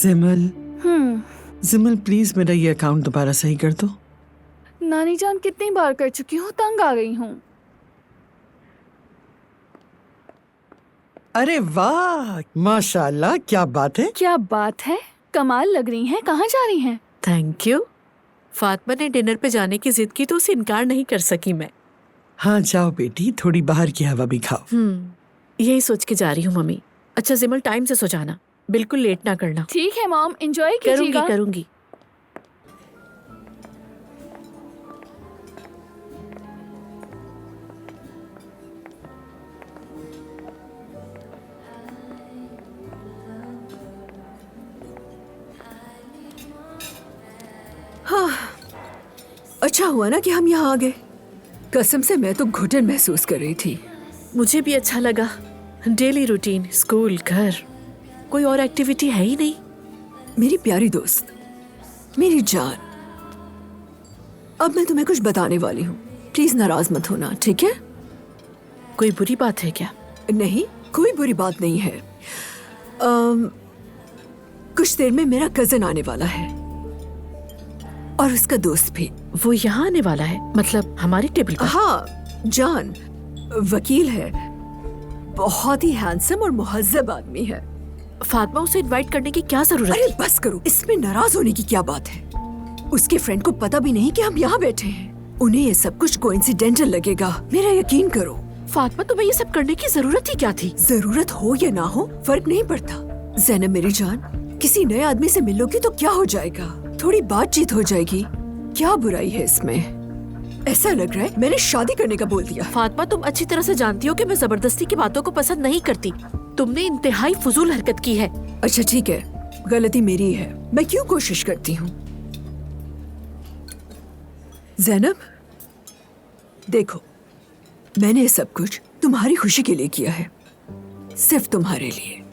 जिमल जिमल please मेरा ये account दोबारा सही कर दो। नानी जान कितनी बार कर चुकी हूँ, तंग आ गई हूँ। अरे वाह माशाल्लाह, क्या बात है। क्या बात है, कमाल लग रही हैं। कहाँ जा रही हैं? Thank you. फातिमा ने डिनर पे जाने की जिद की तो उसे इनकार नहीं कर सकी मैं। हाँ जाओ बेटी, थोड़ी बाहर की हवा भी खाओ। यही सोच के जा रही हूँ मम्मी। अच्छा जिमल, टाइम से सो जाना, बिल्कुल लेट ना करना। ठीक है मॉम, एंजॉय कीजिएगा। करूंगी। अच्छा हुआ ना कि हम यहाँ आ गए। कसम से मैं तो घुटन महसूस कर रही थी। मुझे भी अच्छा लगा। डेली रूटीन, स्कूल, घर, कोई और एक्टिविटी है ही नहीं। मेरी प्यारी दोस्त, मेरी जान, अब मैं तुम्हें कुछ बताने वाली हूँ। प्लीज नाराज मत होना, ठीक है? कोई बुरी बात है क्या? नहीं, कोई बुरी बात नहीं है। कुछ देर में मेरा कजन आने वाला है और उसका दोस्त भी। वो यहाँ आने वाला है? मतलब हमारी टेबल पर? हाँ, जान वकील है, बहुत ही हैंडसम और मुहज्जब आदमी है। फातिमा, उसे इनवाइट करने की क्या जरूरत है? अरे बस करो, इसमें नाराज होने की क्या बात है। उसके फ्रेंड को पता भी नहीं कि हम यहाँ बैठे हैं। उन्हें ये सब कुछ कोइंसिडेंटल लगेगा, मेरा यकीन करो। फातिमा, तुम्हें ये सब करने की जरूरत ही क्या थी? जरूरत हो या ना हो फर्क नहीं पड़ता। ज़ैनब मेरी जान, किसी नए आदमी से मिलोगी तो क्या हो जाएगा, थोड़ी बातचीत हो जाएगी। क्या बुराई है इसमें? ऐसा लग रहा है मैंने शादी करने का बोल दिया। फातिमा, तुम अच्छी तरह से जानती हो कि मैं जबरदस्ती की बातों को पसंद नहीं करती। तुमने इंतहाई फजूल हरकत की है। अच्छा ठीक है, गलती मेरी है, मैं क्यों कोशिश करती हूँ। ज़ैनब देखो, मैंने सब कुछ तुम्हारी खुशी के लिए किया है, सिर्फ तुम्हारे लिए।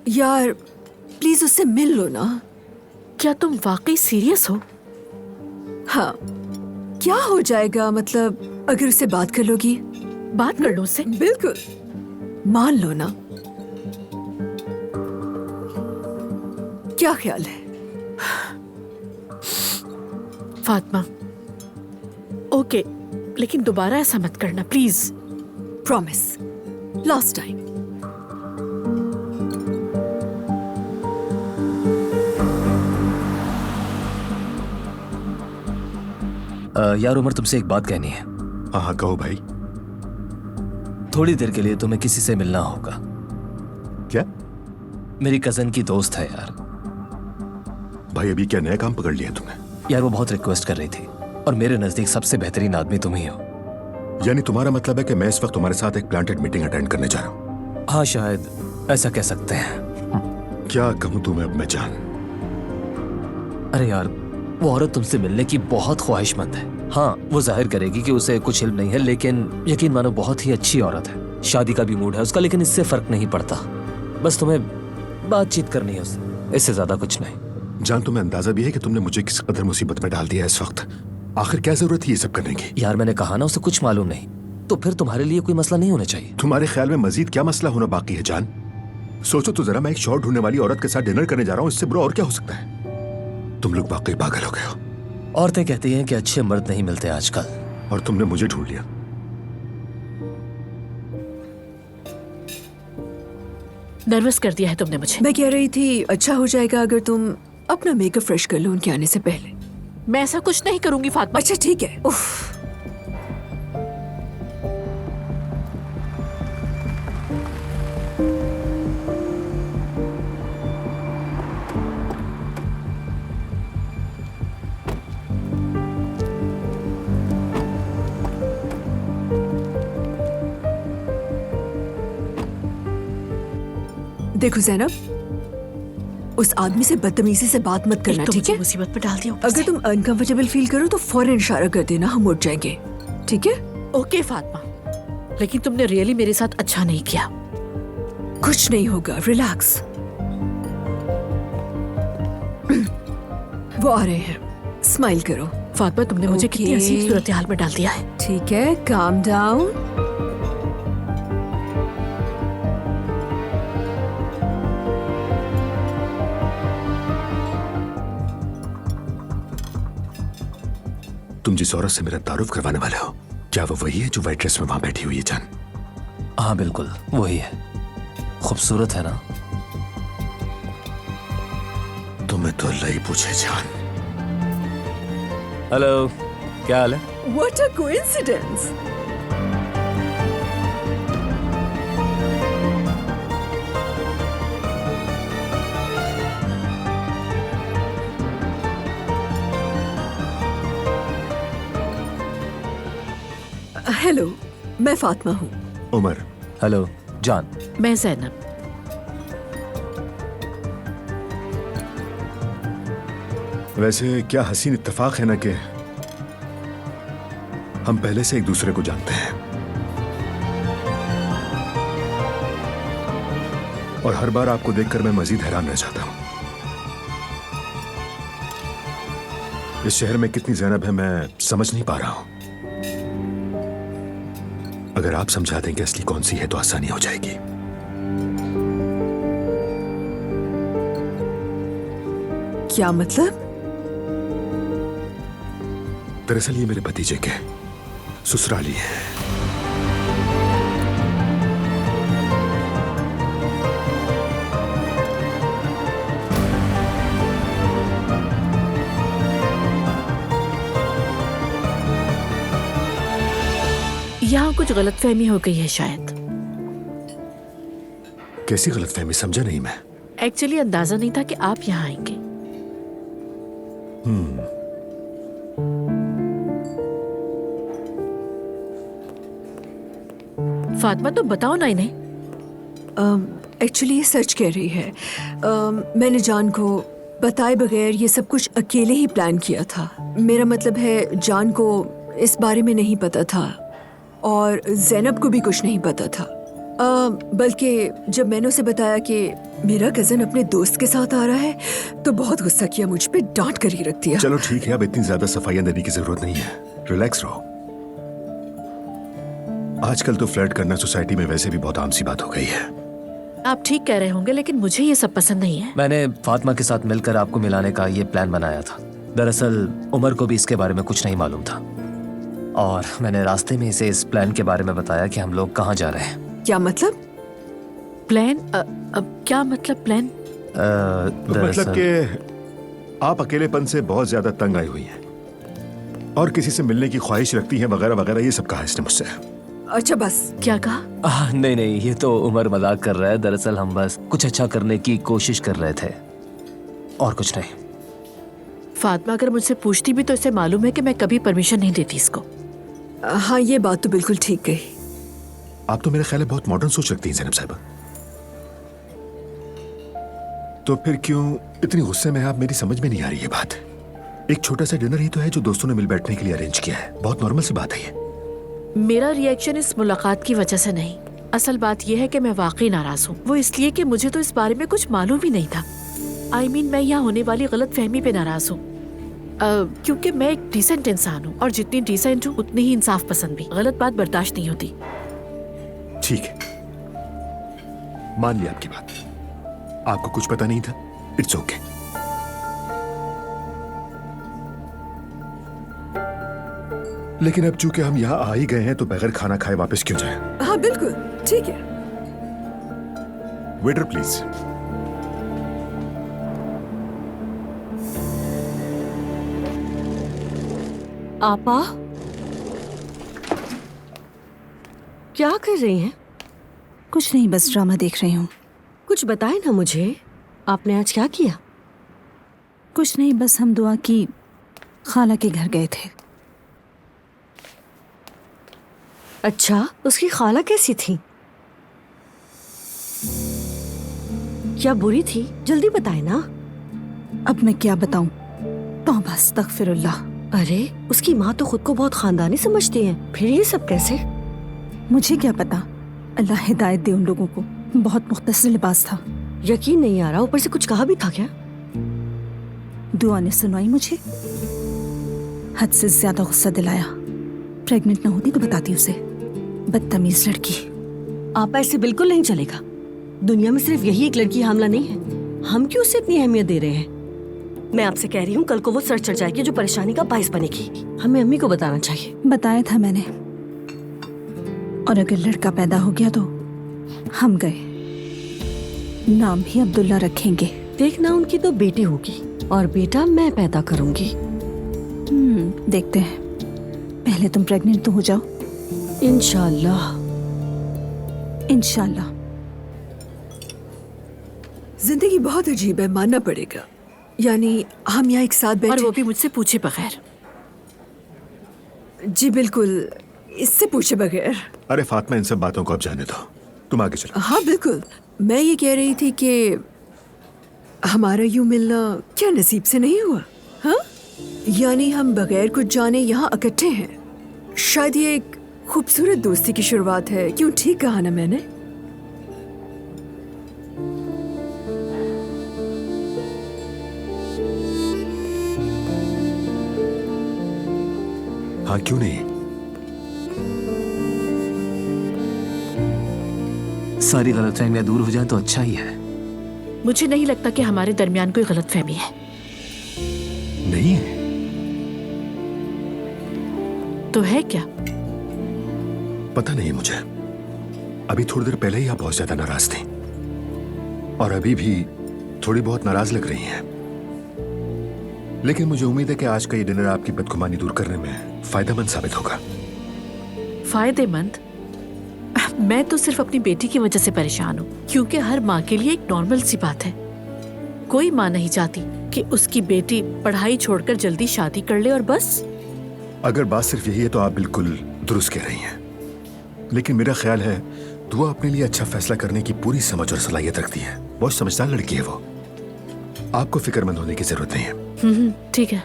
यार प्लीज उससे मिल लो ना। क्या तुम वाकई सीरियस हो? हाँ, क्या हो जाएगा, मतलब अगर उससे बात कर लोगी? बात कर लो उससे? बिल्कुल, मान लो ना। क्या ख्याल है? फातिमा, ओके, लेकिन दोबारा ऐसा मत करना प्लीज। Promise, last time. यार उमर, तुमसे एक बात कहनी है। हाँ कहो भाई। थोड़ी देर के लिए तुम्हें किसी से मिलना होगा। क्या? मेरी कजन की दोस्त है यार। भाई अभी क्या नया काम पकड़ लिया तुमने? यार वो बहुत रिक्वेस्ट कर रही थी और मेरे नजदीक सबसे बेहतरीन आदमी तुम ही हो। यानी तुम्हारा मतलब है कि मैं इस वक्त तुम्हारे साथ एक प्लांटेड मीटिंग अटेंड करने जा रहा हूँ? हाँ शायद ऐसा कह सकते हैं। क्या कहूँ तुम्हें अब मैं जान। अरे यार, वो औरत तुमसे मिलने की बहुत ख्वाहिशमंद है। हाँ, वो जाहिर करेगी कि उसे कुछ इल्म नहीं है, लेकिन यकीन मानो बहुत ही अच्छी औरत है। शादी का भी मूड है उसका, लेकिन इससे फर्क नहीं पड़ता। बस तुम्हें बातचीत करनी है उससे, इससे ज्यादा कुछ नहीं। जान, तुम्हें अंदाजा भी है कि तुमने मुझे किस कदर मुसीबत में डाल दिया है इस वक्त? आखिर क्या जरूरत थी ये सब करने की? यार मैंने कहा ना, उसे कुछ मालूम नहीं, तो फिर तुम्हारे लिए कोई मसला नहीं होना चाहिए। तुम्हारे ख्याल में मजीद क्या मसला होना बाकी है जान? सोचो तो जरा, मैं एक शॉर्ट ढूंढने वाली औरत के साथ डिनर करने जा रहा हूँ, इससे बुरा और क्या हो सकता है? तुम लोग वाकई पागल हो गए हो। औरतें कहती हैं कि अच्छे मर्द नहीं मिलते आजकल, और तुमने मुझे ढूंढ लिया। नर्वस कर दिया है तुमने मुझे। मैं कह रही थी अच्छा हो जाएगा अगर तुम अपना मेकअप फ्रेश कर लो उनके आने से पहले। मैं ऐसा कुछ नहीं करूंगी फातिमा। अच्छा ठीक है। उफ। देखो ज़ैनब, उस आदमी से बदतमीजी से बात मत करना, ठीक है? मुसीबत में डाल दिया। अगर तुम अनकंफर्टेबल फील करो तो फौरन इशारा कर देना, हम उठ जाएंगे, ठीक है? ओके फातिमा, लेकिन तुमने रियली मेरे साथ अच्छा नहीं किया। कुछ नहीं होगा, रिलैक्स। वो आ रहे हैं, स्माइल करो। फातिमा, तुमने मुझे कितनी अजीब सूरत हाल में डाल दिया है। ठीक है, काम डाउन। तुम जिस औरत से मेरा तारुफ करवाने वाले हो, क्या वो वही है जो व्हाइट ड्रेस में वहां बैठी हुई है जान? हाँ बिल्कुल वही है। खूबसूरत है ना? तुम्हें तो लई पूछे जान। हेलो, क्या हाल है? What a coincidence! हेलो, मैं फातिमा हूँ। उमर। हेलो जान। मैं जैनब। वैसे क्या हसीन इत्तेफाक है ना कि हम पहले से एक दूसरे को जानते हैं और हर बार आपको देखकर मैं मजीद हैरान रह जाता हूं। इस शहर में कितनी ज़ैनब है मैं समझ नहीं पा रहा हूं। अगर आप समझा दें कि असली कौन सी है तो आसानी हो जाएगी। क्या मतलब? दरअसल ये मेरे भतीजे के ससुराली है। यहाँ कुछ गलतफहमी हो गई है शायद। कैसी गलतफहमी? समझा नहीं मैं। एक्चुअली अंदाजा नहीं था कि आप यहाँ आएंगे। फातिमा तो बताओ ना इन्हें। एक्चुअली ये सच कह रही है। मैंने जान को बताए बगैर ये सब कुछ अकेले ही प्लान किया था। मेरा मतलब है जान को इस बारे में नहीं पता था और ज़ैनब को भी कुछ नहीं पता था। बल्कि जब मैंने उसे बताया कि मेरा कज़न अपने दोस्त के साथ आ रहा है तो बहुत गुस्सा किया, मुझ पे डांट कर ही रख दिया। चलो ठीक है, अब इतनी ज्यादा सफाइयां देने की जरूरत नहीं है। रिलैक्स रहो। आजकल तो फ्लर्ट करना सोसाइटी में वैसे भी बहुत आम सी बात हो गई है। आप ठीक कह रहे होंगे लेकिन मुझे ये सब पसंद नहीं है। मैंने फातिमा के साथ मिलकर आपको मिलाने का ये प्लान बनाया था। दरअसल उमर को भी इसके बारे में कुछ नहीं मालूम था और मैंने रास्ते में इसे इस प्लान के बारे में बताया कि हम लोग कहाँ जा रहे हैं। क्या मतलब? प्लान? अब क्या मतलब प्लान? मतलब कि आप अकेलेपन से बहुत ज्यादा तंग आई हुई हैं और किसी से मिलने की ख्वाहिश रखती हैं वगैरह वगैरह, ये सब कहा इसने मुझसे। अच्छा बस। क्या कहा? नहीं नहीं, ये तो उमर मजाक कर रहा है। दरअसल हम बस कुछ अच्छा करने की कोशिश कर रहे थे और कुछ नहीं। फातिमा अगर मुझसे पूछती भी तो इसे मालूम है कि मैं कभी परमिशन नहीं देती इसको। हाँ, ये बात तो बिल्कुल ठीक कही। आप तो मेरा ख्याल है बहुत मॉडर्न सोच रखती हैं ज़ैनब साहिबा। तो फिर क्यों इतनी गुस्से में हैं आप? मेरी समझ में नहीं आ रही ये बात। एक छोटा सा डिनर ही तो है जो दोस्तों ने मिल बैठने के लिए अरेंज किया है। बहुत नॉर्मल सी बात है ये। मेरा रिएक्शन इस मुलाकात की वजह से नहीं, असल बात यह है कि मैं वाकई नाराज हूँ। वो इसलिए कि मुझे तो इस बारे में कुछ मालूम ही नहीं था। मैं यहाँ होने वाली गलत फहमी पे नाराज हूँ क्योंकि मैं एक डिसेंट इंसान हूँ और जितनी डिसेंट हूँ उतनी ही इंसाफ पसंद भी। गलत बात बर्दाश्त नहीं होती। ठीक है, मान लिया आपकी बात। आपको कुछ पता नहीं था, इट्स ओके। लेकिन अब चूंकि हम यहाँ आ ही गए हैं तो बगैर खाना खाए वापस क्यों जाएं? हाँ बिल्कुल ठीक है। Waiter please. आपा क्या कर रही हैं? कुछ नहीं, बस ड्रामा देख रही हूँ। कुछ बताए ना मुझे, आपने आज क्या किया? कुछ नहीं, बस हम दुआ की खाला के घर गए थे। अच्छा, उसकी खाला कैसी थी? क्या बुरी थी? जल्दी बताए ना। अब मैं क्या बताऊं? तौबा अस्तगफिरुल्लाह। अरे उसकी माँ तो खुद को बहुत खानदानी समझती है, फिर ये सब कैसे? मुझे क्या पता, अल्लाह हिदायत दे उन लोगों को। बहुत मुख्तसर लिबास था। यकीन नहीं आ रहा, ऊपर से कुछ कहा भी था क्या? दुआ ने सुनवाई मुझे, हद से ज्यादा गुस्सा दिलाया। प्रेग्नेंट ना होती तो बताती उसे। बदतमीज लड़की। आप ऐसे बिल्कुल नहीं चलेगा। दुनिया में सिर्फ यही एक लड़की हामला नहीं है। हम क्यों उसे इतनी अहमियत दे रहे हैं? मैं आपसे कह रही हूँ कल को वो सर चढ़ जाएगी जो परेशानी का बाइस बनेगी। हमें अम्मी को बताना चाहिए। बताया था मैंने, और अगर लड़का पैदा हो गया तो हम गए। नाम भी अब्दुल्ला रखेंगे। देखना, उनकी तो बेटी होगी और बेटा मैं पैदा करूंगी। देखते हैं। पहले तुम प्रेग्नेंट तो हो जाओ। इंशाल्लाह। इंशाल्लाह। जिंदगी बहुत अजीब है, मानना पड़ेगा। यानी हम यहाँ एक साथ और बैठे। वो भी मुझसे पूछे बगैर। जी बिल्कुल, इससे पूछे बगैर। अरे फातिमा, इन सब बातों को अब जाने दो, तुम आगे चलो। हाँ बिल्कुल, मैं ये कह रही थी कि हमारा यूं मिलना क्या नसीब से नहीं हुआ? हाँ, यानी हम बगैर कुछ जाने यहाँ इकट्ठे हैं। शायद ये एक खूबसूरत दोस्ती की शुरुआत है। क्यों, ठीक कहा ना मैंने? हाँ, क्यों नहीं? सारी गलतफहमियां दूर हो जाए तो अच्छा ही है। मुझे नहीं लगता कि हमारे दरमियान कोई गलतफहमी है। नहीं है? तो है क्या? पता नहीं मुझे। अभी थोड़ी देर पहले ही आप बहुत ज्यादा नाराज थी, और अभी भी थोड़ी बहुत नाराज लग रही हैं। लेकिन मुझे उम्मीद है कि आज का ये डिनर आपकी बदगुमानी दूर करने में फायदेमंद साबित होगा। फायदेमंद? मैं तो सिर्फ अपनी बेटी की वजह से परेशान हूँ, क्योंकि हर माँ के लिए एक नॉर्मल सी बात है। कोई माँ नहीं चाहती कि उसकी बेटी पढ़ाई छोड़कर जल्दी शादी कर ले और बस। अगर बात सिर्फ यही है तो आप बिल्कुल दुरुस्त कह रही हैं, लेकिन मेरा ख्याल है दुआ अपने लिए अच्छा फैसला करने की पूरी समझ और सलाहियत रखती है। बहुत समझदार लड़की है वो। आपको फिक्रमंद होने की जरूरत नहीं है। ठीक है,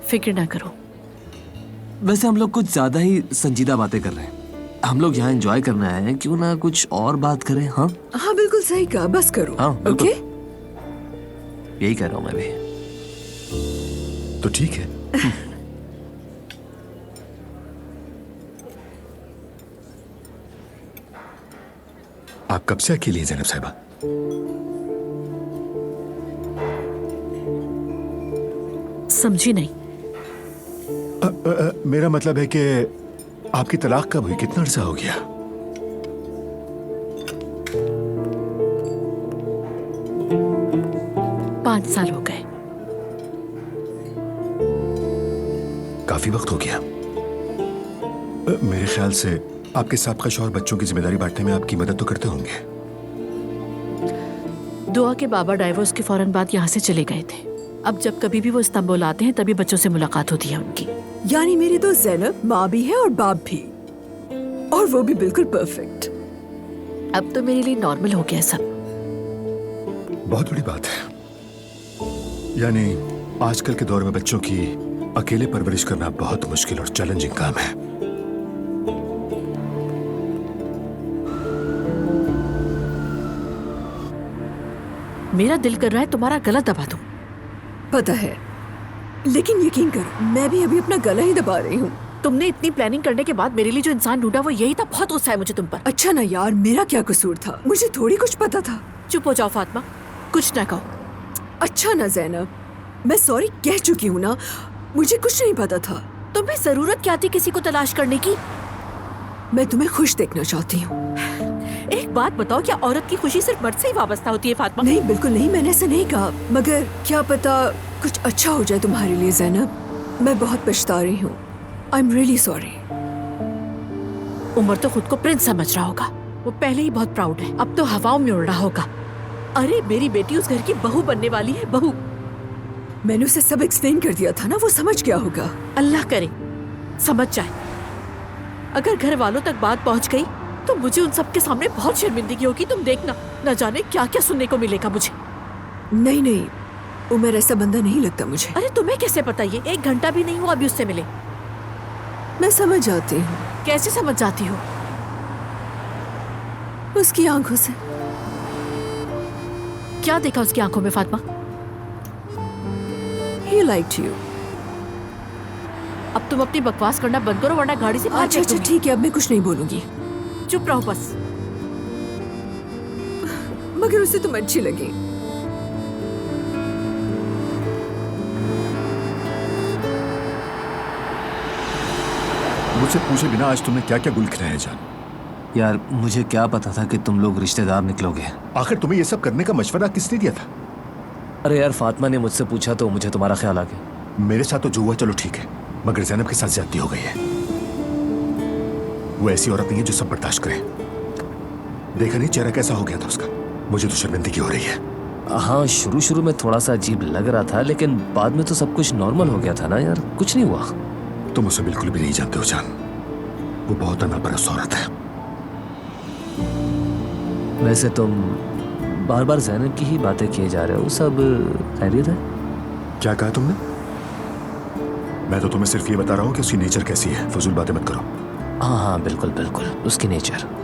फिक्र ना करो। वैसे हम लोग कुछ ज्यादा ही संजीदा बातें कर रहे हैं। हम लोग यहाँ एंजॉय करना है, क्यों ना कुछ और बात करें? हाँ हाँ बिल्कुल सही कहा, बस करो। हाँ, बिल्कुल। ओके? यही कह रहा हूँ मैं भी। तो ठीक है। आप कब से अकेली हैं ज़ैनब साहिबा? समझी नहीं। मेरा मतलब है कि आपकी तलाक कब हुई? कितना अर्सा हो गया? पाँच साल हो गए। काफी वक्त हो गया। मेरे ख्याल से आपके साबका शौहर बच्चों की जिम्मेदारी बांटने में आपकी मदद तो करते होंगे। दुआ के बाबा डाइवोर्स के फौरन बाद यहाँ से चले गए थे। अब जब कभी भी वो इस्तांबुल आते हैं तभी बच्चों से मुलाकात होती है उनकी। यानी मेरी दोस्त ज़ैनब माँ भी है और बाप भी, और वो भी बिल्कुल परफेक्ट। अब तो मेरे लिए नॉर्मल हो गया सब। बहुत बड़ी बात है। यानी आजकल के दौर में बच्चों की अकेले परवरिश करना बहुत मुश्किल और चैलेंजिंग काम है। मेरा दिल कर रहा है तुम्हारा गला दबा दूं। पता है, लेकिन यकीन करो मैं भी अभी अपना गला ही दबा रही हूँ। तुमने इतनी प्लानिंग करने के बाद मेरे लिए जो इंसान ढूंढा वो यही था। बहुत गुस्सा है मुझे तुम पर। अच्छा ना यार, मेरा क्या कसूर था? मुझे थोड़ी कुछ पता था। चुप हो जाओ फातिमा, कुछ ना कहो। अच्छा ना ज़ैनब, मैं सॉरी कह चुकी हूँ ना, मुझे कुछ नहीं पता था। तुम्हें जरूरत क्या थी किसी को तलाश करने की? मैं तुम्हें खुश देखना चाहती हूँ। एक बात बताओ, क्या औरत की खुशी सिर्फ मर्द से ही वाबस्ता होती है फातिमा? नहीं बिल्कुल नहीं, मैंने ऐसा नहीं कहा, मगर क्या पता कुछ अच्छा हो जाए तुम्हारे लिए ज़ैनब। मैं बहुत पछता रही हूँ। I am really sorry. Umar तो खुद को प्रिंस समझ रहा होगा। वो पहले ही बहुत प्राउड है, अब तो हवाओं में उड़ रहा होगा। अरे मेरी बेटी उस घर की बहू बनने वाली है, बहू। मैंने उसे सब एक्सप्लेन कर दिया था ना, वो समझ गया होगा। अल्लाह करे समझ जाए। अगर घर वालों तक बात पहुंच गई तो मुझे उन सब के सामने बहुत शर्मिंदगी होगी। तुम देखना, न जाने क्या क्या सुनने को मिलेगा मुझे। नहीं नहीं, उमर ऐसा बंदा नहीं लगता मुझे। अरे तुम्हें कैसे पता? ये 1 घंटा भी नहीं हुआ अभी उससे मिले। मैं समझ जाती हूँ। कैसे समझ जाती हो? उसकी आंखों से। क्या देखा उसकी आंखों में फातिमा? He liked you. अब तुम अपनी बकवास करना बंद करो वरना गाड़ी से बाहर अच्छा फेंक अच्छा दूंगी। ठीक है, अब मैं कुछ नहीं बोलूंगी। चुप रहो बस। मगर उसे तुम अच्छी लगी। मुझसे पूछे बिना आज तुमने क्या क्या गुल खिलाया है जान? यार मुझे क्या पता था कि तुम लोग रिश्तेदार निकलोगे। आखिर तुम्हें ये सब करने का मशवरा किसने दिया था? अरे यार फातिमा ने मुझसे पूछा तो मुझे तुम्हारा ख्याल आ गया। मेरे साथ तो जो हुआ चलो ठीक है, मगर ज़ैनब के साथ ज्यादती हो गई है। वो ऐसी औरत नहीं है जो सब बर्दाश्त करे। देखा नहीं चेहरा कैसा हो गया था उसका? मुझे तो शर्मिंदगी हो रही है। हाँ शुरू शुरू में थोड़ा सा अजीब लग रहा था, लेकिन बाद में तो सब कुछ नॉर्मल हो गया था ना यार, कुछ नहीं हुआ। तुम उसे बिल्कुल भी नहीं जानते हो जान, वो बहुत अनापरस्त औरत है। वैसे तुम बार बार ज़ैनब की ही बातें किए जा रहे हो, सब खैरियत है? क्या कहा तुमने? मैं तो तुम्हें सिर्फ ये बता रहा हूँ कि उसकी नेचर कैसी है, फजूल बातें मत करो। हाँ हाँ बिल्कुल बिल्कुल, उसकी नेचर।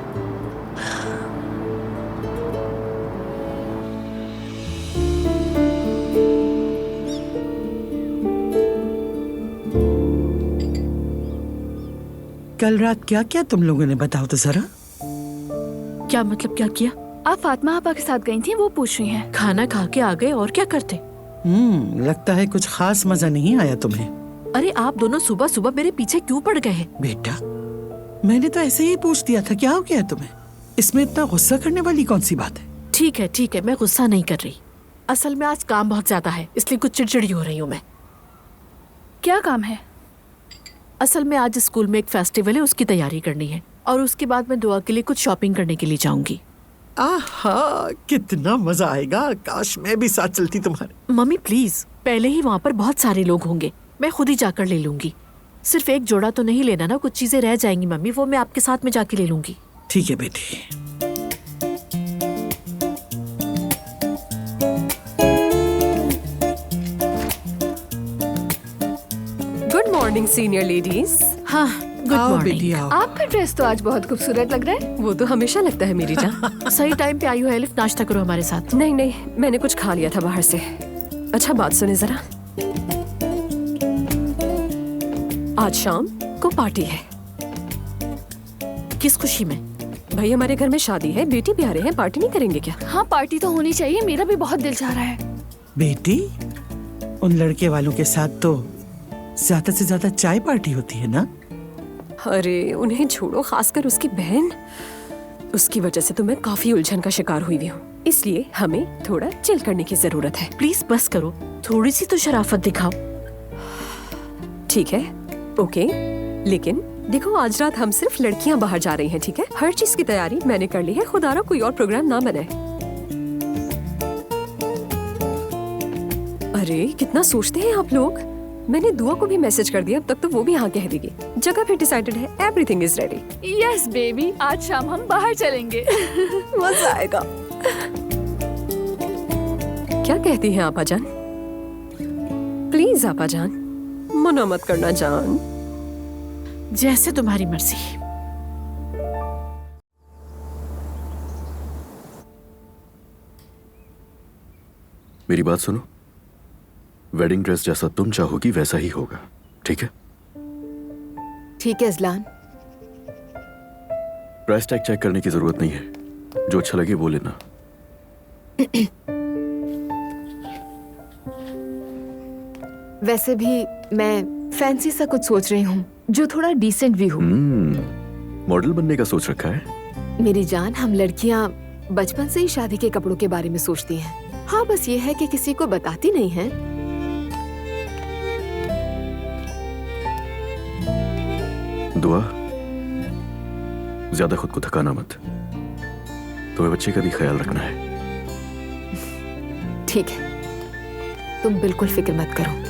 कल रात क्या क्या तुम लोगों ने बताओ तो जरा। क्या मतलब क्या किया? आप फातिमा आपा के साथ गई थी, वो पूछ रही हैं। खाना खा के आ गए और क्या करते? लगता है कुछ खास मजा नहीं आया तुम्हें। अरे आप दोनों सुबह सुबह मेरे पीछे क्यों पड़ गए हैं? बेटा मैंने तो ऐसे ही पूछ दिया था, क्या हो गया तुम्हें? इसमें इतना गुस्सा करने वाली कौन सी बात है? ठीक है, मैं गुस्सा नहीं कर रही। असल में आज काम बहुत ज्यादा है, इसलिए कुछ चिड़चिड़ी हो रही हूँ मैं। क्या काम है? असल में आज स्कूल में एक फेस्टिवल है, उसकी तैयारी करनी है और उसके बाद मैं दुआ के लिए कुछ शॉपिंग करने के लिए जाऊंगी। आहा कितना मजा आएगा, काश मैं भी साथ चलती तुम्हारे। मम्मी प्लीज, पहले ही वहाँ पर बहुत सारे लोग होंगे, मैं खुद ही जाकर ले लूंगी। सिर्फ एक जोड़ा तो नहीं लेना ना, कुछ चीजें रह जाएंगी मम्मी, वो मैं आपके साथ में जाके ले लूंगी। ठीक है बेटी। Good morning senior ladies. हाँ गुड आओ मॉर्निंग। बेटी आओ। आपका ड्रेस तो आज बहुत खूबसूरत लग रहा है। वो तो हमेशा लगता है मेरी जान। सही टाइम पे आई हो एलिफ, नाश्ता करो हमारे साथ। नहीं नहीं, मैंने कुछ खा लिया था बाहर से। अच्छा बात सुने जरा, आज शाम को पार्टी है। किस खुशी में? भाई हमारे घर में शादी है, बेटी भी आ रहे हैं, पार्टी नहीं करेंगे क्या? हाँ पार्टी तो होनी चाहिए, मेरा भी बहुत दिल चाह रहा है। बेटी उन लड़के वालों के साथ तो ज्यादा से ज्यादा चाय पार्टी होती है ना? अरे उन्हें छोड़ो, खासकर उसकी बहन, उसकी वजह से तो मैं काफी उलझन का शिकार हुई हूँ, इसलिए हमें थोड़ा चिल करने की जरूरत है। प्लीज बस करो, थोड़ी सी तो शराफत दिखाओ। ठीक है ओके, लेकिन देखो आज रात हम सिर्फ लड़कियां बाहर जा रही हैं, ठीक है? हर चीज की तैयारी मैंने कर ली है, खुदारा कोई और प्रोग्राम ना बने। अरे कितना सोचते हैं आप लोग। मैंने दुआ को भी मैसेज कर दिया, अब तक तो वो भी हाँ कह देगी। जगह भी डिसाइडेड है, everything is ready. Yes baby, आज शाम हम बाहर चलेंगे। मजा आएगा। क्या कहती हैं आपा जान? प्लीज आपा जान, मना मत करना जान। जैसे तुम्हारी मर्जी। मेरी बात सुनो, वेडिंग ड्रेस जैसा तुम चाहोगी वैसा ही होगा, ठीक है? ठीक है इज़लान। प्राइस टैग चेक करने की जरूरत नहीं है, जो अच्छा लगे वो लेना। वैसे भी मैं फैंसी सा कुछ सोच रही हूँ जो थोड़ा डिसेंट भी हो। मॉडल बनने का सोच रखा है? मेरी जान, हम लड़कियाँ बचपन से ही शादी के कपड़ों के बारे में सोचती हैं। हाँ बस ये है कि किसी को बताती नहीं है। दुआ, ज्यादा खुद को थकाना मत, तुम्हें बच्चे का भी ख्याल रखना है। ठीक है, तुम बिल्कुल फिक्र मत करो।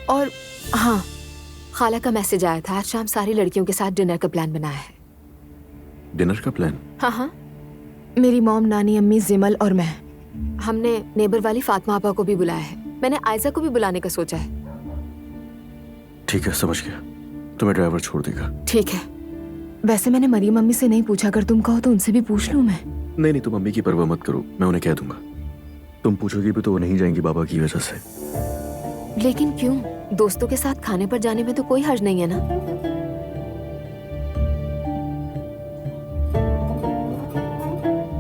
और हाँ, खाला का मैसेज आया था, आज शाम सारी लड़कियों के साथ डिनर का प्लान बनाया है। डिनर का प्लान? हाँ, मेरी मॉम, नानी, अम्मी, जिमल और मैं। हमने नेबर वाली फातिमा आपा को भी बुलाया है। मैंने आयजा को भी बुलाने का सोचा है। ठीक है, समझ गया। तुम्हें ड्राइवर छोड़ देगा। ठीक है। वैसे मैंने मरियम मम्मी से नहीं पूछा, अगर तुम कहो तो उनसे भी पूछ लूं मैं। नहीं, तुम मम्मी की परवाह मत करो, मैं उन्हें कह दूंगा। तुम पूछोगी भी तो वो नहीं जाएंगी बाबा की वजह से। लेकिन क्यों? दोस्तों के साथ खाने पर जाने में तो कोई हर्ज नहीं है ना?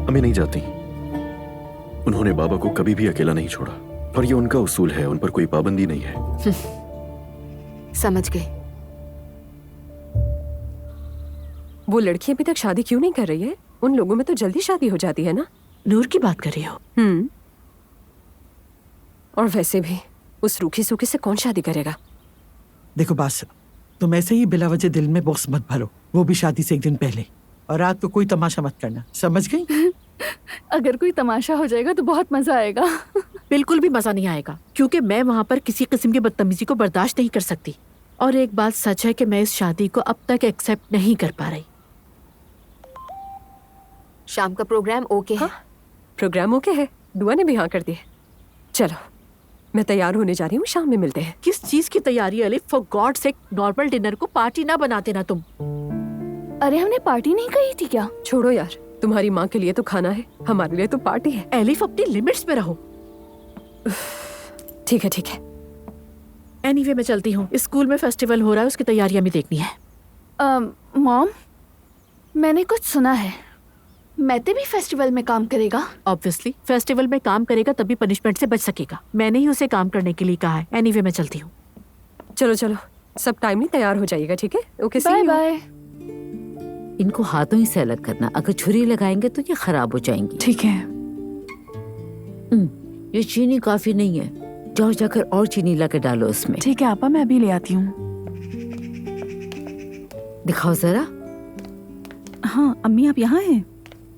अम्मी नहीं जाती। उन्होंने बाबा को कभी भी अकेला नहीं छोड़ा और ये उनका उसूल है, उन पर कोई पाबंदी नहीं है। समझ गई। वो लड़की अभी तक शादी क्यों नहीं कर रही है? उन लोगों में तो जल्दी शादी हो जाती है ना। नूर की बात कर रही हो? और वैसे भी उस रूखी सूखी से कौन शादी करेगा? देखो बास, तुम ऐसे ही बिला वजह दिल में बॉक्स मत भरो, वो भी शादी से एक दिन पहले। और रात को कोई तमाशा मत करना, समझ गई? अगर कोई तमाशा हो जाएगा तो बहुत मजा आएगा। बिल्कुल भी मजा नहीं आएगा, क्योंकि मैं वहाँ पर किसी किस्म की बदतमीजी को बर्दाश्त नहीं कर सकती। और एक बात सच है कि मैं इस शादी को अब तक एक्सेप्ट नहीं कर पा रही। शाम का प्रोग्राम ओके है? प्रोग्राम ओके है, दुआ ने भी हाँ कर दी है। चलो मैं तैयार होने जा रही हूँ, शाम में मिलते हैं। किस चीज की तैयारी अलिफ? For God sake, normal dinner को पार्टी ना बनाते ना तुम। अरे हमने पार्टी नहीं कही थी क्या? छोड़ो यार, तुम्हारी माँ के लिए तो खाना है, हमारे लिए तो पार्टी है। एलिफ अपनी लिमिट्स में रहो। ठीक है ठीक है। एनीवे मैं चलती हूँ, स्कूल में फेस्टिवल हो रहा है, उसकी तैयारियां भी देखनी है। मॉम, मैंने कुछ सुना है मैते भी फेस्टिवल में काम करेगा। ऑब्वियसली फेस्टिवल में काम करेगा तभी पनिशमेंट से बच सकेगा। मैंने ही उसे काम करने के लिए कहा है। एनीवे मैं चलती हूँ। चलो चलो, सब टाइमली तैयार हो जाइएगा, ठीक है? Okay, bye bye. इनको हाथों ही से अलग करना, अगर छुरी लगाएंगे तो ये खराब हो जाएंगी। ठीक है। ये चीनी काफी नहीं है, जाओ जाकर और चीनी ला के डालो उसमें। ठीक है आपा, मैं अभी ले आती हूँ। दिखाओ जरा। हाँ अम्मी, आप यहाँ हैं?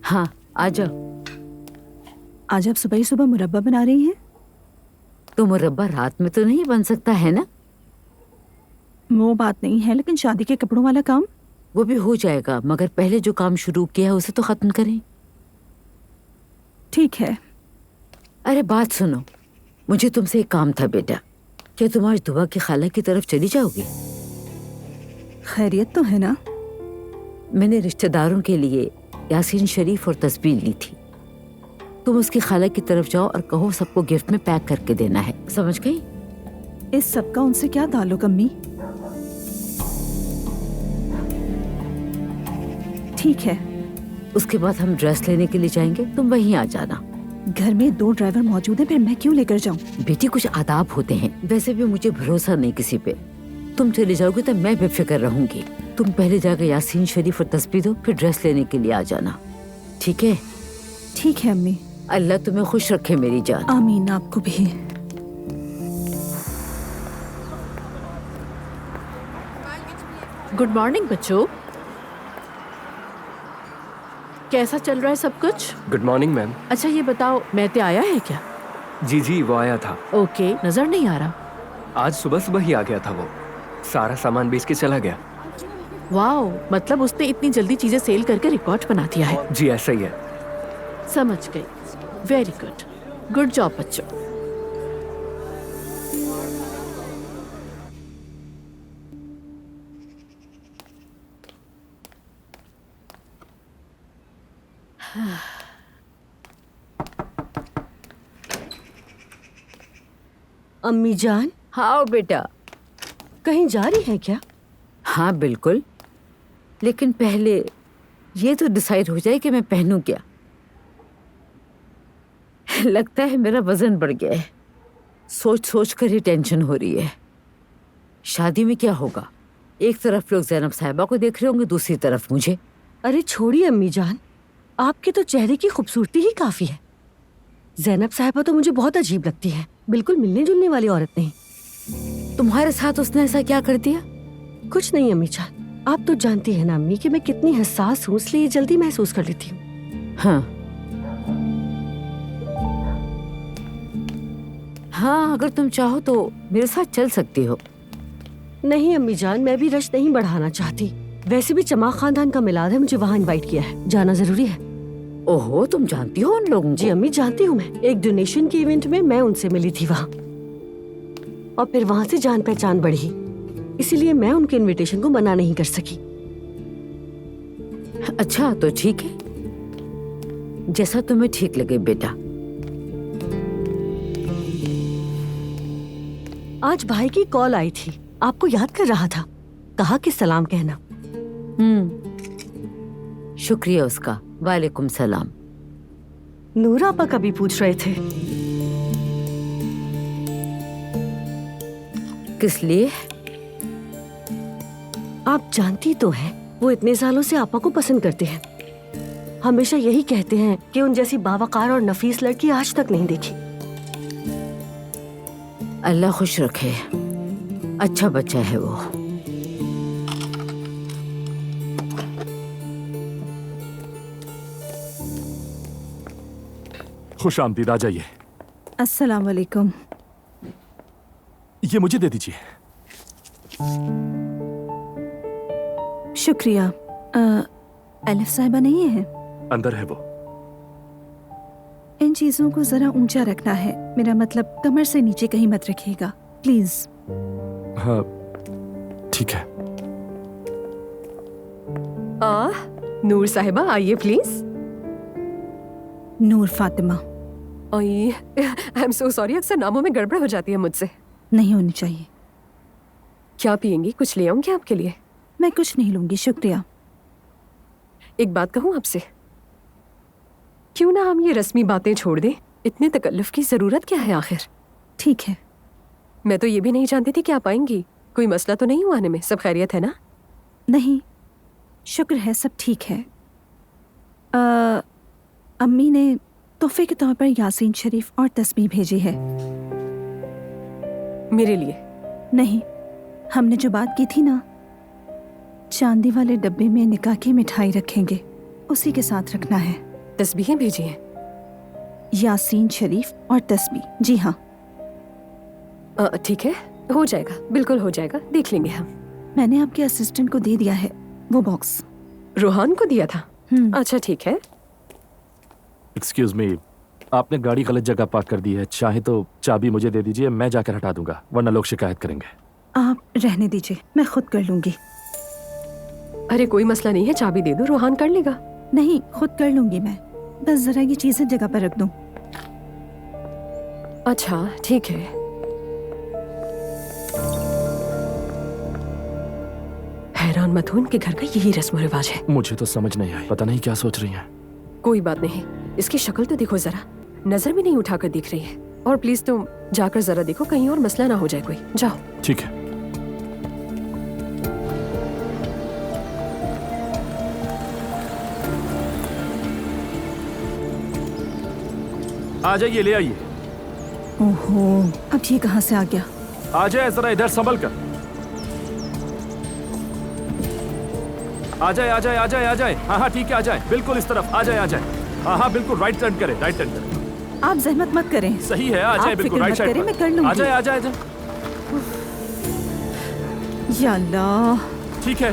हाँ आ जाओ। आज आप सुबह ही सुबह मुरब्बा बना रही हैं? तो मुरब्बा रात में तो नहीं बन सकता है ना? वो बात नहीं है, लेकिन शादी के कपड़ों वाला काम वो भी हो जाएगा, मगर पहले जो काम शुरू किया है उसे तो खत्म करें। ठीक है। अरे बात सुनो, मुझे तुमसे एक काम था बेटा। क्या तुम आज दुआ की खाला की तरफ चली जाओगी? खैरियत तो है ना? मैंने रिश्तेदारों के लिए यासीन शरीफ और तस्बीह ली थी। तुम उसकी खाला की तरफ जाओ और कहो सबको गिफ्ट में पैक करके देना है, समझ गई? इस सब का उनसे क्या ताल्लुक अम्मी? ठीक है। उसके बाद हम ड्रेस लेने के लिए जाएंगे, तुम वहीं आ जाना। घर में 2 ड्राइवर मौजूद हैं, फिर मैं क्यों लेकर जाऊं? बेटी कुछ आदाब होते हैं, वैसे भी मुझे भरोसा नहीं किसी पे। तुम चली जाओगी तो मैं बेफिक्र रहूंगी। तुम पहले जाकर यासीन शरीफ और तस्बीह दो, फिर ड्रेस लेने के लिए आ जाना, ठीक है? ठीक है अम्मी। अल्लाह तुम्हें खुश रखे मेरी जान। आमीन, आपको भी। गुड मॉर्निंग बच्चों, कैसा चल रहा है सब कुछ? Good morning ma'am. अच्छा ये बताओ, मैते आया है क्या? जी जी, वो आया था। ओके, नजर नहीं आ रहा। आज सुबह सुबह ही आ गया था वो, सारा सामान बेच के चला गया। वाओ, मतलब उसने इतनी जल्दी चीजें सेल करके रिकॉर्ड बना दिया है। जी ऐसा ही है। समझ गई, वेरी गुड, गुड जॉब बच्चों। अम्मी जान। हाँ बेटा। कहीं जा रही है क्या? हाँ बिल्कुल, लेकिन पहले ये तो डिसाइड हो जाए कि मैं पहनूं क्या। लगता है मेरा वजन बढ़ गया है, सोच सोच कर ही टेंशन हो रही है। शादी में क्या होगा, एक तरफ लोग ज़ैनब साहिबा को देख रहे होंगे, दूसरी तरफ मुझे। अरे छोड़िए अम्मी जान, आपके तो चेहरे की खूबसूरती ही काफी है। ज़ैनब साहिबा तो मुझे बहुत अजीब लगती है, बिल्कुल मिलने जुलने वाली औरत नहीं। तुम्हारे साथ उसने ऐसा क्या कर दिया? कुछ नहीं अम्मी जान, आप तो जानती है ना अम्मी कि मैं कितनी हसास हूँ, इसलिए जल्दी महसूस कर लेती हूँ। हाँ, अगर तुम चाहो तो मेरे साथ चल सकती हो। नहीं अम्मी जान, मैं भी रश नहीं बढ़ाना चाहती। वैसे भी चमाक खानदान का मिलाद है, मुझे वहाँ इनवाइट किया है, जाना जरूरी है। ओहो, तुम जानती हो उन लोगों को? जी अम्मी जानती हूँ मैं, एक डोनेशन के इवेंट में मैं उनसे मिली थी वहाँ, और फिर वहाँ से जान पहचान बढ़ी, इसीलिए मैं उनके इनविटेशन को मना नहीं कर सकी। अच्छा तो ठीक है, जैसा तुम्हें ठीक लगे बेटा। आज भाई की कॉल आई थी, आपको याद कर रहा था, कहा कि सलाम कहना। शुक्रिया उसका, वालेकुम सलाम। नूर आपा कभी पूछ रहे थे। किस लिए? आप जानती तो हैं वो इतने सालों से आपा को पसंद करते हैं। हमेशा यही कहते हैं कि उन जैसी बावकार और नफीस लड़की आज तक नहीं देखी। अल्लाह खुश रखे, अच्छा बच्चा है वो। खुश आमदीद, आ जाइए। अस्सलाम वालेकुम। ये मुझे दे दीजिए। शुक्रिया। अलिफ साहिबा नहीं है? अंदर है वो। इन चीजों को जरा ऊंचा रखना है, मेरा मतलब कमर से नीचे कहीं मत रखिएगा प्लीज। हाँ ठीक है। नूर साहिबा आइए please. Noor Fatima. I am so sorry, अक्सर नामों में गड़बड़ हो जाती है मुझसे। नहीं होनी चाहिए। क्या पियेंगी? कुछ ले आऊंगी आपके लिए? मैं कुछ नहीं लूंगी, शुक्रिया। एक बात कहूं आपसे, क्यों ना हम ये रस्मी बातें छोड़ दें? इतने तकल्लुफ की जरूरत क्या है आखिर? ठीक है। मैं तो ये भी नहीं जानती थी कि आप आएंगी। कोई मसला तो नहीं हुआ आने में? सब खैरियत है ना? नहीं, शुक्र है, सब ठीक है। अम्मी ने तोहफे के तौर पर यासीन शरीफ और तस्बीह भेजी है। मेरे लिए? नहीं, हमने जो बात की थी ना, चांदी वाले डब्बे में निकाह की मिठाई रखेंगे, उसी के साथ रखना है। तस्बीहें भेजी हैं? यासीन शरीफ और तस्बीह, जी हाँ। ठीक है, हो जाएगा, बिल्कुल हो जाएगा, देख लेंगे हम। मैंने आपके असिस्टेंट को दे दिया है वो बॉक्स। रोहान को दिया था? अच्छा ठीक है। एक्सक्यूज मी, आपने गाड़ी गलत जगह पार्क कर दी है। चाहे तो चाबी मुझे दे दीजिए, मैं जाकर हटा दूंगा, वरना लोग शिकायत करेंगे। आप रहने दीजिए, मैं खुद कर लूंगी। अरे कोई मसला नहीं है, चाबी दे दो, रोहान कर लेगा। नहीं, खुद कर लूंगी मैं, बस जरा ये चीजें जगह पर रख दूं। अच्छा ठीक है। हैरान मत हो, उनके घर का यही रस्म रिवाज है। मुझे तो समझ नहीं आई, पता नहीं क्या सोच रही हैं। कोई बात नहीं, इसकी शक्ल तो देखो जरा, नजर भी नहीं उठाकर दिख रही है। और प्लीज तुम जाकर जरा देखो, कहीं और मसला ना हो जाए कोई। जाओ। ठीक है। आ जाइए, ले आइए। ओहो, अब ये कहाँ से आ गया? आ जाए, जरा इधर संभल कर। आ जाए आ जाए आ जाए आ जाए। हाँ हाँ ठीक है, आ जाए, बिल्कुल इस तरफ आ जाए आ जाए। हाँ हाँ बिल्कुल, राइट टर्न करें, राइट टर्न करें। आप जहमत मत करें। सही है, आ जाए, बिल्कुल राइट साइड। मैं कर लूंगी। आ जाए आ जाए आ जाए। या अल्लाह। ठीक है,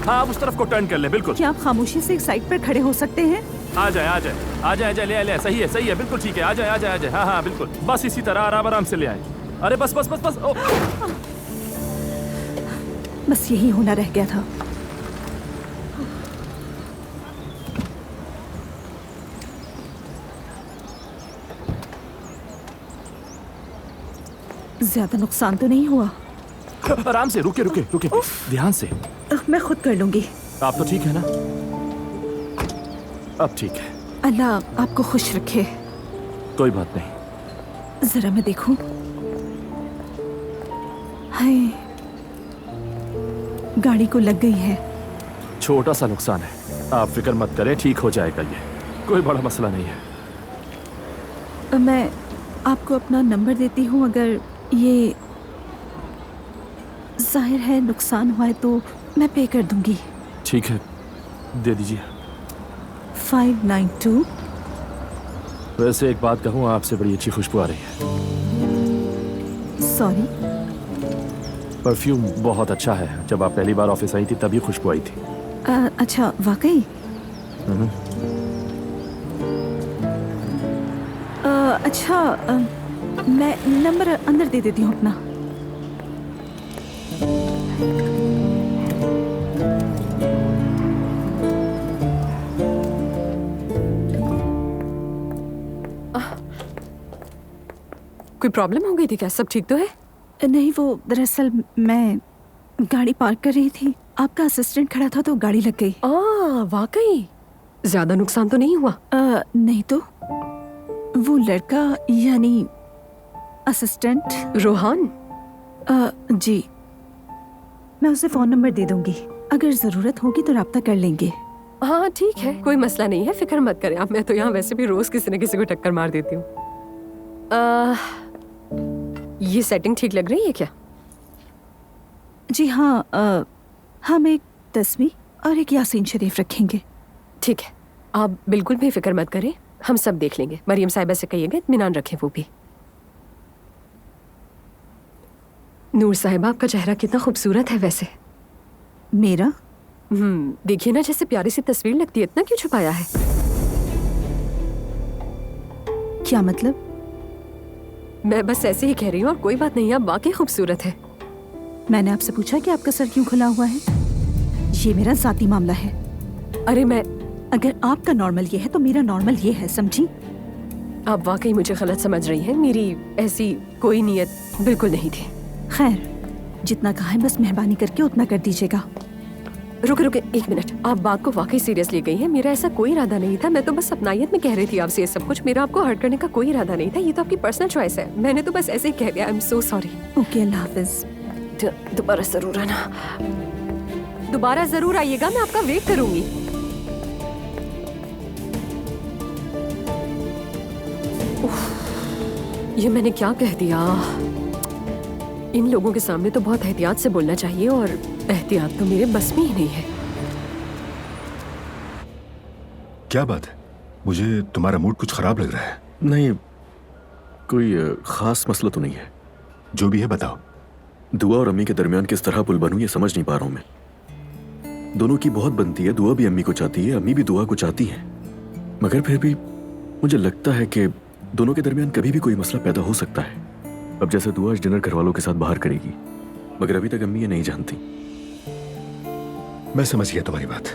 हाँ आप उस तरफ को टर्न कर ले, बिल्कुल। क्या आप खामोशी से एक साइड पर खड़े हो सकते हैं? आ जाए आ जाए आ जाए आ जाए, ले ले, सही है बिल्कुल ठीक है। आ जाए आ जाए आ जाए। हाँ हाँ बिल्कुल, बस इसी तरह आराम आराम से ले आए। अरे बस बस बस बस। बस यही होना रह गया था। ज्यादा नुकसान तो नहीं हुआ? आराम से, रुके रुके रुके, ध्यान से। मैं खुद कर लूंगी। आप तो ठीक है ना? अब ठीक है। अल्लाह आपको खुश रखे। कोई बात नहीं। जरा मैं देखूं। हाय, गाड़ी को लग गई है। छोटा सा नुकसान है, आप फिक्र मत करें, ठीक हो जाएगा, ये कोई बड़ा मसला नहीं है। मैं आपको अपना नंबर देती हूँ, अगर ये जाहिर है नुकसान हुआ है तो मैं पे कर दूंगी। ठीक है, दे दीजिए। 592। वैसे एक बात कहूँ, आपसे बड़ी अच्छी खुशबू आ रही है। सॉरी। परफ्यूम बहुत अच्छा है, जब आप पहली बार ऑफिस आई थी तभी खुशबू आई थी। अच्छा, वाकई? अच्छा, मैं नंबर अंदर दे देती हूँ अपना। कोई प्रॉब्लम हो गई थी क्या? सब ठीक तो है? नहीं, वो दरअसल मैं गाड़ी पार्क कर रही थी, आपका असिस्टेंट खड़ा था तो गाड़ी लग गई। वाकई? ज्यादा नुकसान तो नहीं हुआ? नहीं तो। वो लड़का यानी असिस्टेंट रोहान? जी, मैं उसे फोन नंबर दे दूंगी, अगर जरूरत होगी तो राब्ता कर लेंगे। हाँ ठीक है, कोई मसला नहीं है, फिक्र मत करें आप। मैं तो यहाँ वैसे भी रोज किसी न किसी को टक्कर मार देती हूँ। ये सेटिंग ठीक लग रही है क्या? जी हाँ, हम एक तस्वीर और एक यासीन शरीफ रखेंगे। ठीक है, आप बिल्कुल भी फिक्र मत करें, हम सब देख लेंगे। मरियम साहिबा से कहिएगा इत्मीनान रखें वो भी। नूर साहिबा, आपका चेहरा कितना खूबसूरत है वैसे। मेरा? देखिए ना, जैसे प्यारी सी तस्वीर लगती है, इतना क्यों छुपाया है? क्या मतलब? मैं बस ऐसे ही कह रही हूँ, और कोई बात नहीं, आप वाकई खूबसूरत है। मैंने आपसे पूछा कि आपका सर क्यों खुला हुआ है? ये मेरा जाती मामला है। अरे मैं, अगर आपका नॉर्मल ये है तो मेरा नॉर्मल ये है, समझी? आप वाकई मुझे गलत समझ रही हैं। मेरी ऐसी कोई नीयत बिल्कुल नहीं थी। खैर, जितना कहा है बस मेहरबानी करके उतना कर दीजिएगा। रुके रुके एक मिनट, आप बात को वाकई सीरियस ले गई हैं। मेरा ऐसा कोई इरादा नहीं था, मैं तो बस अपनायत में कह रही थी आपसे ये सब कुछ। मेरा आपको हर्ट करने का कोई इरादा नहीं था, ये तो आपकी पर्सनल चॉइस है। मैंने तो बस ऐसे ही कह दिया। I am so sorry. Okay, अल्लाह हाफिज। दोबारा जरूर आना, दोबारा जरूर आइएगा, मैं आपका वेट करूंगी। ये मैंने क्या कह दिया? इन लोगों के सामने तो बहुत एहतियात से बोलना चाहिए, और एहतियात तो मेरे बस में ही नहीं है। क्या बात है? मुझे तुम्हारा मूड कुछ खराब लग रहा है। नहीं, कोई खास मसला तो नहीं है। जो भी है बताओ। दुआ और अम्मी के दरमियान किस तरह पुल बनूं ये समझ नहीं पा रहा हूं मैं। दोनों की बहुत बनती है, दुआ भी अम्मी को चाहती है, अम्मी भी दुआ को चाहती है, मगर फिर भी मुझे लगता है कि दोनों के दरमियान कभी भी कोई मसला पैदा हो सकता है। अब जैसे दुआ आज डिनर घर वालों के साथ बाहर करेगी, मगर अभी तक अम्मी ये नहीं जानती। मैं समझ गया तुम्हारी बात।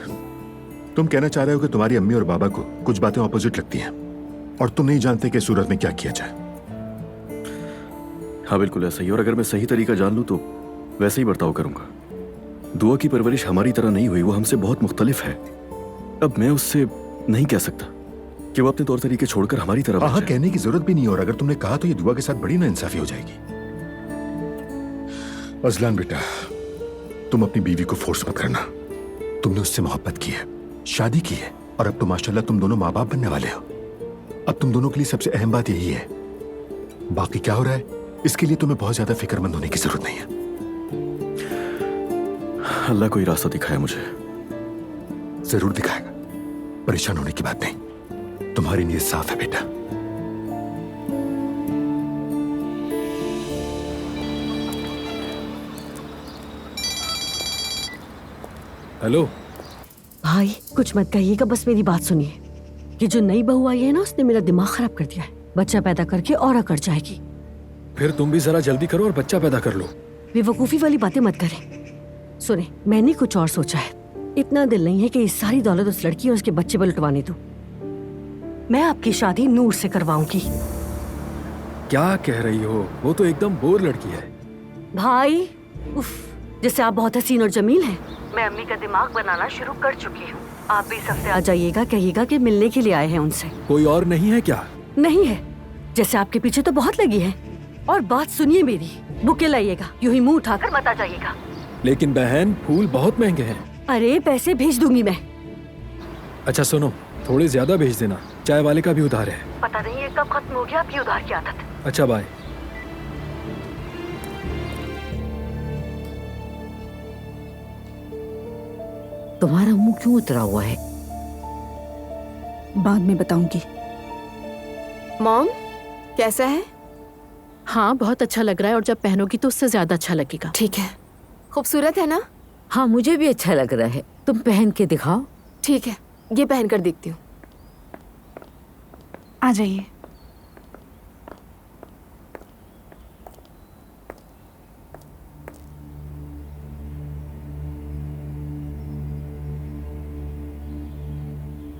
तुम कहना चाह रहे हो कि तुम्हारी अम्मी और बाबा को कुछ बातें ऑपोजिट लगती हैं और तुम नहीं जानते कि सूरत में क्या किया जाए। हाँ बिल्कुल ऐसा ही, और अगर मैं सही तरीका जान लूं तो वैसे ही बर्ताव करूंगा। दुआ की परवरिश हमारी तरह नहीं हुई, वो हमसे बहुत मुख्तलिफ है। अब मैं उससे नहीं कह सकता कि वो अपने तौर तरीके छोड़कर हमारी तरफ। हाँ, कहने की जरूरत भी नहीं, और अगर तुमने कहा तो ये दुआ के साथ बड़ी नाइंसाफी हो जाएगी। अजलान बेटा, तुम अपनी बीवी को फोर्स मत करना। तुमने उससे मोहब्बत की है, शादी की है, और अब तो माशाल्लाह तुम दोनों माँ बाप बनने वाले हो। अब तुम दोनों के लिए सबसे अहम बात यही है। बाकी क्या हो रहा है इसके लिए तुम्हें बहुत ज्यादा फिक्रमंद होने की जरूरत नहीं है। अल्लाह कोई रास्ता दिखाया मुझे। जरूर दिखाएगा, परेशान होने की बात नहीं। तुम्हारी नीयत साफ है बेटा। हेलो भाई, कुछ मत कहिएगा, बस मेरी बात सुनिए। ये जो नई बहू आई है ना, उसने मेरा दिमाग खराब कर दिया है। बच्चा पैदा करके और अकड़ जाएगी। फिर तुम भी जरा जल्दी करो और बच्चा पैदा कर लो। बेवकूफी वाली बातें मत करें। सुने, मैंने कुछ और सोचा है। इतना दिल नहीं है कि इस सारी दौलत उस लड़की और उसके बच्चे पर लुटवाने दूं। मैं आपकी शादी नूर से करवाऊंगी। क्या कह रही हो? वो तो एकदम बोर लड़की है। भाई, उफ, जैसे आप बहुत हसीन और जमील हैं। मैं अम्मी का दिमाग बनाना शुरू कर चुकी हूँ। आप भी सबसे आ जाइएगा, कहिएगा कि मिलने के लिए आए हैं उनसे। कोई और नहीं है क्या? नहीं है, जैसे आपके पीछे तो बहुत लगी है। और बात सुनिए मेरी, बुके लाइएगा, यूं ही मुंह उठाकर मत आ जाइएगा। लेकिन बहन, फूल बहुत महंगे हैं। अरे पैसे भेज दूंगी मैं। अच्छा सुनो, थोड़े ज्यादा भेज देना, चाय वाले का भी उधार है। पता नहीं है कब खत्म हो गया आपकी उधार की आदत। अच्छा बाय। तुम्हारा मुंह क्यों उतरा हुआ है? बाद में बताऊंगी। मॉम, कैसा है? हाँ बहुत अच्छा लग रहा है, और जब पहनोगी तो उससे ज्यादा अच्छा लगेगा। ठीक है, खूबसूरत है ना? हाँ मुझे भी अच्छा लग रहा है, तुम पहन के दिखाओ। ठीक है, ये पहन कर देखती हूँ। आ जाइए।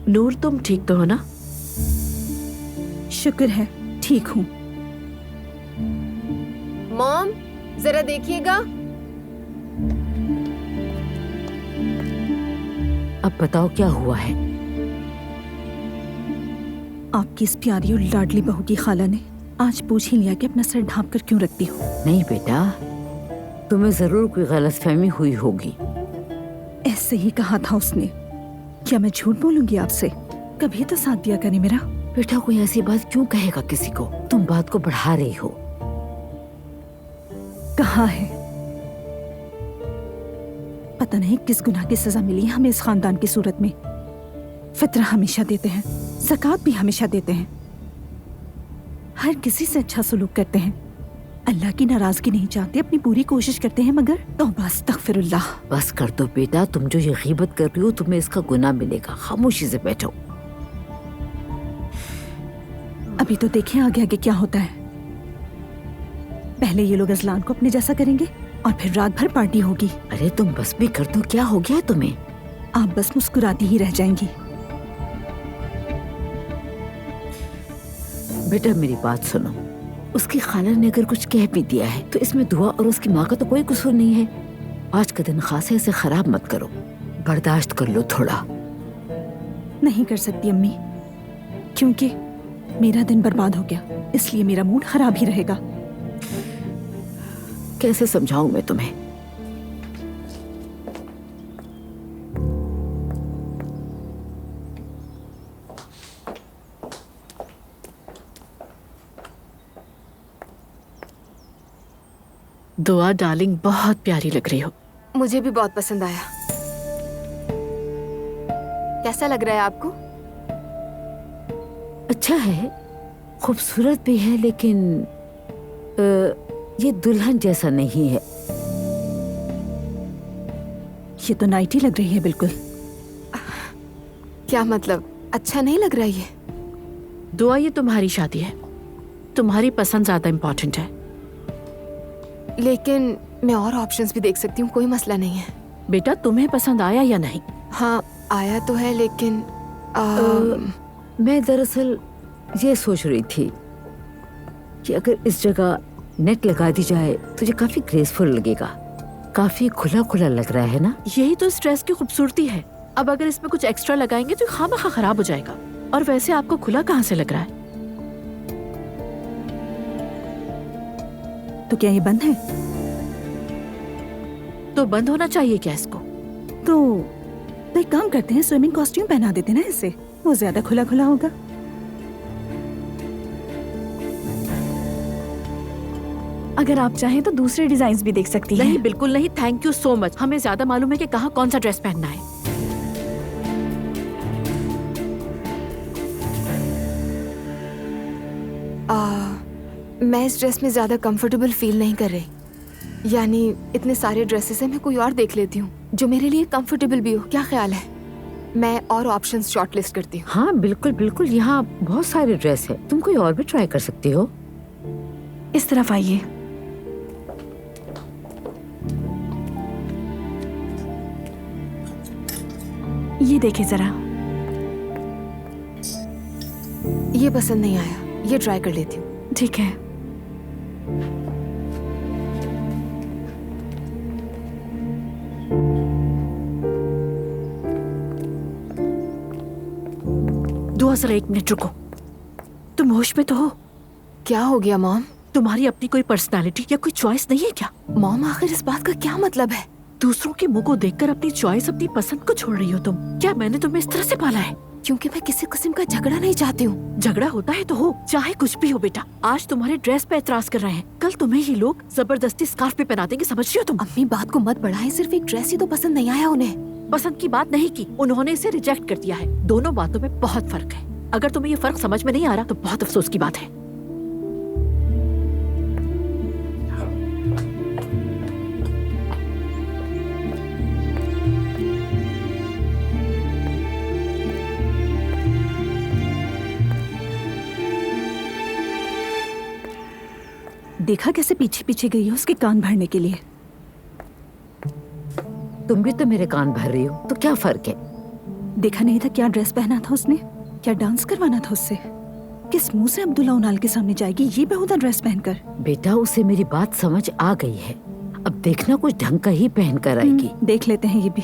नूर, तुम ठीक तो हो ना? शुक्र है, ठीक हूँ। मॉम, जरा देखिएगा। अब बताओ क्या हुआ है? आपकी इस प्यारी और लाडली बहू की खाला ने आज पूछ ही लिया कि अपना सर ढांप कर क्यों रखती हो। नहीं बेटा, तुम्हें जरूर कोई गलतफहमी हुई होगी। ऐसे ही कहा था उसने। क्या मैं झूठ बोलूंगी आपसे? कभी तो साथ दिया करें मेरा। बेटा कोई ऐसी बात क्यों कहेगा किसी को? तुम बात को बढ़ा रही हो। कहा है, पता नहीं किस गुनाह की सजा मिली है हमें इस खानदान की सूरत में। फितरा हमेशा देते हैं, ज़कात भी हमेशा देते हैं, हर किसी से अच्छा सलूक करते हैं, अल्लाह की नाराजगी नहीं चाहते, अपनी पूरी कोशिश करते हैं, मगर तौबा अस्तगफिरुल्लाह। बस कर दो बेटा, तुम जो ये गीबत कर रही हो तुम्हें इसका गुनाह मिलेगा। खामोशी से बैठो। अभी तो देखें आगे आगे क्या होता है। पहले ये लोग अजलान को अपने जैसा करेंगे और फिर रात भर पार्टी होगी। अरे तुम बस भी कर दो, क्या हो गया तुम्हें? आप बस मुस्कुराती ही रह जाएंगी। बेटा मेरी बात सुनो, उसकी खाला ने अगर कुछ कह भी दिया है तो इसमें दुआ और उसकी माँ का तो कोई कसूर नहीं है। आज का दिन खास है, इसे खराब मत करो, बर्दाश्त कर लो थोड़ा। नहीं कर सकती अम्मी, क्योंकि मेरा दिन बर्बाद हो गया, इसलिए मेरा मूड खराब ही रहेगा। कैसे समझाऊं मैं तुम्हें? दुआ डार्लिंग, बहुत प्यारी लग रही हो। मुझे भी बहुत पसंद आया। कैसा लग रहा है आपको? अच्छा है, खूबसूरत भी है, लेकिन ये दुल्हन जैसा नहीं है। ये तो नाइटी लग रही है बिल्कुल। क्या मतलब? अच्छा नहीं लग रहा ये? दुआ, ये तुम्हारी शादी है, तुम्हारी पसंद ज्यादा इम्पोर्टेंट है। लेकिन मैं और ऑप्शंस भी देख सकती हूँ, कोई मसला नहीं है। बेटा तुम्हें पसंद आया या नहीं? हाँ आया तो है, लेकिन मैं दरअसल ये सोच रही थी कि अगर इस जगह नेट लगा दी जाए तो ये काफी ग्रेसफुल लगेगा। काफी खुला खुला लग रहा है ना? यही तो इस ड्रेस की खूबसूरती है। अब अगर इसमें कुछ एक्स्ट्रा लगाएंगे तो खामखा खराब हो जाएगा। और वैसे आपको खुला कहाँ से लग रहा है? तो क्या ये बंद है? तो बंद होना चाहिए क्या इसको? तो एक काम करते हैं, स्विमिंग कॉस्ट्यूम पहना देते हैं ना इसे, वो ज्यादा खुला खुला होगा। अगर आप चाहें तो दूसरे डिजाइन भी देख सकती हैं। नहीं, बिल्कुल नहीं, थैंक यू सो मच। हमें ज्यादा मालूम है कि कहाँ कौन सा ड्रेस पहनना है। मैं इस ड्रेस में ज्यादा कंफर्टेबल फील नहीं कर रही। यानी इतने सारे ड्रेसेस हैं, मैं कोई और देख लेती हूँ जो मेरे लिए कंफर्टेबल भी हो। क्या ख्याल है? मैं और ऑप्शंस शॉर्टलिस्ट करती हूँ। हाँ बिल्कुल बिल्कुल, यहाँ बहुत सारे ड्रेस है, तुम कोई और भी ट्राई कर सकती हो। इस तरफ आइए। ये देखिए जरा। ये पसंद नहीं आया, ये ट्राई कर लेती हूँ। ठीक है। दुआ, जरा एक मिनट रुको। तुम होश में तो हो? क्या हो गया मॉम? तुम्हारी अपनी कोई पर्सनालिटी या कोई चॉइस नहीं है क्या? मॉम आखिर इस बात का क्या मतलब है? दूसरों के मुंह को देखकर अपनी चॉइस, अपनी पसंद को छोड़ रही हो तुम। क्या मैंने तुम्हें इस तरह से पाला है? क्योंकि मैं किसी किस्म का झगड़ा नहीं चाहती हूँ। झगड़ा होता है तो हो, चाहे कुछ भी हो बेटा। आज तुम्हारे ड्रेस पे एतराज कर रहे हैं, कल तुम्हें ये लोग जबरदस्ती स्कार्फ पे पहना देंगे, समझ रही हो तुम? अम्मी बात को मत बढ़ाएं, सिर्फ एक ड्रेस ही तो पसंद नहीं आया उन्हें। पसंद की बात नहीं की, उन्होंने इसे रिजेक्ट कर दिया है। दोनों बातों में बहुत फर्क है। अगर तुम्हें ये फर्क समझ में नहीं आ रहा तो बहुत अफसोस की बात है। देखा कैसे पीछे पीछे गई है उसके कान भरने के लिए। तुम भी तो मेरे कान भर रही हो, तो क्या फर्क है? देखा नहीं था क्या ड्रेस पहना था उसने? क्या डांस करवाना था उससे? किस मुंह से अब्दुल्ला उनाल के सामने जाएगी ये बेहुदा ड्रेस पहनकर? बेटा उसे मेरी बात समझ आ गई है, अब देखना कुछ ढंग का ही पहन कर आएगी। देख लेते हैं ये भी।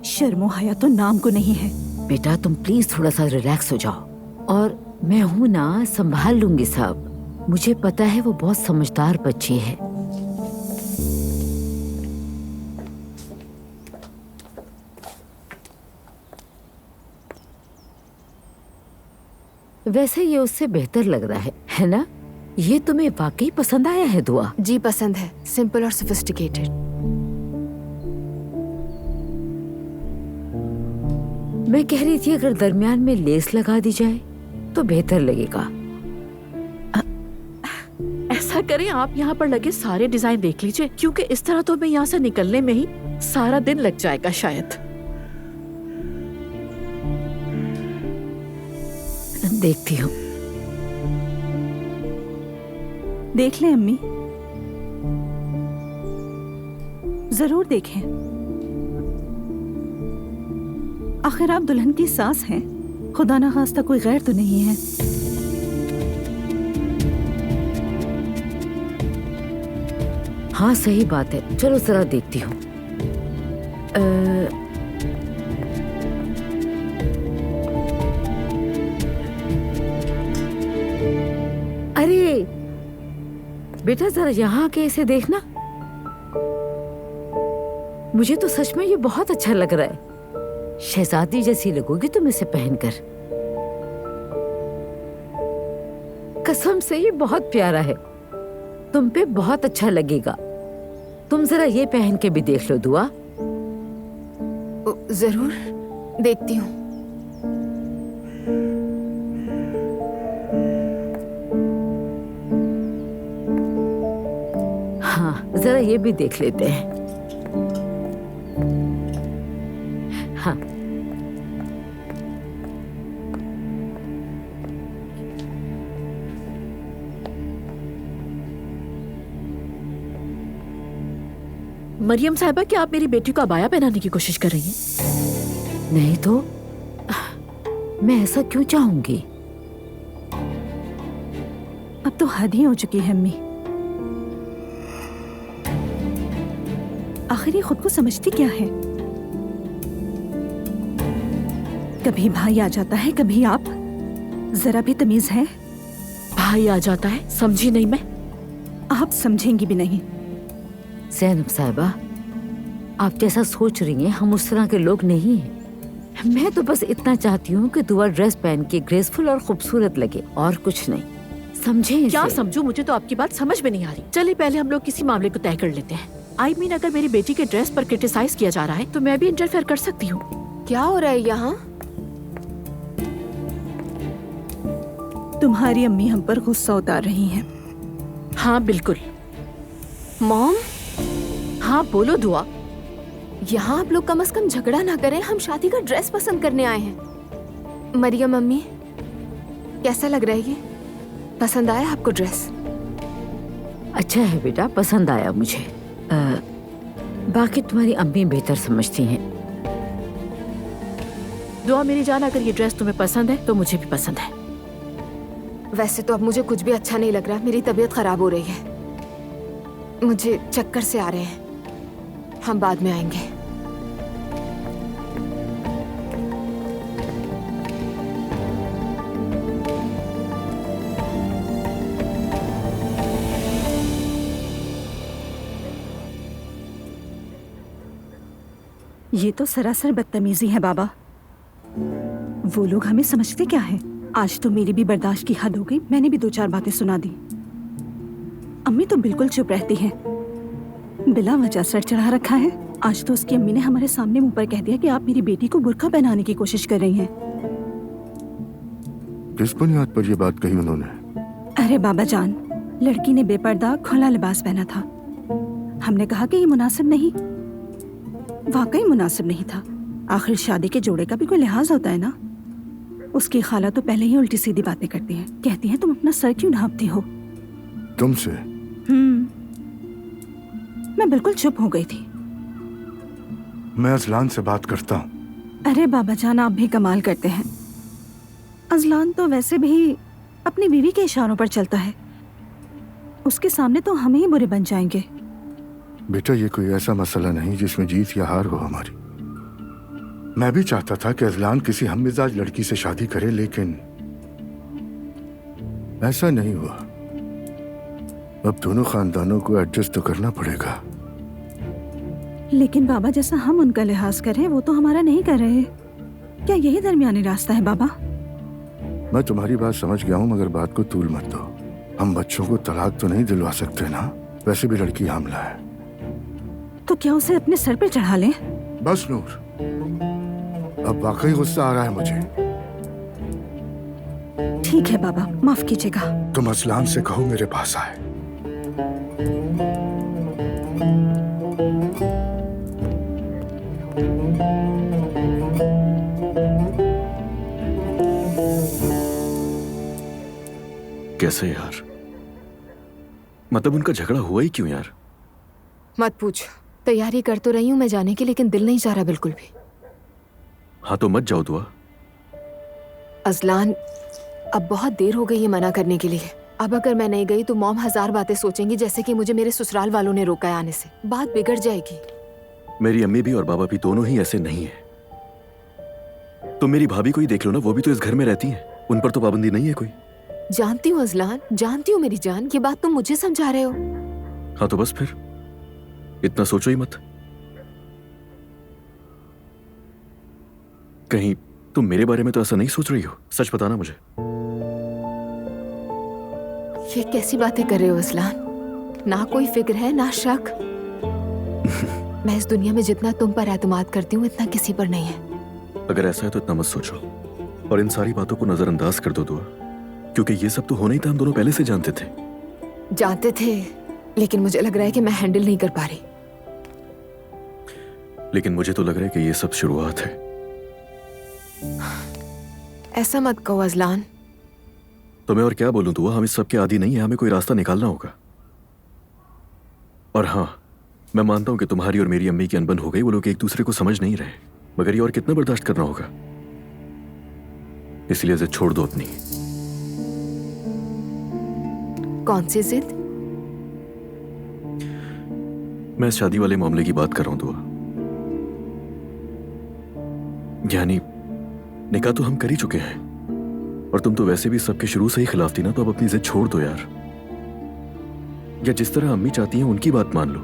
शर्मो हया तो नाम को नहीं है। बेटा तुम प्लीज थोड़ा सा रिलैक्स हो जाओ, और मैं हूँ ना, संभाल लूंगी सब। मुझे पता है वो बहुत समझदार बच्ची है। वैसे ये उससे बेहतर लग रहा है ना? ये तुम्हें वाकई पसंद आया है दुआ? जी पसंद है, सिंपल और सोफिस्टिकेटेड। मैं कह रही थी अगर दरमियान में लेस लगा दी जाए तो बेहतर लगेगा। ऐसा करें, आप यहाँ पर लगे सारे डिजाइन देख लीजिए, क्योंकि इस तरह तो हमें यहाँ से निकलने में ही सारा दिन लग जाएगा शायद। देखती हूँ। देख लें अम्मी, जरूर देखें। आखिर आप दुल्हन की सास हैं, खुदा ना खास्ता कोई गैर तो नहीं है। हाँ सही बात है, चलो जरा देखती हूँ। अरे बेटा जरा यहाँ आके इसे देखना। मुझे तो सच में ये बहुत अच्छा लग रहा है। शहजादी जैसी लगोगी तुम इसे पहनकर। कसम से ये बहुत प्यारा है, तुम पे बहुत अच्छा लगेगा। तुम जरा ये पहन के भी देख लो दुआ। जरूर देखती हूँ। हाँ जरा ये भी देख लेते हैं। हाँ मरियम साहिबा, क्या आप मेरी बेटी को अबाया पहनाने की कोशिश कर रही हैं? नहीं तो मैं ऐसा क्यों चाहूंगी? अब तो हद ही हो चुकी है अम्मी। आखिर ये खुद को समझती क्या है? कभी भाई आ जाता है, कभी आप। जरा भी तमीज है? भाई आ जाता है, समझी नहीं मैं। आप समझेंगी भी नहीं। ज़ैनब साहिबा, आप जैसा सोच रही हैं हम उस तरह के लोग नहीं हैं। मैं तो बस इतना चाहती हूँ कि दुआ ड्रेस पहन के ग्रेसफुल और खूबसूरत लगे, और कुछ नहीं। समझे? क्या समझूं? मुझे तो आपकी बात समझ में नहीं आ रही। चलिए पहले हम लोग किसी मामले को तय कर लेते हैं। आई मीन, अगर मेरी बेटी के ड्रेस पर क्रिटिसाइज किया जा रहा है तो मैं भी इंटरफेयर कर सकती हूँ। क्या हो रहा है यहाँ? तुम्हारी अम्मी हम पर गुस्सा उतार रही हैं। हाँ बिल्कुल। मॉम? हाँ बोलो दुआ। यहाँ आप लोग कम से कम झगड़ा ना करें, हम शादी का ड्रेस पसंद करने आए हैं। मरियम अम्मी, कैसा लग रहा है ये? पसंद आया आपको ड्रेस? अच्छा है बेटा, पसंद आया मुझे। बाकी तुम्हारी अम्मी बेहतर समझती हैं। दुआ मेरी जान, अगर ये ड्रेस तुम्हें पसंद है तो मुझे भी पसंद है। वैसे तो अब मुझे कुछ भी अच्छा नहीं लग रहा, मेरी तबीयत खराब हो रही है, मुझे चक्कर से आ रहे हैं। हम बाद में आएंगे। ये तो सरासर बदतमीजी है बाबा। वो लोग हमें समझते क्या है? आज तो मेरी भी बर्दाश्त की हद हो गई। मैंने भी 2-4 बातें सुना दी। अम्मी तो बिल्कुल चुप रहती हैं, बिला वजह सर चढ़ा रखा है। आज तो उसकी अम्मी ने हमारे सामने मुंह पर कह दिया कि आप मेरी बेटी को बुर्का पहनाने की कोशिश कर रही हैं। किस बुनियाद पर ये बात कही उन्होंने? अरे बाबा जान, लड़की ने बेपर्दा खुला लिबास पहना था। हमने कहा कि ये मुनासिब नहीं। वाकई मुनासिब नहीं था। आखिर शादी के जोड़े का भी कोई लिहाज होता है ना। उसकी खाला तो पहले ही उल्टी सीधी बातें करती हैं, कहती हैं तुम अपना सर क्यों ढांपती हो? तुमसे? मैं बिल्कुल चुप हो गई थी। मैं अजलान से बात करता हूँ। अरे बाबा जान, आप भी कमाल करते हैं। अजलान तो वैसे भी अपनी बीवी के इशारों पर चलता है। उसके सामने तो हम ही बुरे बन जाएंगे। बेटा, ये कोई ऐसा मसला नहीं जिसमें जीत या हार हो हमारी। मैं भी चाहता था कि अजलान किसी हममिजाज लड़की से शादी करे, लेकिन ऐसा नहीं हुआ। अब दोनों खानदानों को एडजस्ट तो करना पड़ेगा। लेकिन बाबा, जैसा हम उनका लिहाज करें वो तो हमारा नहीं कर रहे। क्या यही दरमियानी रास्ता है बाबा? मैं तुम्हारी बात समझ गया हूँ, मगर बात को तूल मत दो। हम बच्चों को तलाक तो नहीं दिलवा सकते ना, वैसे भी लड़की हामला है। तो क्या उसे अपने सर पे चढ़ा लें? बस नूर, अब वाकई गुस्सा आ रहा है मुझे। ठीक है बाबा, माफ कीजिएगा। तुम असलान से कहो मेरे पास आए। कैसे यार? मतलब उनका झगड़ा हुआ ही क्यों यार? मत पूछ। तैयारी कर तो रही हूँ मैं जाने की, लेकिन दिल नहीं चाह रहा बिल्कुल भी। हाँ तो मत जाओ दुआ। अजलान, अब बहुत देर हो गई है मना करने के लिए। अब अगर मैं नहीं गई तो मॉम 1000 बातें सोचेंगी, जैसे कि मुझे मेरे ससुराल वालों ने रोका है आने से। बात बिगड़ जाएगी। मेरी अम्मी भी और बाबा भी दोनों ही ऐसे नहीं है। तुम मेरी भाभी को ही देख लो ना, वो भी तो इस घर में रहती हैं। उन पर तो पाबंदी नहीं है कोई। जानती हूँ अजलान, जानती हूँ मेरी जान, ये बात तुम मुझे समझा रहे हो। हाँ तो बस फिर इतना सोचो ही मत। कहीं तुम मेरे बारे में तो ऐसा नहीं सोच रही हो? सच बताना मुझे। ये कैसी बातें कर रहे हो अजलान? ना कोई फिक्र है ना शक। मैं इस दुनिया में जितना तुम पर एतमाद करती हूँ इतना किसी पर नहीं है। अगर ऐसा है तो इतना मत सोचो और इन सारी बातों को नजरअंदाज कर दो दुआ, क्योंकि ये सब तो होना ही था। हम दोनों पहले से जानते थे। जानते थे, लेकिन मुझे लग रहा है कि मैं हैंडल नहीं कर पा रही। लेकिन मुझे तो लग रहा है कि ये सब शुरुआत है। ऐसा मत कहो अजलान। तो मैं और क्या बोलूं दुआ? हम इस सब के आदी नहीं है, हमें कोई रास्ता निकालना होगा। और हाँ, मैं मानता हूं कि तुम्हारी और मेरी अम्मी की अनबन हो गई। वो लोग एक दूसरे को समझ नहीं रहे, मगर ये और कितना बर्दाश्त करना होगा। इसलिए जिद छोड़ दो अपनी। कौन सी जिद? मैं इस शादी वाले मामले की बात कर रहा हूं दुआ। यानी निकाह तो हम कर ही चुके हैं, और तुम तो वैसे भी सबके शुरू से ही खिलाफ थी ना, तो अब अपनी जिद छोड़ दो यार। या जिस तरह अम्मी चाहती हैं उनकी बात मान लो।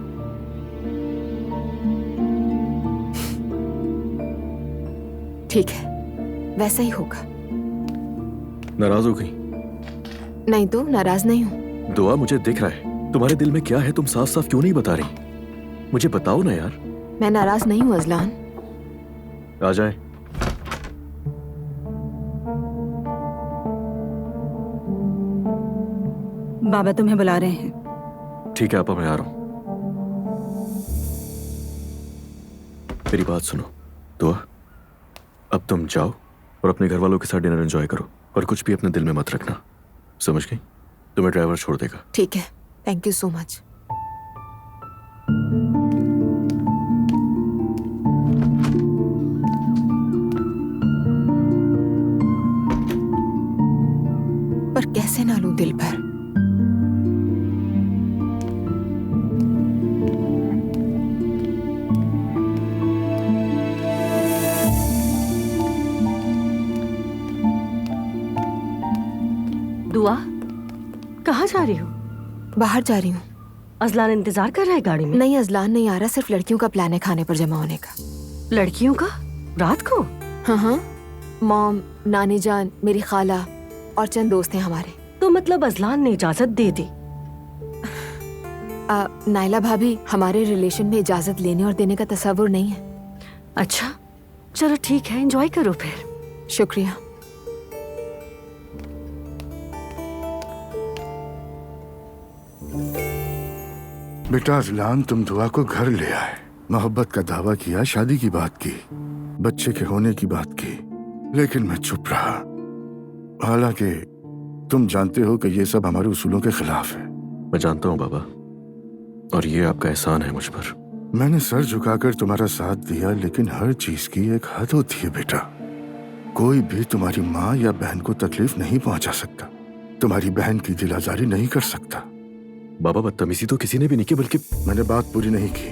ठीक है, वैसा ही होगा। नाराज हो गई? नहीं तो नाराज नहीं हूं। दुआ, मुझे दिख रहा है तुम्हारे दिल में क्या है। तुम साफ साफ क्यों नहीं बता रही? मुझे बताओ ना यार। मैं नाराज नहीं हूं अजलान। आ जाए। बाबा तुम्हें बुला रहे हैं। ठीक है आपा, मैं आ रहा हूं। मेरी बात सुनो दुआ, अब तुम जाओ और अपने घर वालों के साथ डिनर एंजॉय करो, और कुछ भी अपने दिल में मत रखना, समझ गई? तुम्हें ड्राइवर छोड़ देगा। ठीक है, थैंक यू सो मच। पर कैसे ना लूं दिल पर? दुआ, कहाँ जा रही हो? बाहर जा रही हूँ। अजलान इंतजार कर रहा है गाड़ी में? नहीं, अजलान नहीं आ रहा, सिर्फ लड़कियों का प्लान है खाने पर जमा होने का। लड़कियों का? रात को? हाँ हाँ, मॉम, नानी जान, मेरी खाला और चंद दोस्त हैं हमारे। तो मतलब अजलान ने इजाजत दे दी? नाइला भाभी, हमारे रिलेशन में इजाजत लेने और देने का तस्वुर नहीं है। अच्छा, चलो ठीक है, एंजॉय करो फिर। शुक्रिया। बेटा अजलान, तुम दुआ को घर ले आए, मोहब्बत का दावा किया, शादी की बात की, बच्चे के होने की बात की, लेकिन मैं चुप रहा। हालांकि तुम जानते हो कि ये सब हमारे उसूलों के खिलाफ है। मैं जानता हूँ बाबा, और ये आपका एहसान है मुझ पर। मैंने सर झुकाकर तुम्हारा साथ दिया, लेकिन हर चीज की एक हद होती है बेटा। कोई भी तुम्हारी माँ या बहन को तकलीफ नहीं पहुंचा सकता, तुम्हारी बहन की दिल आजारी नहीं कर सकता। बाबा, बदतमीजी तो किसी ने भी नहीं की, बल्कि मैंने बात पूरी नहीं की।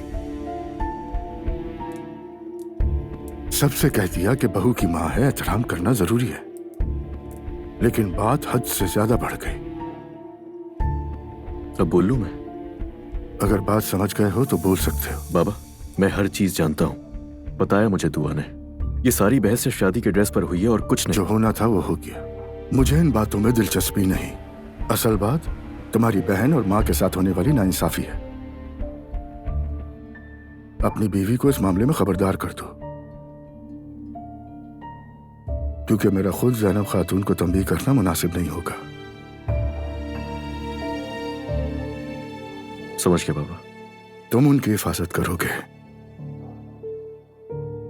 सबसे कह दिया कि बहू की माँ है, एहतराम करना जरूरी है, लेकिन बात हद से ज्यादा बढ़ गई। अब बोल लूं मैं? अगर बात समझ गए हो तो बोल सकते हो। बाबा, मैं हर चीज जानता हूँ, बताया मुझे दुआ ने। ये सारी बहस सिर्फ शादी के ड्रेस पर हुई है और कुछ नहीं। जो होना था वो हो गया। मुझे इन बातों में दिलचस्पी नहीं। असल बात तुम्हारी बहन और माँ के साथ होने वाली नाइंसाफी है। अपनी बीवी को इस मामले में खबरदार कर दो, क्योंकि मेरा खुद ज़ैनब खातून को तंबीह करना मुनासिब नहीं होगा। समझ गया बाबा। तुम उनकी हिफाजत करोगे।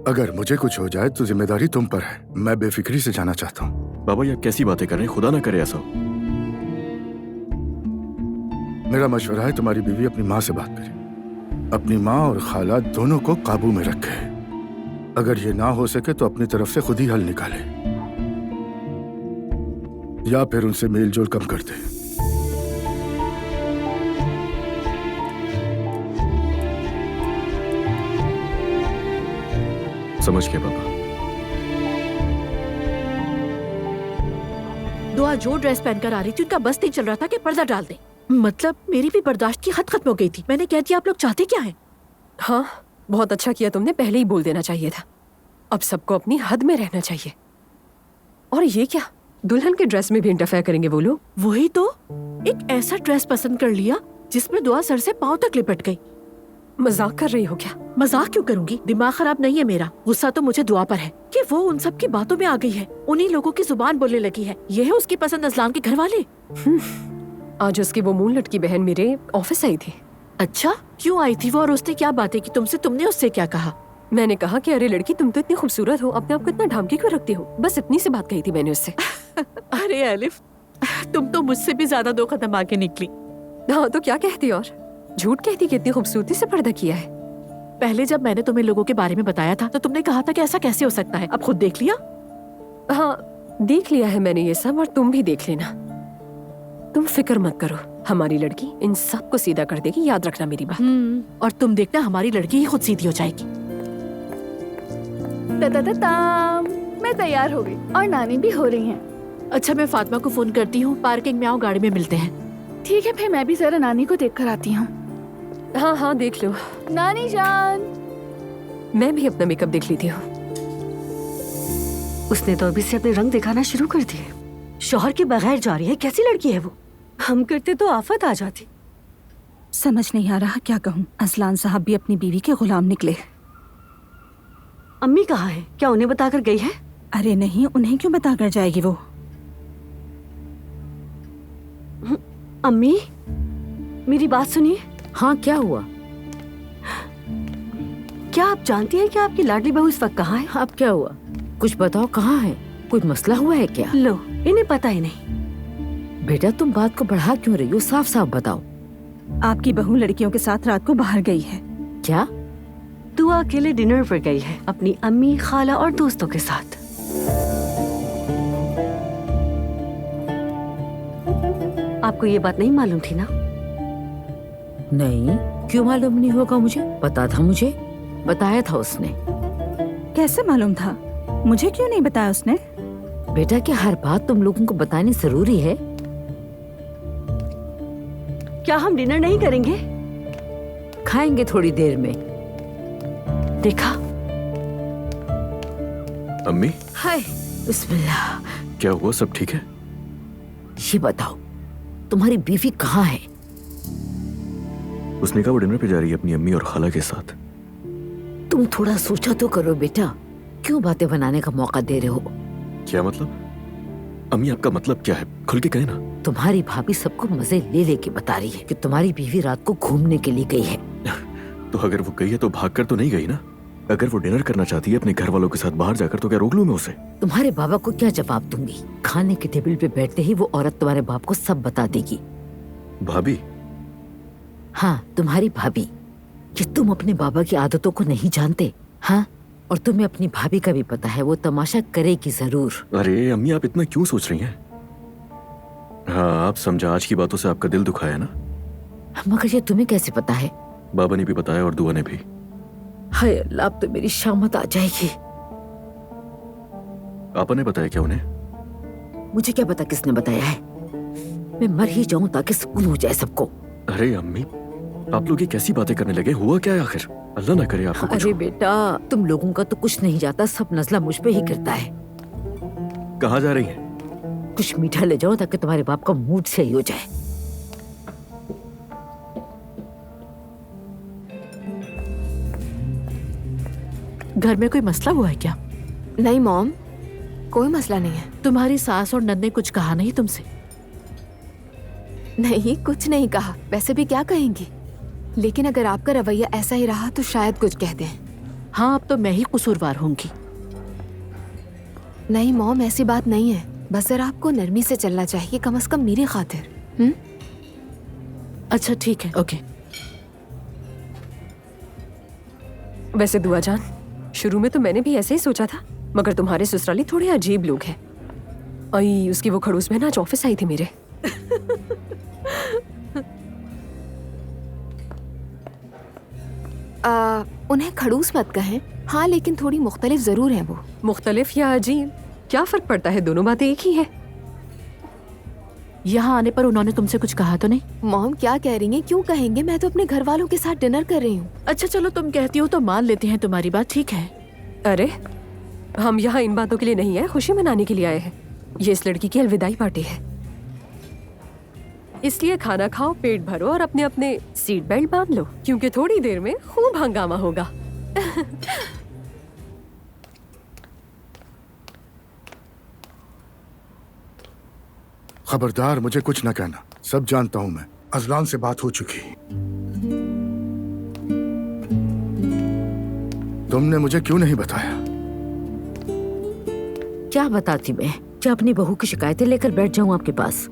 अगर मुझे कुछ हो जाए तो जिम्मेदारी तुम पर है। मैं बेफिक्री से जाना चाहता हूँ। बाबा ये आप कैसी बातें कर रहे हैं, खुदा ना करे ऐसा हो। मेरा मशवरा है तुम्हारी बीवी अपनी माँ से बात करे, अपनी माँ और खाला दोनों को काबू में रखे। अगर ये ना हो सके तो अपनी तरफ से खुद ही हल निकाले, या फिर उनसे मेल जोल कम कर दे। समझ गया बाबा। दुआ जो ड्रेस पहनकर आ रही थी उनका बस नहीं चल रहा था कि पर्दा डाल दे। मतलब मेरी भी बर्दाश्त की हद खत्म हो गई थी। मैंने कह दिया आप लोग चाहते क्या हैं? हाँ, बहुत अच्छा किया तुमने, पहले ही बोल देना चाहिए था। अब सबको अपनी हद में रहना चाहिए। और ये क्या, दुल्हन के ड्रेस में भी इंटरफेयर करेंगे वो लोग? वही तो, एक ऐसा ड्रेस पसंद कर लिया जिसमें दुआ सर से पांव तक लिपट गई। मजाक कर रही हो क्या? मजाक क्यों करूंगी, दिमाग खराब नहीं है मेरा। गुस्सा तो मुझे दुआ पर है कि वो उन सब की बातों में आ गई है, उन्हीं लोगों की जुबान बोलने लगी है। ये है उसकी पसंद असलाम के घर वाले। आज उसकी वो मून लटकी बहन मेरे ऑफिस आई थी। अच्छा, क्यों आई थी वो और उसने क्या बातें की तुमसे? तुमने उससे क्या कहा? मैंने कहा कि अरे लड़की, तुम तो इतनी खूबसूरत हो, अपने आप को इतना ढांकी क्यों रखती हो? बस इतनी सी बात कही थी मैंने उससे। अरे अलिफ, तुम तो मुझसे भी ज्यादा दो कदम आगे निकली। हाँ तो क्या कहती, और झूठ कहती कि इतनी खूबसूरती से पर्दा किया है। पहले जब मैंने तुम्हें लोगों के बारे में बताया था तो तुमने कहा था कि ऐसा कैसे हो सकता है। अब खुद देख लिया। हाँ, देख लिया है मैंने ये सब, और तुम भी देख लेना। तुम फिक्र मत करो, हमारी लड़की इन सब को सीधा कर देगी, याद रखना मेरी बात। और तुम देखना हमारी लड़की ही खुद सीधी हो जाएगी। मैं तैयार हो गई और नानी भी हो रही हैं। अच्छा, मैं फातिमा को फोन करती हूँ, पार्किंग में आओ, गाड़ी में मिलते हैं। ठीक है, फिर मैं भी जरा नानी को देख कर आती हूँ। हाँ हाँ, देख लो। नानी जान। मैं भी अपना मेकअप देख लेती हूँ। उसने तो अभी से अपने रंग दिखाना शुरू कर दिए। शौहर के बगैर जा रही है, कैसी लड़की है वो? हम करते तो आफत आ जाती। समझ नहीं आ रहा क्या कहूँ। असलान साहब भी अपनी बीवी के गुलाम निकले। अम्मी कहाँ है? क्या उन्हें बताकर गई है? अरे नहीं, उन्हें क्यों बताकर जाएगी वो? अम्मी, मेरी बात सुनिए। हाँ, क्या हुआ? क्या आप जानती हैं कि आपकी लाडली बहू इस वक्त कहाँ है? अब क्या हुआ, कुछ बताओ, कहाँ है? कोई मसला हुआ है क्या? लो, इन्हें पता ही नहीं। बेटा, तुम बात को बढ़ा क्यों रही हो? साफ साफ बताओ। आपकी बहू लड़कियों के साथ रात को बाहर गई है। क्या? दुआ अकेले डिनर पर गई है अपनी अम्मी, खाला और दोस्तों के साथ। आपको ये बात नहीं मालूम थी ना? नहीं, क्यों मालूम नहीं होगा मुझे? पता था मुझे, बताया था उसने। कैसे मालूम था? मुझे क्यों नहीं बताया उसने? बेटा, क्या हर बात तुम लोगों को बतानी जरूरी है? क्या हम डिनर नहीं करेंगे? खाएंगे थोड़ी देर में। देखा? अम्मी, हाय, बिस्मिल्लाह। क्या हुआ, सब ठीक है? ये बताओ, तुम्हारी बीवी कहाँ है? उसने कहा वो डिनर पे जा रही है अपनी अम्मी और खाला के साथ। तुम थोड़ा सोचा तो करो बेटा, क्यों बातें बनाने का मौका दे रहे हो? क्या मतलब? अम्मी, आपका मतलब क्या है? खुल के कहे ना। तुम्हारी भाभी सबको मजे ले लेके बता रही है कि तुम्हारी बीवी रात को घूमने के लिए गई है। तो अगर वो गई है तो भागकर तो नहीं गई ना? अगर वो डिनर करना चाहती है अपने घर वालों के साथ बाहर जाकर, तो क्या रोक लूं मैं उसे? तुम्हारे बाबा को क्या जवाब दूंगी? खाने के टेबल पे बैठते ही वो औरत तुम्हारे बाप को सब बता देगी। भाभी? हाँ, तुम्हारी भाभी। कि तुम अपने बाबा की आदतों को नहीं जानते? हाँ, और तुम्हें अपनी भाभी का भी पता है, वो तमाशा करेगी जरूर। अरे अम्मी, आप इतना क्यों सोच रही हैं? हाँ, आप समझा, आज की बातों से आपका दिल दुखा है ना? मगर ये तुम्हें कैसे पता है? बाबा ने भी बताया और दुआ ने भी। हाय अल्लाह, अब तो मेरी शामत आ जाएगी। आपा ने बताया क्या उन्हें? मुझे क्या पता किसने बताया है। मैं मर ही जाऊं ताकि सुकून हो जाए सबको। अरे अम्मी, आप लोग ये कैसी बातें करने लगे? हुआ क्या है आखिर? अल्लाह ना करे आपको कुछ अरे हो। बेटा, तुम लोगों का तो कुछ नहीं जाता, सब नजला मुझ पे ही गिरता है। कहाँ जा रही हैं? कुछ मीठा ले जाओ ताकि तुम्हारे बाप का मूड सही हो जाए। घर में कोई मसला हुआ है क्या? नहीं मॉम, कोई मसला नहीं है। तुम्हारी सास और नंद ने कुछ कहा नहीं तुमसे? नहीं, कुछ नहीं कहा। वैसे भी क्या कहेंगी, लेकिन अगर आपका रवैया ऐसा ही रहा तो शायद कुछ कह दें। हाँ, अब तो मैं ही कसूरवार होंगी। नहीं मॉम, ऐसी बात नहीं है। बस जरा आपको नरमी से चलना चाहिए, कम से कम मेरी खातिर। अच्छा ठीक है, ओके। वैसे दुआ जान, शुरू में तो मैंने भी ऐसे ही सोचा था, मगर तुम्हारे ससुराली थोड़े अजीब लोग हैं। आई उसकी वो खड़ूस बहन आज ऑफिस आई थी मेरे। उन्हें खड़ूस मत कहें। हाँ, लेकिन थोड़ी मुख्तलिफ जरूर हैं वो। मुख्तलिफ या अजीब, क्या फर्क पड़ता है? दोनों बातें एक ही है। यहाँ आने पर उन्होंने तुमसे कुछ कहा तो नहीं? मॉम क्या कह रही हैं? क्यों कहेंगे? मैं तो अपने घर वालों के साथ डिनर कर रही हूँ। अच्छा चलो, तुम कहती हो तो मान लेते हैं तुम्हारी बात, ठीक है। अरे हम यहाँ इन बातों के लिए नहीं आए, खुशी मनाने के लिए आए हैं। ये इस लड़की की अलविदाई पार्टी है, इसलिए खाना खाओ, पेट भरो और अपने अपने सीट बेल्ट बांध लो, क्योंकि थोड़ी देर में खूब हंगामा होगा। खबरदार, मुझे कुछ न कहना। सब जानता हूं मैं। अजलान से बात हो चुकी। तुमने मुझे क्यों नहीं बताया? क्या बताती मैं? क्या अपनी बहू की शिकायतें लेकर बैठ जाऊं आपके पास?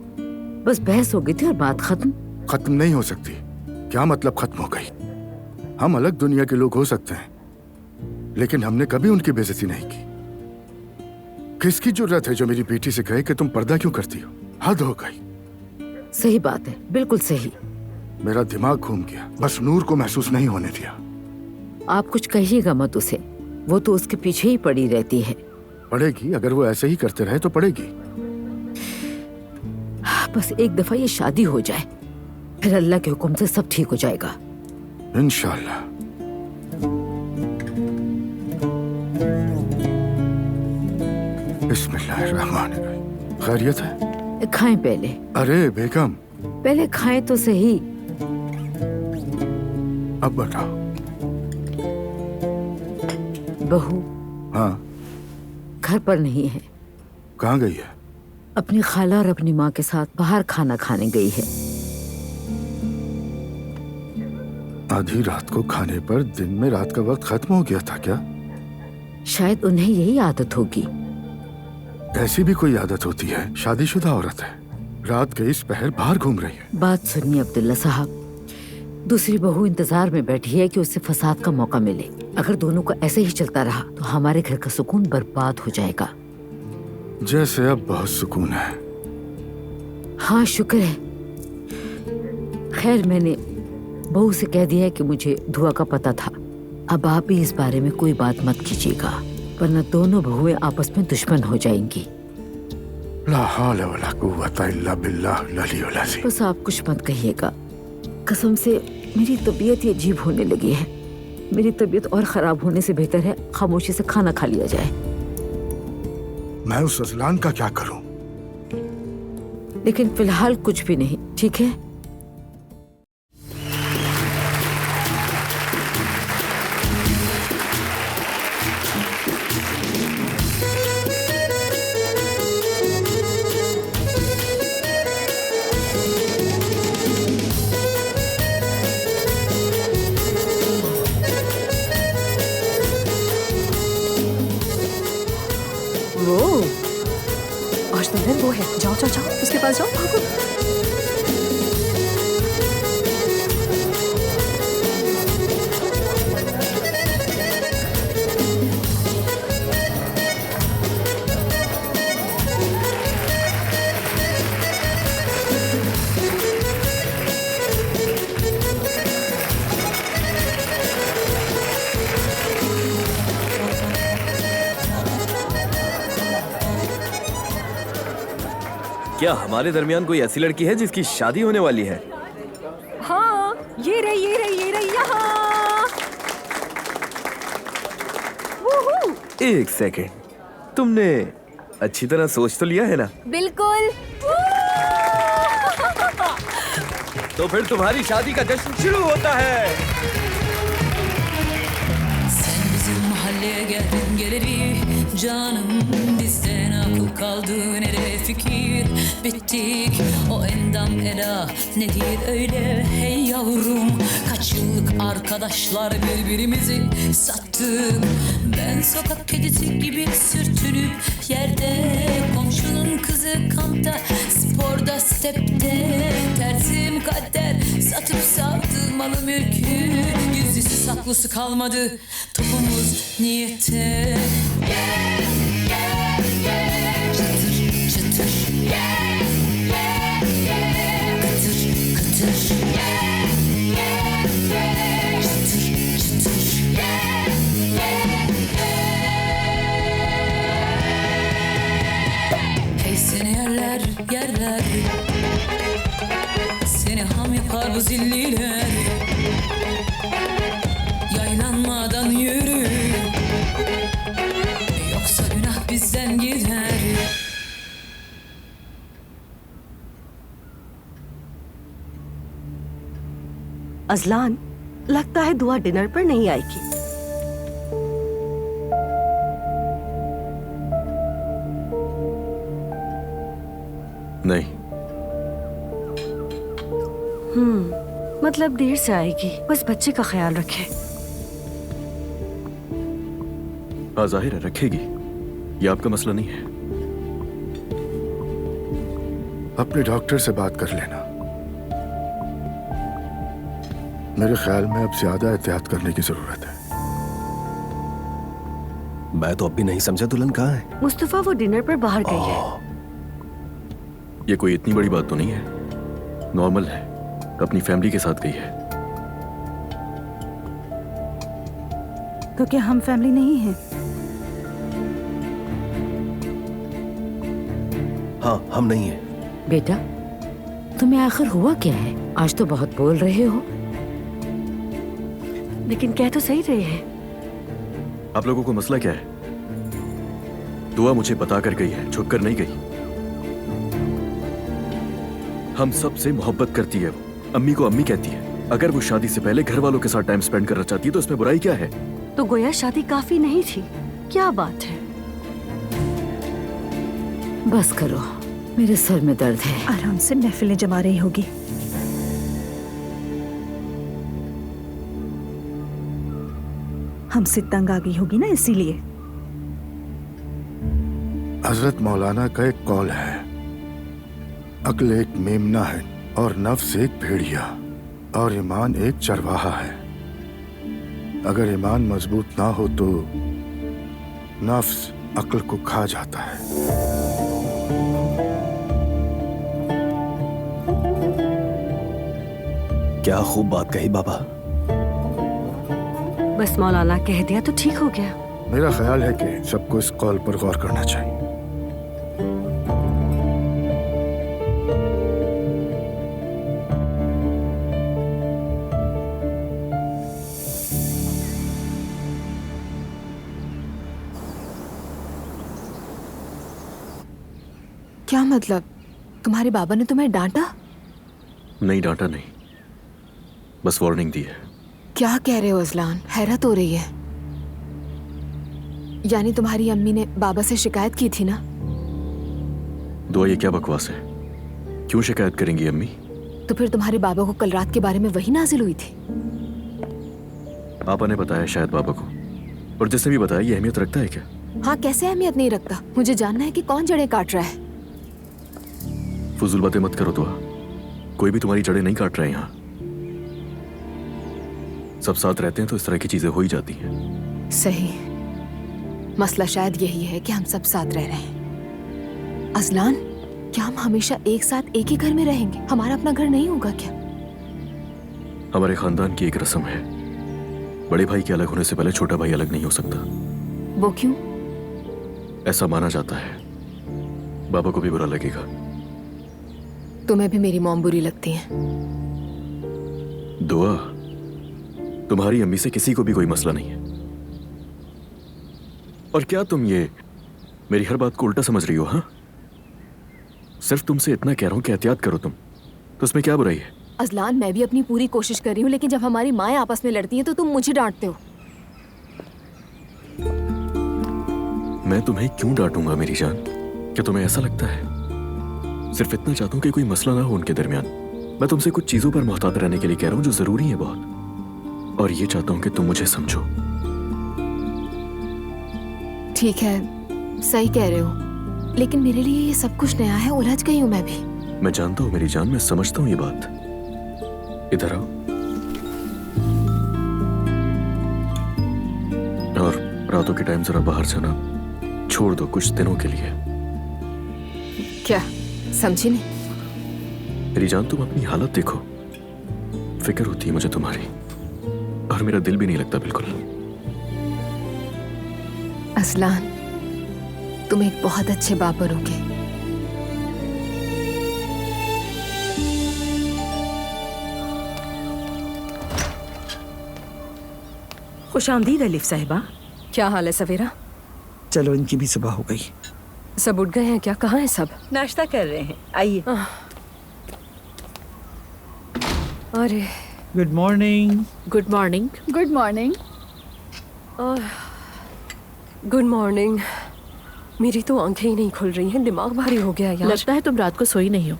बस बहस हो गई थी और बात खत्म। खत्म नहीं हो सकती। क्या मतलब खत्म हो गई? हम अलग दुनिया के लोग हो सकते हैं, लेकिन हमने कभी उनकी बेइज्जती नहीं की। किसकी जुर्रत है जो मेरी बेटी से कहे कि तुम पर्दा क्यों करती हो? हद हो गई। सही बात है, बिल्कुल सही। मेरा दिमाग घूम गया। बस नूर को महसूस नहीं होने दिया। आप कुछ कहिएगा मत उसे, वो तो उसके पीछे ही पड़ी रहती है। पड़ेगी, अगर वो ऐसे ही करते रहे तो पड़ेगी। बस एक दफा ये शादी हो जाए, फिर अल्लाह के हुक्म से सब ठीक हो जाएगा। इंशाल्लाह। बिस्मिल्लाहिर्रहमानिर्रहीम। खैरियत है? खाएं पहले। अरे बेगम, पहले खाएं तो सही। अब बताओ। बहू हाँ, घर पर नहीं है। कहाँ गई है? अपनी खाला और अपनी माँ के साथ बाहर खाना खाने गई है। आधी रात को खाने पर दिन में रात का वक्त खत्म हो गया था क्या? शायद उन्हें यही आदत होगी। ऐसी भी कोई आदत होती है? शादीशुदा औरत है, रात के इस पहर बाहर घूम रही है। बात सुनिए अब्दुल्ला साहब, दूसरी बहू इंतजार में बैठी है कि उससे फसाद का मौका मिले। अगर दोनों का ऐसे ही चलता रहा तो हमारे घर का सुकून बर्बाद हो जाएगा। जैसे अब बहुत सुकून है। हाँ शुक्र है। खैर मैंने बहू से कह दिया है कि मुझे धुआ का पता था। अब आप भी इस बारे में कोई बात मत कीजिएगा, वरना दोनों बहुएं आपस में दुश्मन हो जाएंगी। ला हौला वला कुव्वता इल्ला बिल्लाहिल अलीयुल अज़ीम। बस आप कुछ मत कहिएगा। कसम से मेरी तबीयत ही अजीब होने लगी है। मेरी तबीयत और खराब होने से बेहतर है खामोशी से खाना खा लिया जाए। मैं उस अजलान का क्या करूं? लेकिन फिलहाल कुछ भी नहीं, ठीक है? आज तो दिन वो है। जाओ जाओ जाओ, उसके पास जाओ, भागो। क्या हमारे दरमियान कोई ऐसी लड़की है जिसकी शादी होने वाली है? हाँ, ये रही ये रही ये रही यहाँ। एक सेकेंड, तुमने अच्छी तरह सोच तो लिया है ना? बिल्कुल। तो फिर तुम्हारी शादी का जश्न शुरू होता है। Mahalleye geldin geleli canım, bizden akıl kaldı nereye fikir, bittik o endam eda nedir öyle hey yavrum, kaç yıllık arkadaşlar birbirimizi sattık, ben sokak kedisi gibi sürtünüp yerde, komşunun kızı kampta sporda stepte, tersim kader satıp savdı malı mülkü, gizlisi saklısı kalmadı topumuz niyete. Çıtır çıtır, kıtır kıtır, çıtır çıtır. Hey seni yerler yerler, seni ham yapar bu zilliler. Yaylanmadan yürü, yoksa günah bizden gider. Azlan, लगता है दुआ dinner पर नहीं आएगी। नहीं। मतलब देर से आएगी, बस बच्चे का ख्याल रखे। हाँ जाहिर है रखेगी, ये आपका मसला नहीं है। अपने डॉक्टर से बात कर लेना। मेरे ख्याल में अब ज्यादा एहतियात करने की जरूरत है। मैं तो अब भी नहीं समझा दुल्हन कहाँ है। मुस्तफा वो डिनर पर बाहर गई है। ये कोई इतनी बड़ी बात तो नहीं है, नॉर्मल है, अपनी फैमिली के साथ गई है। तो क्या हम फैमिली नहीं हैं? हाँ हम नहीं है। बेटा तुम्हें आखिर हुआ क्या है? आज तो बहुत बोल रहे हो। लेकिन कह तो सही रहे हैं। आप लोगों को मसला क्या है? दुआ मुझे बता कर गई है, छुप कर नहीं गई। हम सब से मोहब्बत करती है, अम्मी को अम्मी कहती है। अगर वो शादी से पहले घर वालों के साथ टाइम स्पेंड करना चाहती है तो इसमें बुराई क्या है? तो गोया शादी काफी नहीं थी, क्या बात है? बस करो, मेरे सर में दर्द है। आराम से महफिलें जमा रही होगी। हमसे तंग आ गई होगी ना, इसीलिए। हजरत मौलाना का एक कौल है, अक्ल एक मेमना है और नफ्स एक भेड़िया और ईमान एक चरवाहा है। अगर ईमान मजबूत ना हो तो नफ्स अक्ल को खा जाता है। क्या खूब बात कही बाबा। बस मौलाना कह दिया तो ठीक हो गया। मेरा ख्याल है कि सबको इस कॉल पर गौर करना चाहिए। क्या मतलब? तुम्हारे बाबा ने तुम्हें डांटा? नहीं डांटा नहीं, बस वार्निंग दी है। क्या कह रहे हो अजलान? हैरत हो रही है। यानी तुम्हारी अम्मी ने बाबा से शिकायत की थी ना? दुआ ये क्या बकवास है? क्यों शिकायत करेंगी अम्मी? तो फिर तुम्हारे बाबा को कल रात के बारे में वही नाजिल हुई थी? पापा ने बताया शायद बाबा को, और जिसने भी बताया ये अहमियत रखता है क्या? हाँ, कैसे अहमियत नहीं रखता? मुझे जानना है कि कौन जड़ें काट रहा है। फजूल बातें मत करो दुआ, कोई भी तुम्हारी जड़ें नहीं काट रहे यहाँ। सब साथ रहते हैं तो इस तरह की चीजें हो ही जाती हैं। सही, मसला शायद यही है कि हम सब साथ रह रहे हैं। अजलान, क्या हम हमेशा एक साथ एक ही घर में रहेंगे? हमारा अपना घर नहीं होगा क्या? हमारे खानदान की एक रस्म है, बड़े भाई के अलग होने से पहले छोटा भाई अलग नहीं हो सकता। वो क्यों? ऐसा माना जाता है, बाबा को भी बुरा लगेगा। तुम्हें भी मेरी मॉम बुरी लगती है? दुआ, तुम्हारी अम्मी से किसी को भी कोई मसला नहीं है। और क्या तुम ये मेरी हर बात को उल्टा समझ रही हो? हाँ, सिर्फ तुमसे इतना कह रहा हूँ कि एहतियात करो तुम, तो उसमें क्या बुराई है? अजलान, मैं भी अपनी पूरी कोशिश कर रही हूँ, लेकिन जब हमारी माएँ आपस में लड़ती हैं तो तुम मुझे डांटते हो। मैं तुम्हें क्यों डांटूंगा मेरी जान? क्या तुम्हें ऐसा लगता है? सिर्फ इतना चाहता हूँ कि कोई मसला ना हो उनके दरमियान। मैं तुमसे कुछ चीजों पर मोहतात रहने के लिए कह रहा हूँ जो जरूरी है बहुत, और ये चाहता हूँ कि तुम मुझे समझो। ठीक है, सही कह रहे हो, लेकिन मेरे लिए ये सब कुछ नया है, उलझ गई हूँ मैं भी। मैं जानता हूँ मेरी जान, मैं समझता हूँ ये बात। इधर आओ और रातों के टाइम जरा बाहर जाना छोड़ दो कुछ दिनों के लिए। क्या समझी नहीं? मेरी जान, तुम अपनी हालत देखो, फिक्र होती है मुझे तुम्हारी, और मेरा दिल भी नहीं लगता बिल्कुल। असलान, तुम एक बहुत अच्छे बाप बनोगे। खुशामदीद अलिफ साहिबा। क्या हाल है सवेरा? चलो, इनकी भी सुबह हो गई। सब उठ गए हैं क्या? कहाँ हैं सब? नाश्ता कर रहे हैं, आइए। अरे good morning. Good morning. Good morning. Good morning. मेरी तो आंखें ही नहीं खुल रही हैं, दिमाग भारी हो गया यार। लगता है तुम रात को सोई नहीं हो।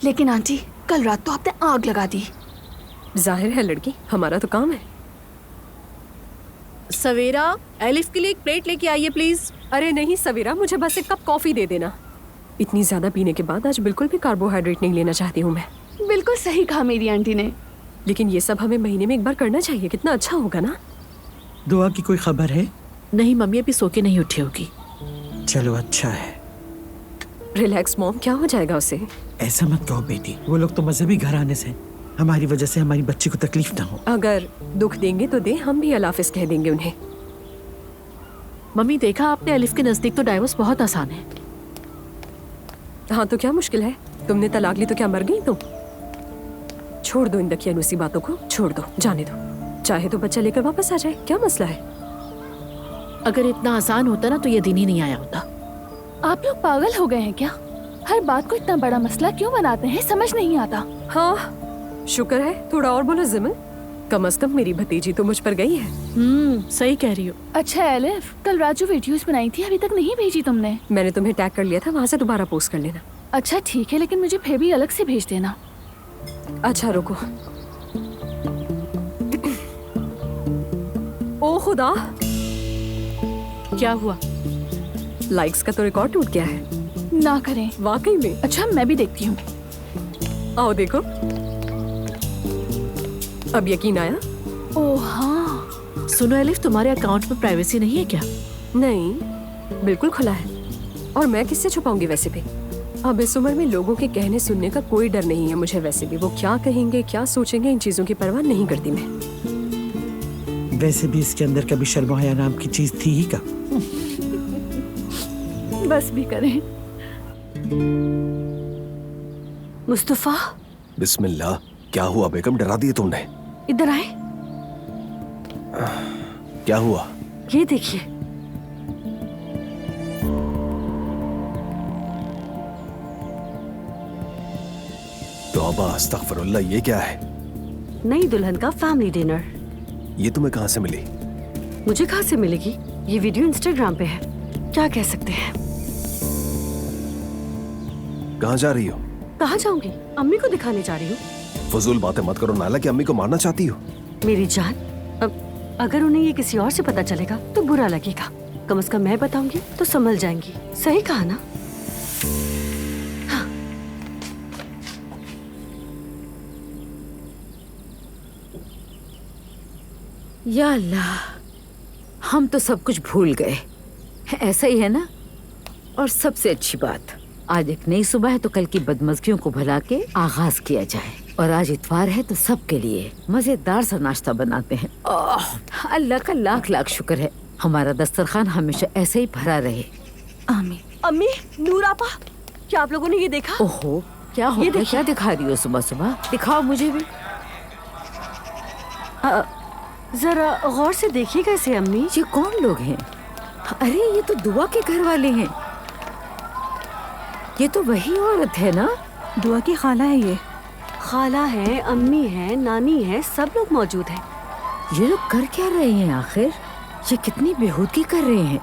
लेकिन आंटी, कल रात तो आपने आग लगा दी। जाहिर है लड़की, हमारा तो काम है। सवेरा, एलिफ के लिए एक प्लेट लेके आइए प्लीज। अरे नहीं सवेरा, मुझे बस एक कप कॉफी दे देना। इतनी ज्यादा पीने के बाद आज बिल्कुल भी कार्बोहाइड्रेट नहीं लेना चाहती हूँ मैं। बिल्कुल सही कहा मेरी आंटी ने। लेकिन ये सब हमें महीने में एक बार करना चाहिए, कितना अच्छा होगा ना। दुआ की कोई खबर है? नहीं, मम्मी अभी सो के नहीं उठी होगी। चलो, अच्छा है। रिलैक्स मॉम, क्या हो जाएगा उसे? ऐसा मत कहो बेटी, वो लोग तो मजहबी घराने से, हमारी वजह से हमारी बच्ची को तकलीफ ना हो। अगर दुख देंगे तो दे, हम भी अल्लाह हाफिज कह देंगे उन्हें। मम्मी, देखा आपने, एलिफ के नजदीक तो डाइवोर्स बहुत आसान है। हाँ तो क्या मुश्किल है? तुमने तलाक ली तो क्या मर गई तुम? छोड़ दो इन दकियानूसी बातों को, छोड़ दो, जाने दो। चाहे तो बच्चा लेकर वापस आ जाए, क्या मसला है? अगर इतना आसान होता ना तो ये दिन ही नहीं आया होता। आप लोग पागल हो गए हैं क्या? हर बात को इतना बड़ा मसला क्यों बनाते हैं, समझ नहीं आता। हाँ, शुक्र है, थोड़ा और बोलो जिमन। कम से कम मेरी भतीजी तो मुझ पर गई है। सही कह रही हो। अच्छा एलिफ, कल राजू वीडियोस बनाई थी, अभी तक नहीं भेजी तुमने? मैंने तुम्हें टैग कर लिया था, वहाँ से दोबारा पोस्ट कर लेना। अच्छा ठीक है, लेकिन मुझे फिर भी अलग से भेज देना। अच्छा रुको। ओ खुदा, क्या हुआ? लाइक्स का तो रिकॉर्ड टूट गया है। ना करें। वाकई में? अच्छा, मैं भी देखती हूँ। आओ देखो, अब यकीन आया? ओह हाँ। सुनो एलिफ, तुम्हारे अकाउंट में प्राइवेसी नहीं है क्या? नहीं, बिल्कुल खुला है। और मैं किससे छुपाऊंगी वैसे भी? अब इस उम्र में लोगों के कहने सुनने का कोई डर नहीं है मुझे वैसे भी। वो क्या कहेंगे, क्या सोचेंगे, इन चीजों की परवाह नहीं करती मैं। वैसे भी इसके अंदर कभी शर्म हया नाम की चीज थी ही का? बस भी करें। मुस्तफा। बिस्मिल्लाह। क्या हुआ बेगम, डरा दिए तुमने? इधर आए। क्या हुआ? ये देखिए। तौबा अस्तगफिरुल्लाह, ये क्या है? नई दुल्हन का फैमिली डिनर। ये तुम्हें कहाँ से मिली? मुझे कहाँ से मिलेगी? ये वीडियो इंस्टाग्राम पे है, क्या कह सकते हैं। कहाँ जा रही हो? कहाँ जाऊंगी? अम्मी को दिखाने जा रही हूँ। फजूल बातें मत करो नाला, कि अम्मी को मारना चाहती हो? मेरी जान, अब अगर उन्हें ये किसी और से पता चलेगा तो बुरा लगेगा। कम से कम मैं बताऊंगी तो संभल जाएंगी। सही कहा ना? हाँ। या अल्लाह, हम तो सब कुछ भूल गए। ऐसा ही है ना? और सबसे अच्छी बात, आज एक नई सुबह है तो कल की बदमज़गियों को भुला के आगाज किया जाए। और आज इतवार है तो सबके लिए मजेदार सा नाश्ता बनाते हैं। अल्लाह का लाख लाख शुक्र है, हमारा दस्तरखान हमेशा ऐसे ही भरा रहे। आमीन। अम्मी, नूर आपा, क्या आप लोगों ने ये देखा? ओहो, क्या हो गया? क्या दिखा रही हो सुबह सुबह? दिखाओ मुझे भी। जरा गौर से देखिएगा इसे अम्मी। ये कौन लोग हैं? अरे ये तो दुआ के घर वाले हैं। ये तो वही औरत है ना? दुआ की खाला है ये। खाला है, अम्मी है, नानी है, सब लोग मौजूद हैं। ये लोग कर क्या रहे हैं आखिर? ये कितनी बेहूदगी कर रहे हैं।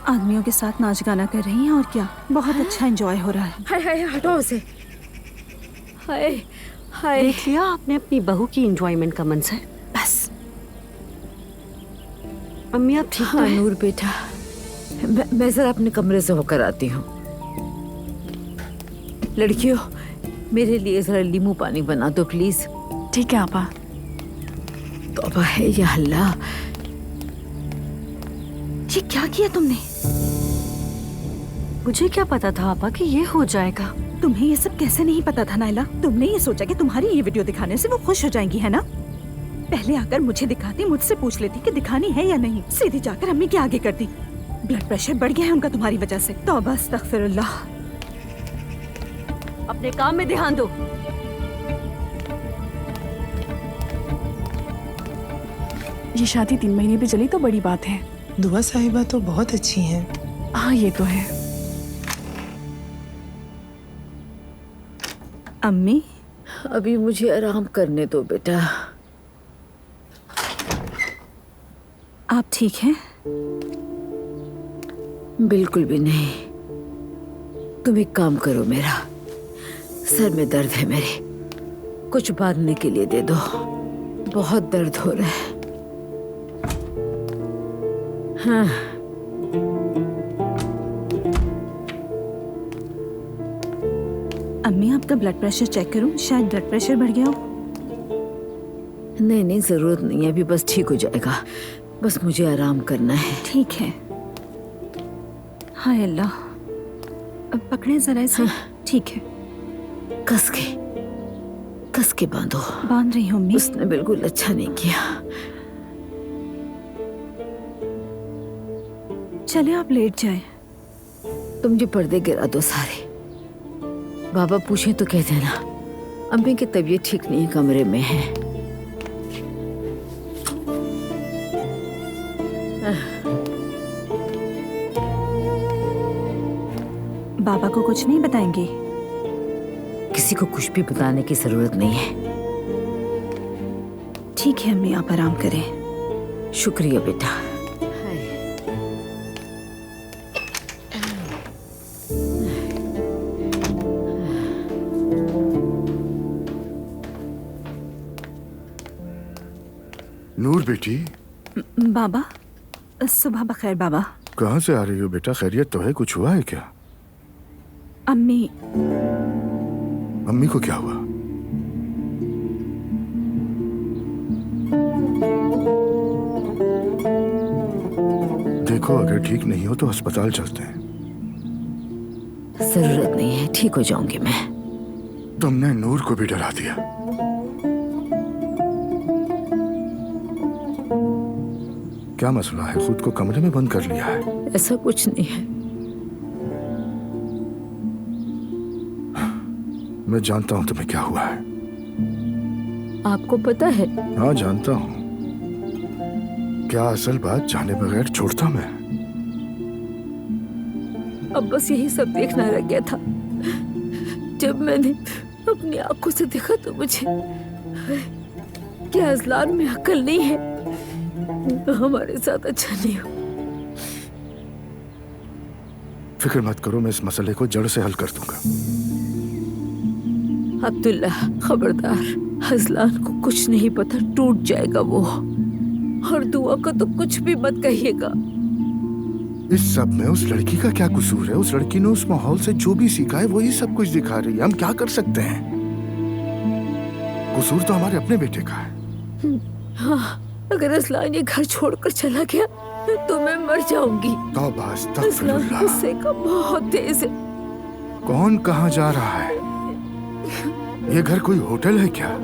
आदमियों के साथ नाच गाना कर रही हैं और क्या, बहुत अच्छा एंजॉय हो रहा है। हाय हाय, हटाओ उसे। हाय हाय। देख लिया आपने अपनी बहू की एंजॉयमेंट का मंजर। बस अम्मी आप ठीक हाँ, तो हैं? नूर बेटा, मैं जरा अपने कमरे से होकर आती हूँ। लड़कियों, मेरे लिए जरा नींबू पानी बना दो प्लीज। ठीक है आपा। तौबा है या अल्लाह, ये क्या किया तुमने? मुझे क्या पता था आपा कि ये हो जाएगा। तुम्हें ये सब कैसे नहीं पता था नायला? तुमने ये सोचा कि तुम्हारी ये वीडियो दिखाने से वो खुश हो जाएंगी, है ना? पहले आकर मुझे दिखाती, मुझसे पूछ लेती कि दिखानी है या नहीं। सीधी जाकर अम्मी के आगे करती। ब्लड प्रेशर बढ़ गया है उनका तुम्हारी वजह से। तौबा अस्तगफिरुल्लाह। अपने काम में ध्यान दो। ये शादी 3 महीने भी चली तो बड़ी बात है। दुआ साहिबा तो बहुत अच्छी हैं। हाँ ये तो है। अम्मी अभी मुझे आराम करने दो बेटा। आप ठीक हैं? बिल्कुल भी नहीं। तुम एक काम करो, मेरा सर में दर्द है मेरे, कुछ बांधने के लिए दे दो। बहुत दर्द हो रहा है। हाँ। अम्मी आपका ब्लड प्रेशर चेक करूं? शायद ब्लड प्रेशर बढ़ गया हो। नहीं नहीं, जरूरत नहीं है, अभी बस ठीक हो जाएगा। बस मुझे आराम करना है। ठीक है। हाय अल्लाह, अब पकड़े जरा इसे। ठीक है। कस के बांधो। बांध रही हूँ अम्मी। उसने बिल्कुल अच्छा नहीं किया। चले आप लेट जाए। तुम जो पर्दे गिरा दो सारे। बाबा पूछे तो कह देना अम्मी की तबीयत ठीक नहीं है, कमरे में है। बाबा को कुछ नहीं बताएंगे? किसी को कुछ भी बताने की जरूरत नहीं है। ठीक है अम्मी, आप आराम करें। शुक्रिया बेटा। नूर बेटी। बाबा, सुबह बखैर बाबा। कहाँ से आ रही हो बेटा? खैरियत तो है? कुछ हुआ है क्या? अम्मी। अम्मी को क्या हुआ? देखो, अगर ठीक नहीं हो तो अस्पताल चलते हैं। जरूरत नहीं है, ठीक हो जाऊंगी मैं। तुमने नूर को भी डरा दिया। क्या मसला है? खुद को कमरे में बंद कर लिया है? ऐसा कुछ नहीं है। मैं जानता हूं तुम्हें क्या हुआ है। आपको पता है? हाँ जानता हूं। क्या असल बात जाने बगैर छोड़ता मैं? अब बस यही सब देखना रह गया था। जब मैंने अपनी आंखों से देखा तो मुझे क्या अजलान में अकल नहीं है। हमारे साथ अच्छा नहीं हो। फिक्र मत करो, मैं इस मसले को जड़ से हल कर दूंगा। अब्दुल्ला, खबरदार, अजलान को कुछ नहीं पता, टूट जाएगा वो। और दुआ को तो कुछ भी मत कहिएगा। इस सब में उस लड़की का क्या कसूर है? उस लड़की ने उस माहौल से जो भी सीखा है वही सब कुछ दिखा रही है। हम क्या कर सकते हैं? कसूर तो हमारे अपने बेटे का है। हाँ, अगर असलान ये घर छोड़कर चला गया तो मैं मर जाऊंगी। तौबा असलान अस्तगफिरुल्लाह। गुस्से का बहुत तेज है। कौन कहाँ जा रहा है? ये घर कोई होटल है क्या?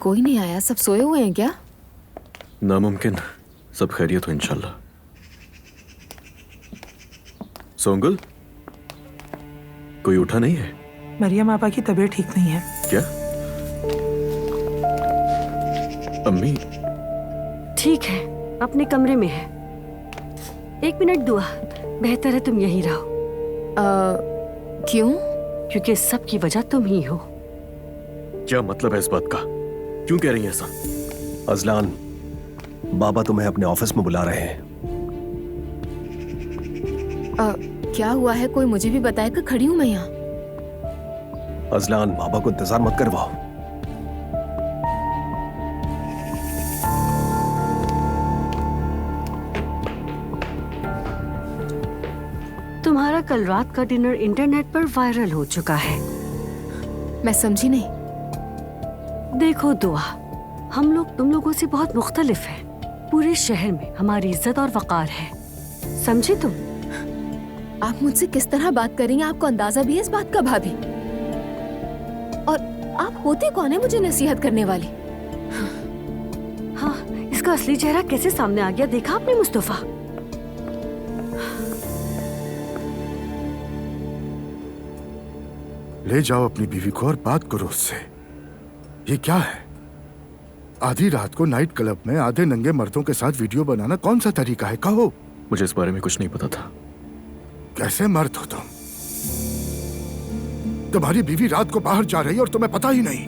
कोई नहीं आया, सब सोए हुए हैं क्या? नामुमकिन, सब खैरियत हो इंशाल्लाह। सोंगुल, कोई उठा नहीं है? मरियम आपा की तबीयत ठीक नहीं है। क्या? अम्मी ठीक है, अपने कमरे में है। 1 मिनट दुआ, बेहतर है तुम यहीं रहो। क्यों? क्योंकि सब की वजह तुम ही हो। क्या मतलब है इस बात का? क्यों कह रही है ऐसा? अजलान, बाबा तुम्हें अपने ऑफिस में बुला रहे हैं। क्या हुआ है? कोई मुझे भी बताएगा, खड़ी हूँ मैं यहाँ। अजलान, बाबा को इंतजार मत करवाओ। तुम्हारा कल रात का डिनर इंटरनेट पर वायरल हो चुका है। मैं समझी नहीं। देखो दुआ, हम लोग तुम लोगों से बहुत मुख्तलिफ हैं। पूरे शहर में हमारी इज्जत और वकार है, समझी तुम? आप मुझसे किस तरह बात करेंगे? आपको अंदाजा भी है इस बात का भाभी? और आप होते कौन है मुझे नसीहत करने वाली? हाँ, इसका असली चेहरा कैसे सामने आ गया, देखा आपने मुस्तफा? ले जाओ अपनी बीवी को और बात करो उससे। ये क्या है? आधी रात को नाइट क्लब में आधे नंगे मर्दों के साथ वीडियो बनाना कौन सा तरीका है? कहो। मुझे इस बारे में कुछ नहीं पता था। कैसे मर्द हो तुम? तुम्हारी बीवी रात को बाहर जा रही और तुम्हें पता ही नहीं।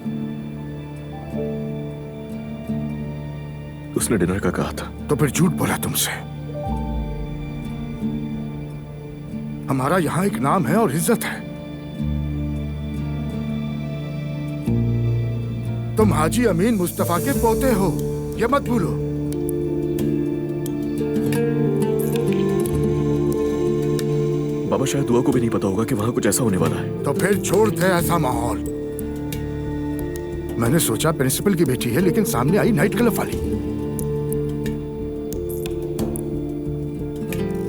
उसने डिनर का कहा था। तो फिर झूठ बोला तुमसे। हमारा यहाँ एक नाम है और इज्जत है। तुम हाजी अमीन मुस्तफा के पोते हो, ये मत भूलो। बाबा शायद दुआ को भी नहीं पता होगा कि वहां कुछ ऐसा होने वाला है। तो फिर छोड़ दे ऐसा माहौल। मैंने सोचा प्रिंसिपल की बेटी है, लेकिन सामने आई नाइट क्लब वाली।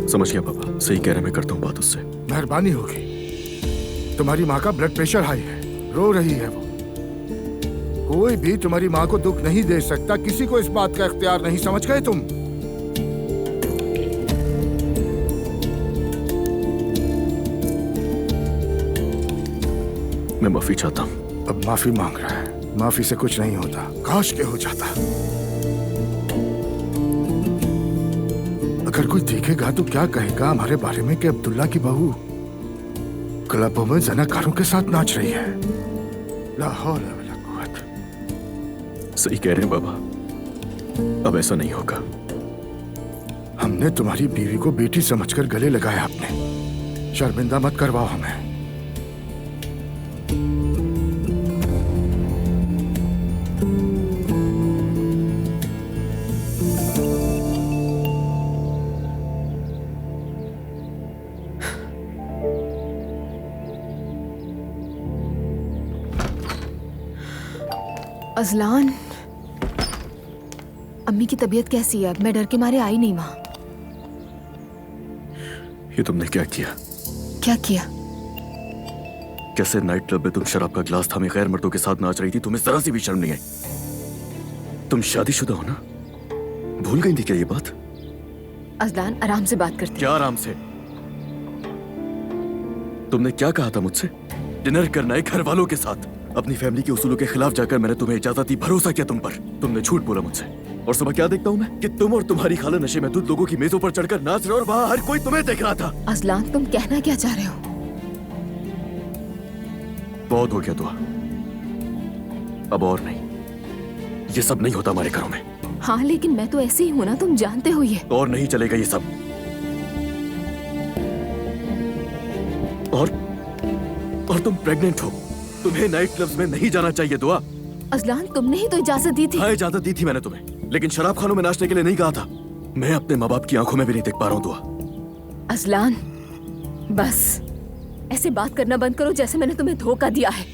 समझ गया पापा, सही कह रहे, मैं करता हूँ बात उससे। मेहरबानी होगी। तुम्हारी माँ का ब्लड प्रेशर हाई है, रो रही है वो। कोई भी तुम्हारी माँ को दुख नहीं दे सकता, किसी को इस बात का इख्तियार नहीं, समझ गए तुम? मैं माफी चाहता हूँ। अब माफी मांग रहा है, माफी से कुछ नहीं होता, काश के हो जाता। अगर कोई देखेगा तो क्या कहेगा हमारे बारे में कि अब्दुल्ला की बहू क्लबों में जनाकारों के साथ नाच रही है। ला हौल वला कुव्वत। सही कह रहे हैं बाबा, अब ऐसा नहीं होगा। हमने तुम्हारी बीवी को बेटी समझकर गले लगाया, आपने शर्मिंदा मत करवाओ हमें। अजलान, अम्मी की तबीयत कैसी है? मैं डर के मारे आई नहीं वहां। ये तुमने क्या किया? क्या किया? कैसे नाइट क्लब में तुम शराब का गिलास थामे गैर मर्दों के साथ नाच रही थी? तुम्हें जरा सी भी शर्म नहीं आई? तुम शादीशुदा हो ना? भूल गई थी क्या ये बात? अजलान, आराम से बात करते। क्या आराम से? तुमने क्या कहा था मुझसे? डिनर करना है घर वालों के साथ। अपनी फैमिली के उसूलों के खिलाफ जाकर मैंने तुम्हें इजाजत दी, भरोसा किया तुम पर। तुमने झूठ बोला मुझसे। और सुबह क्या देखता हूँ मैं कि तुम और तुम्हारी खाला नशे में दूध लोगों की मेजों पर चढ़कर नाच रहे और वहां हर कोई तुम्हें देख रहा था। अजलान, तुम कहना क्या चाह रहे हो? बहुत हो गया दुआ, अब और नहीं। ये सब नहीं होता हमारे घरों में। हाँ, लेकिन मैं तो ऐसी ही हूँ ना, तुम जानते हो ये। और नहीं चलेगा ये सब। और तुम प्रेग्नेंट हो। तुम्हें नाइट क्लब्स में नहीं जाना चाहिए दुआ। अजलान, तुमने ही तो इजाजत दी थी। हाँ, इजाजत दी थी मैंने तुम्हें, लेकिन शराब खानों में नाचने के लिए नहीं कहा था। मैं अपने माँ बाप की आंखों में भी नहीं देख पा रहा हूँ दुआ। अजलान, बस ऐसे बात करना बंद करो जैसे मैंने तुम्हें धोखा दिया है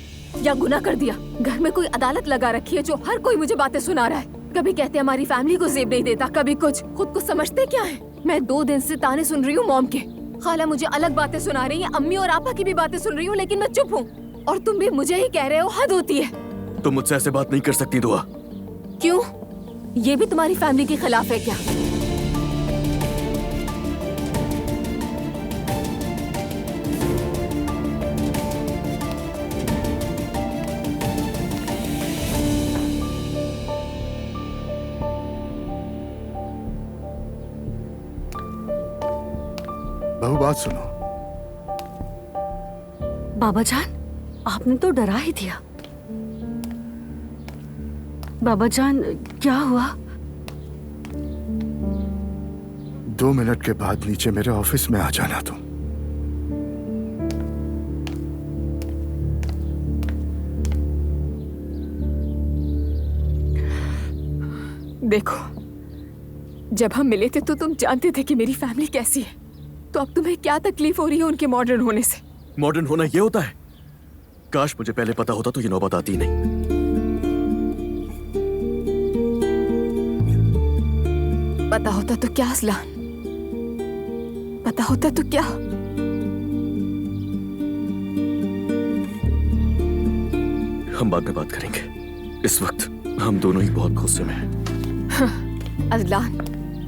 या गुनाह कर दिया। घर में कोई अदालत लगा रखी है जो हर कोई मुझे बातें सुना रहा है। कभी कहते हमारी फैमिली को जेब नहीं देता, कभी कुछ। खुद को समझते क्या है? मैं 2 दिन से ताने सुन रही हूँ मॉम के। खाला मुझे अलग बातें सुना रही है, अम्मी और आपा की भी बातें सुन रही हूँ, लेकिन मैं चुप हूँ। और तुम भी मुझे ही कह रहे हो, हद होती है। तुम मुझसे ऐसे बात नहीं कर सकती दुआ। क्यों? ये भी तुम्हारी फैमिली के खिलाफ है क्या? बहू बात सुनो। बाबा जान, आपने तो डरा ही दिया। बाबा जान, क्या हुआ? 2 मिनट के बाद नीचे मेरे ऑफिस में आ जाना तुम। देखो, जब हम मिले थे तो तुम जानते थे कि मेरी फैमिली कैसी है, तो अब तुम्हें क्या तकलीफ हो रही है उनके मॉडर्न होने से? मॉडर्न होना ये होता है? काश मुझे पहले पता होता तो ये नौबत आती ही नहीं। पता होता तो क्या असलान? पता होता तो क्या? हम बाद में बात करेंगे। इस वक्त हम दोनों ही बहुत गुस्से में हैं। अजलान,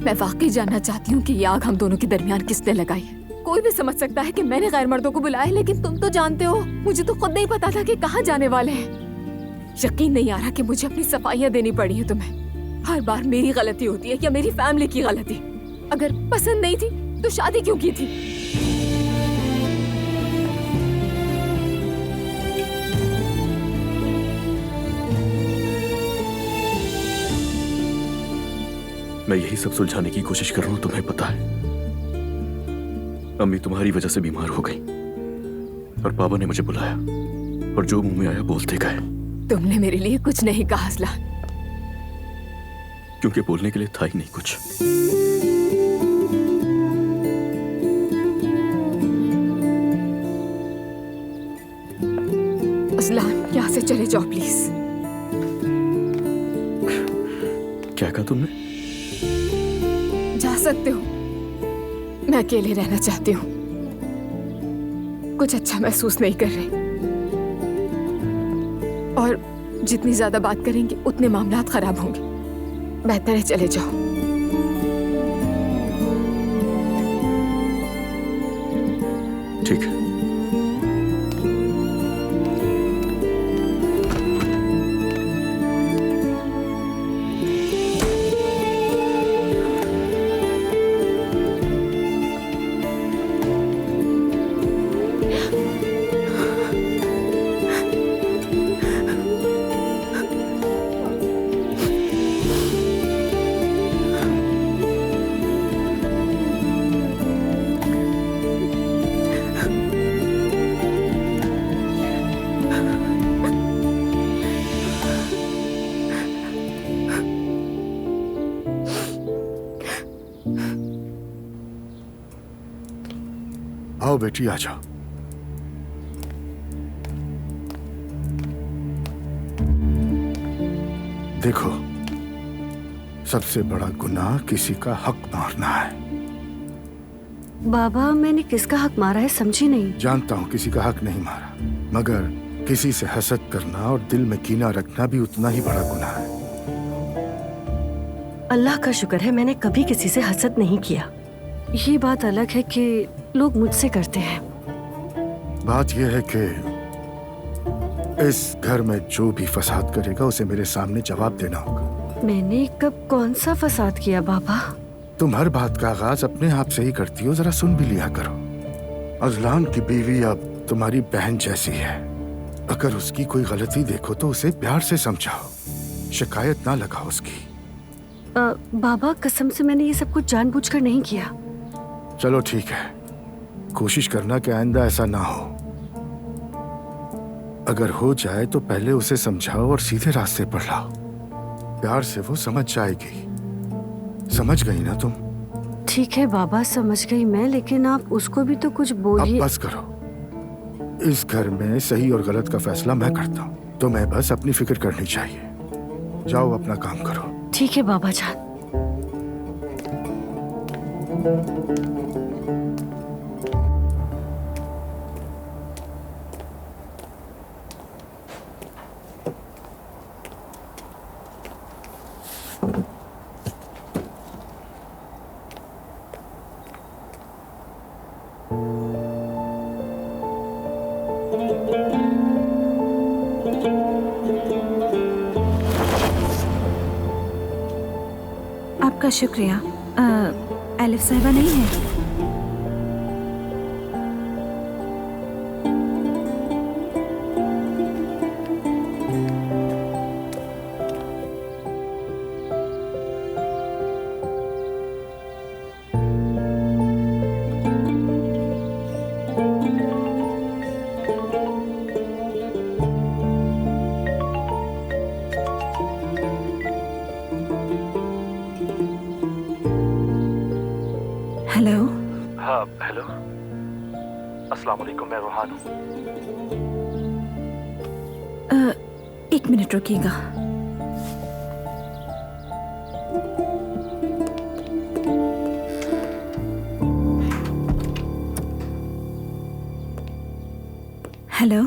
मैं वाकई जानना चाहती हूँ कि ये आग हम दोनों के दरमियान किसने लगाई है। कोई भी समझ सकता है कि मैंने गैर मर्दों को बुलाया है, लेकिन तुम तो जानते हो, मुझे तो खुद नहीं पता था कि कहाँ जाने वाले हैं। यकीन नहीं आ रहा कि मुझे अपनी सफाइयाँ देनी पड़ी है तुम्हें। हर बार मेरी गलती होती है या मेरी फैमिली की गलती? अगर पसंद नहीं थी तो शादी क्यों की थी? मैं यही सब सुलझाने की कोशिश कर रहा हूँ, तुम्हें पता है। अम्मी तुम्हारी वजह से बीमार हो गई और पापा ने मुझे बुलाया और जो मुंह में आया बोलते गए। तुमने मेरे लिए कुछ नहीं कहा असलान। क्योंकि बोलने के लिए था ही नहीं कुछ। असलान, यहाँ से चले जाओ प्लीज। क्या कहा तुमने? जा सकते हो, मैं अकेले रहना चाहती हूँ। कुछ अच्छा महसूस नहीं कर रही, और जितनी ज्यादा बात करेंगे उतने मामलात खराब होंगे। बेहतर है चले जाओ। ठीक है। आओ बेटी, आ जाओ। देखो, सबसे बड़ा गुनाह किसी का हक मारना है। बाबा, मैंने किसका हक मारा है समझी नहीं। जानता हूँ किसी का हक नहीं मारा, मगर किसी से हसद करना और दिल में कीना रखना भी उतना ही बड़ा गुनाह है। अल्लाह का शुक्र है मैंने कभी किसी से हसद नहीं किया। ये बात अलग है कि लोग मुझसे करते हैं। बात यह है कि इस घर में जो भी फसाद करेगा उसे मेरे सामने जवाब देना होगा। मैंने कब कौन सा फसाद किया बाबा? तुम हर बात का आगाज अपने आप से ही करती हो, जरा सुन भी लिया करो। अजलान की बीवी अब तुम्हारी बहन जैसी है। अगर उसकी कोई गलती देखो तो उसे प्यार से समझाओ, शिकायत ना लगाओ उसकी। बाबा, कसम से मैंने ये सब कुछ जानबूझकर नहीं किया। चलो ठीक है, कोशिश करना कि आइंदा ऐसा ना हो। अगर हो जाए तो पहले उसे समझाओ और सीधे रास्ते पर लाओ। प्यार से वो समझ जाएगी। समझ गई ना तुम? ठीक है बाबा, समझ गई मैं, लेकिन आप उसको भी तो कुछ बोलिए। अब बस करो। इस घर में सही और गलत का फैसला मैं करता हूँ, तो मैं बस अपनी फिक्र करनी चाहिए। जाओ अपना काम करो। ठीक है बाबा जान। आपका शुक्रिया। एलिफ साहिबा नहीं है? हेलो। हाँ हेलो, अस्सलाम वालेकुम, मैं रोहान हूँ। एक मिनट रुकिएगा। हेलो।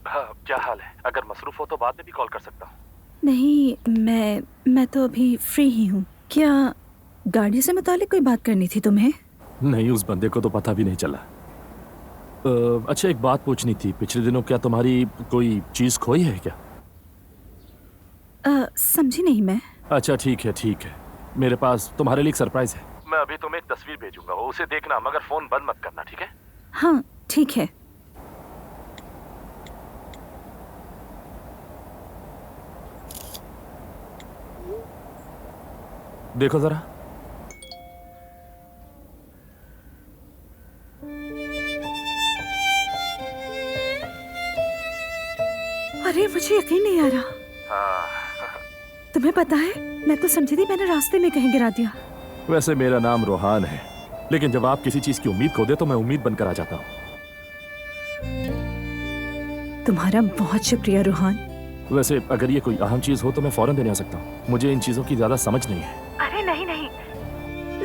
हाँ क्या हाल है? अगर मसरूफ हो तो बाद में भी कॉल कर सकता हूँ। नहीं, मैं तो अभी फ्री ही हूँ। क्या गाड़ी से मुतालिक कोई बात करनी थी तुम्हें? नहीं, उस बंदे को तो पता भी नहीं चला। अच्छा एक बात पूछनी थी, पिछले दिनों क्या तुम्हारी कोई चीज खोई है क्या? समझी नहीं मैं। अच्छा ठीक है, मेरे पास तुम्हारे लिए एक सरप्राइज है। मैं अभी तुम्हें एक तस्वीर भेजूंगा, उसे देखना, मगर फोन बंद मत करना, ठीक है? हाँ ठीक है। देखो जरा। अरे मुझे यकीन नहीं आ रहा। तुम्हें पता है, मैं तो समझी थी मैंने रास्ते में कहीं गिरा दिया। वैसे मेरा नाम रोहान है, लेकिन जब आप किसी चीज की उम्मीद खो दे तो मैं उम्मीद बनकर आ जाता हूँ। तुम्हारा बहुत शुक्रिया रोहान। वैसे अगर ये कोई अहम चीज हो तो मैं फौरन देने आ सकता हूँ, मुझे इन चीजों की ज्यादा समझ नहीं है। अरे नहीं नहीं,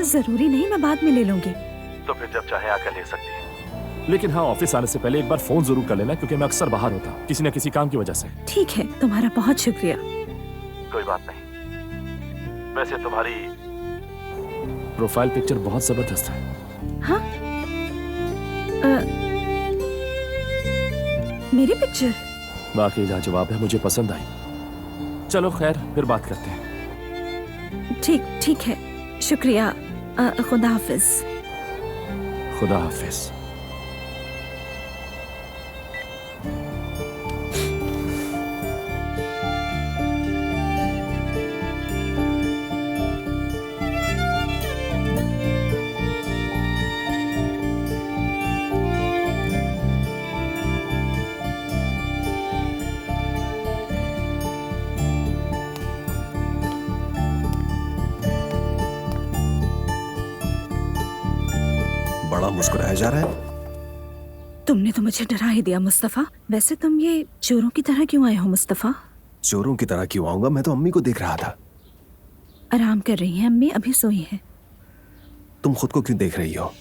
जरूरी नहीं, मैं बाद में ले लूंगी। तो फिर जब चाहे आकर ले सकती हैं। लेकिन हाँ, ऑफिस आने से पहले एक बार फोन जरूर कर लेना, क्योंकि मैं अक्सर बाहर होता हूँ किसी न किसी काम की वजह से। ठीक है, तुम्हारा बहुत शुक्रिया। कोई बात नहीं। वैसे तुम्हारी प्रोफाइल पिक्चर बहुत जबरदस्त है। हाँ? मेरी पिक्चर वाकई लाजवाब है, मुझे पसंद आई। चलो खैर, फिर बात करते हैं। ठीक है, शुक्रिया। खुदा हाफिज। खुदा हाफिज। बड़ा मुस्कुराया जा रहा है। तुमने तो मुझे डरा ही दिया मुस्तफा। वैसे तुम ये चोरों की तरह क्यों आए हो मुस्तफा? चोरों की तरह क्यों आऊंगा? मैं तो अम्मी को देख रहा था। आराम कर रही हैं अम्मी, अभी सोई हैं। तुम खुद को क्यों देख रही हो?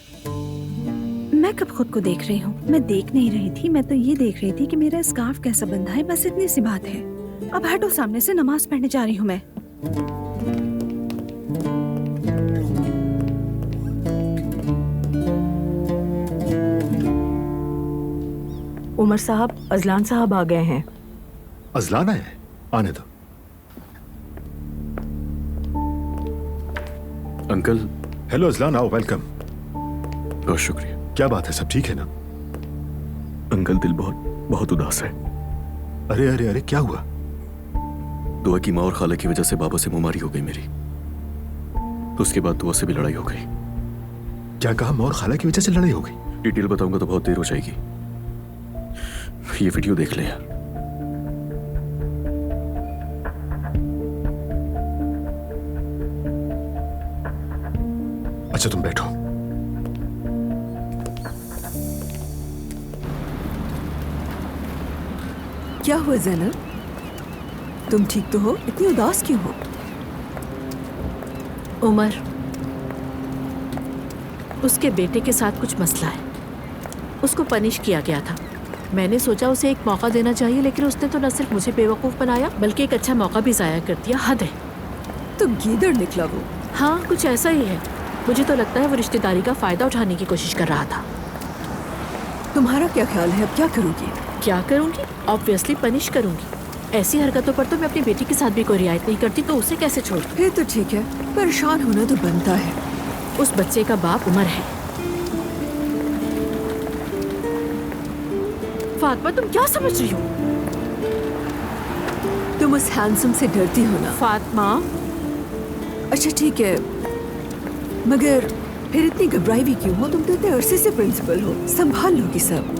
मैं कब खुद को देख रही हूँ? मैं देख नहीं रही थी, मैं तो ये देख रही थी कि मेरा स्कार्फ कैसा बंधा है, बस इतनी सी बात है। अब हटो सामने से, नमाज पढ़ने जा रही हूँ मैं। उमर साहब, अजलान साहब आ गए हैं। अजलान है? आने दो। अंकल। हेलो अजलान, आओ, वेलकम। बहुत शुक्रिया। क्या बात है, सब ठीक है ना? अंकल दिल बहुत उदास है। अरे अरे अरे, क्या हुआ? दुआ की माँ और खाला की वजह से बाबा से मुमारी हो गई मेरी। उसके बाद दुआ से भी लड़ाई हो गई। क्या कहा? माँ और खाला की वजह से लड़ाई हो गई? डिटेल बताऊंगा तो बहुत देर हो जाएगी। ये वीडियो देख ले यार। अच्छा तुम बैठो। क्या हुआ ज़ैनब? तुम ठीक तो हो? इतनी उदास क्यों हो? उमर, उसके बेटे के साथ कुछ मसला है। उसको पनिश किया गया था। मैंने सोचा उसे एक मौका देना चाहिए, लेकिन उसने तो न सिर्फ मुझे बेवकूफ़ बनाया, बल्कि एक अच्छा मौका भी ज़ाया कर दिया। हद है। तो गीदड़ निकला वो। हाँ, कुछ ऐसा ही है। मुझे तो लगता है वो रिश्तेदारी का फायदा उठाने की कोशिश कर रहा था। तुम्हारा क्या ख्याल है, अब क्या करोगी? क्या करूंगी? ऑब्वियसली पनिश करूंगी। ऐसी हरकतों पर तो मैं अपनी बेटी के साथ भी कोई रियायत नहीं करती, तो उसे कैसे छोड़? फिर तो ठीक है, परेशान होना तो बनता है। उस बच्चे का बाप उमर है। फातिमा, तुम क्या समझ रही हो? तुम उस हैंडसम से डरती हो ना? फातिमा। अच्छा ठीक है, मगर फिर इतनी घबराई भी क्यों हो? तुम तो इतने अरसे से प्रिंसिपल हो, संभाल लोगी सब।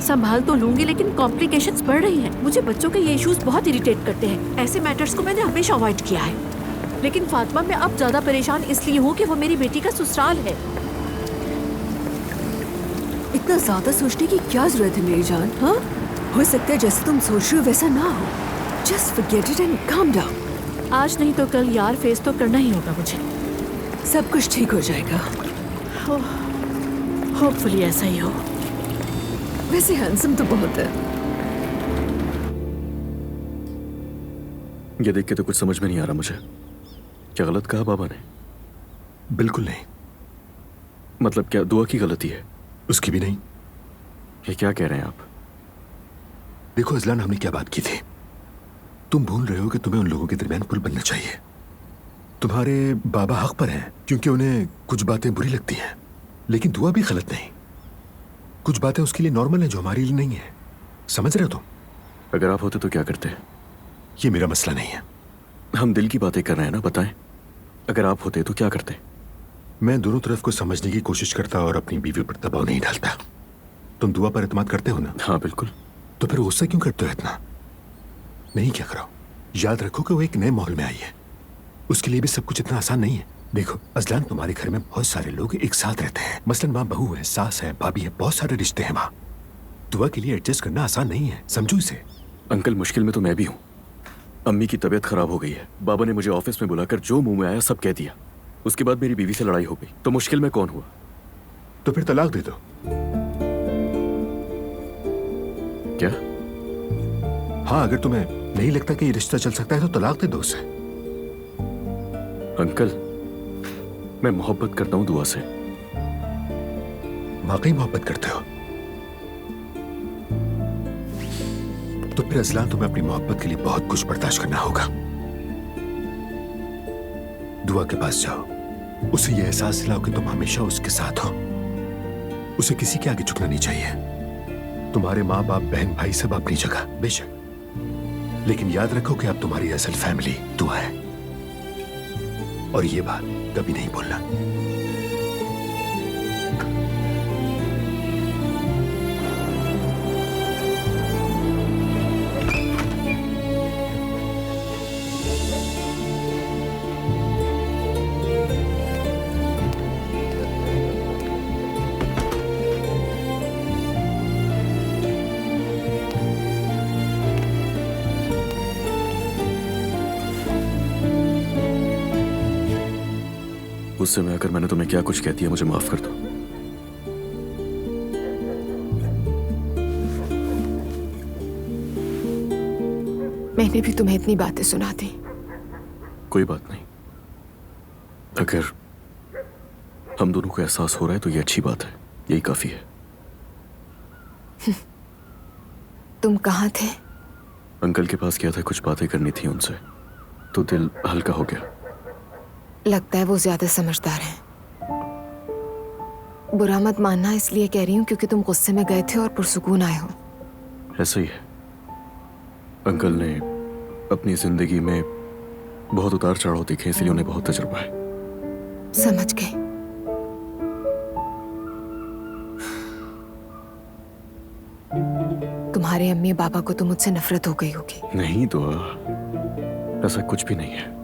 संभाल तो लूंगी, लेकिन कॉम्प्लिकेशंस बढ़ रही हैं। मुझे बच्चों के ये इश्यूज बहुत इरिटेट करते हैं। ऐसे मैटर्स को मैंने हमेशा अवॉइड किया है। लेकिन फातिमा, मैं अब ज्यादा परेशान इसलिए हूँ कि वो मेरी बेटी का ससुराल है। इतना ज्यादा सोचने की क्या जरूरत है मेरी जान? हाँ, हो सकता है जैसे तुम सोच रही हो वैसा ना हो। Just forget it and calm down. आज नहीं तो कल यार, फेस तो करना ही होगा मुझे। सब कुछ ठीक हो जाएगा। होपफुली ऐसा ही हो। वैसे हैंडसम तो बहुत है। ये देख के तो कुछ समझ में नहीं आ रहा मुझे। क्या गलत कहा बाबा ने? बिल्कुल नहीं। मतलब क्या दुआ की गलती है? उसकी भी नहीं। ये क्या कह रहे हैं आप? देखो अजलान, हमने क्या बात की थी? तुम भूल रहे हो कि तुम्हें उन लोगों के दरमियान पुल बनना चाहिए। तुम्हारे बाबा हक पर हैं क्योंकि उन्हें कुछ बातें बुरी लगती हैं, लेकिन दुआ भी गलत नहीं। कुछ बातें उसके लिए नॉर्मल हैं जो हमारे लिए नहीं है। समझ रहे हो तुम? अगर आप होते तो क्या करते? ये मेरा मसला नहीं है। हम दिल की बातें कर रहे हैं ना, बताएं। अगर आप होते तो क्या करते? मैं दोनों तरफ को समझने की कोशिश करता और अपनी बीवी पर दबाव नहीं डालता। तुम दुआ पर एतमाद करते हो ना? हाँ बिल्कुल। तो फिर गुस्सा क्यों करते हो इतना? नहीं क्या करो, याद रखो कि वो एक नए माहौल में आई है। उसके लिए भी सब कुछ इतना आसान नहीं है। देखो अजलान, तुम्हारे घर में बहुत सारे लोग एक साथ रहते हैं। मसलन माँ बहू है, सास है, भाभी है, बहुत सारे रिश्ते हैं वहाँ। दुआ के लिए एडजस्ट करना आसान नहीं है, समझो इसे। अंकल, मुश्किल में तो मैं भी हूँ। अम्मी की तबीयत खराब हो गई है। बाबा ने मुझे ऑफिस में बुलाकर जो मुंह में आया सब कह दिया। उसके बाद मेरी बीवी से लड़ाई हो गई, तो मुश्किल में कौन हुआ? तो फिर तलाक दे दो। क्या? हाँ, अगर तुम्हें नहीं लगता कि ये रिश्ता चल सकता है तो तलाक दे दो उसे। अंकल, मैं मोहब्बत करता हूँ दुआ से। वाकई मोहब्बत करते हो? तो फिर अजलान, तुम्हें अपनी मोहब्बत के लिए बहुत कुछ बर्दाश्त करना होगा। दुआ के पास जाओ, उसे यह एहसास दिलाओ कि तुम हमेशा उसके साथ हो। उसे किसी के आगे झुकना नहीं चाहिए। तुम्हारे माँ बाप, बहन भाई सब अपनी जगह बेशक, लेकिन याद रखो कि अब तुम्हारी असल फैमिली दुआ है। और ये बात कभी नहीं भूलना। गुस्से में आकर मैंने तुम्हें क्या कुछ कह दिया, मुझे माफ कर दो। मैंने भी तुम्हें इतनी बातें सुना दी। कोई बात नहीं। अगर हम दोनों को एहसास हो रहा है तो ये अच्छी बात है, यही काफी है। तुम कहाँ थे? अंकल के पास गया था, कुछ बातें करनी थी उनसे, तो दिल हल्का हो गया। लगता है वो ज्यादा समझदार हैं। बुरा मत मानना, इसलिए कह रही हूँ क्योंकि तुम गुस्से में गए थे और पुरसुकून आए हो। ऐसा ही है। अंकल ने अपनी जिंदगी में बहुत उतार चढ़ाव देखे, इसलिए उन्हें बहुत तजुर्बा है। समझ गए। तुम्हारे अम्मी बाबा को तो मुझसे नफरत हो गई होगी। नहीं दुआ, ऐसा कुछ भी नहीं है।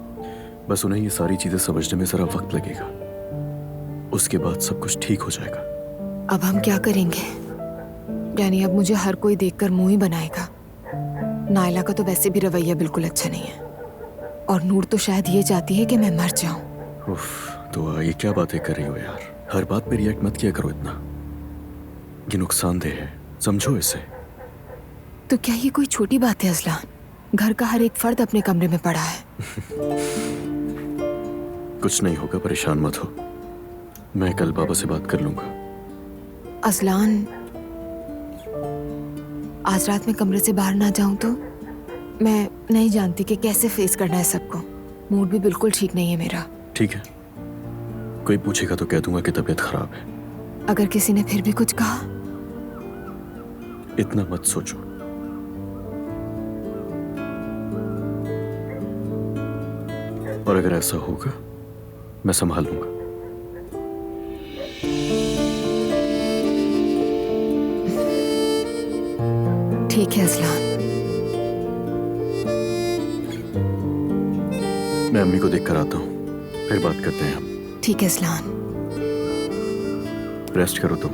बस उन्हें ये सारी चीजें समझने में जरा वक्त लगेगा, उसके बाद सब कुछ ठीक हो जाएगा। अब हम क्या करेंगे? यानी अब मुझे हर कोई देखकर मुंह ही बनाएगा। नायला का तो वैसे भी रवैया बिल्कुल अच्छा नहीं है, और नूर तो शायद ये चाहती है कि मैं मर जाऊं। उफ दुआ, ये क्या बातें कर रही हो यार? हर बात पे रिएक्ट मत किया करो इतना, ये नुकसानदेह है, समझो इसे। तो क्या ये कोई छोटी बात है अजलान? घर का हर एक फर्द अपने कमरे में पड़ा है। कुछ नहीं होगा, परेशान मत हो। मैं कल बाबा से बात कर लूंगा। अजलान, आज रात में कमरे से बाहर ना जाऊं तो मैं नहीं जानती कि कैसे फेस करना है सबको। मूड भी बिल्कुल ठीक नहीं है मेरा। ठीक है, कोई पूछेगा तो कह दूंगा कि तबीयत खराब है। अगर किसी ने फिर भी कुछ कहा? इतना मत सोचो। और अगर ऐसा होगा मैं संभाल लूंगा। ठीक है अजलान। मैं अम्मी को देख कर आता हूँ, फिर बात करते हैं हम। ठीक है अजलान। रेस्ट करो तुम।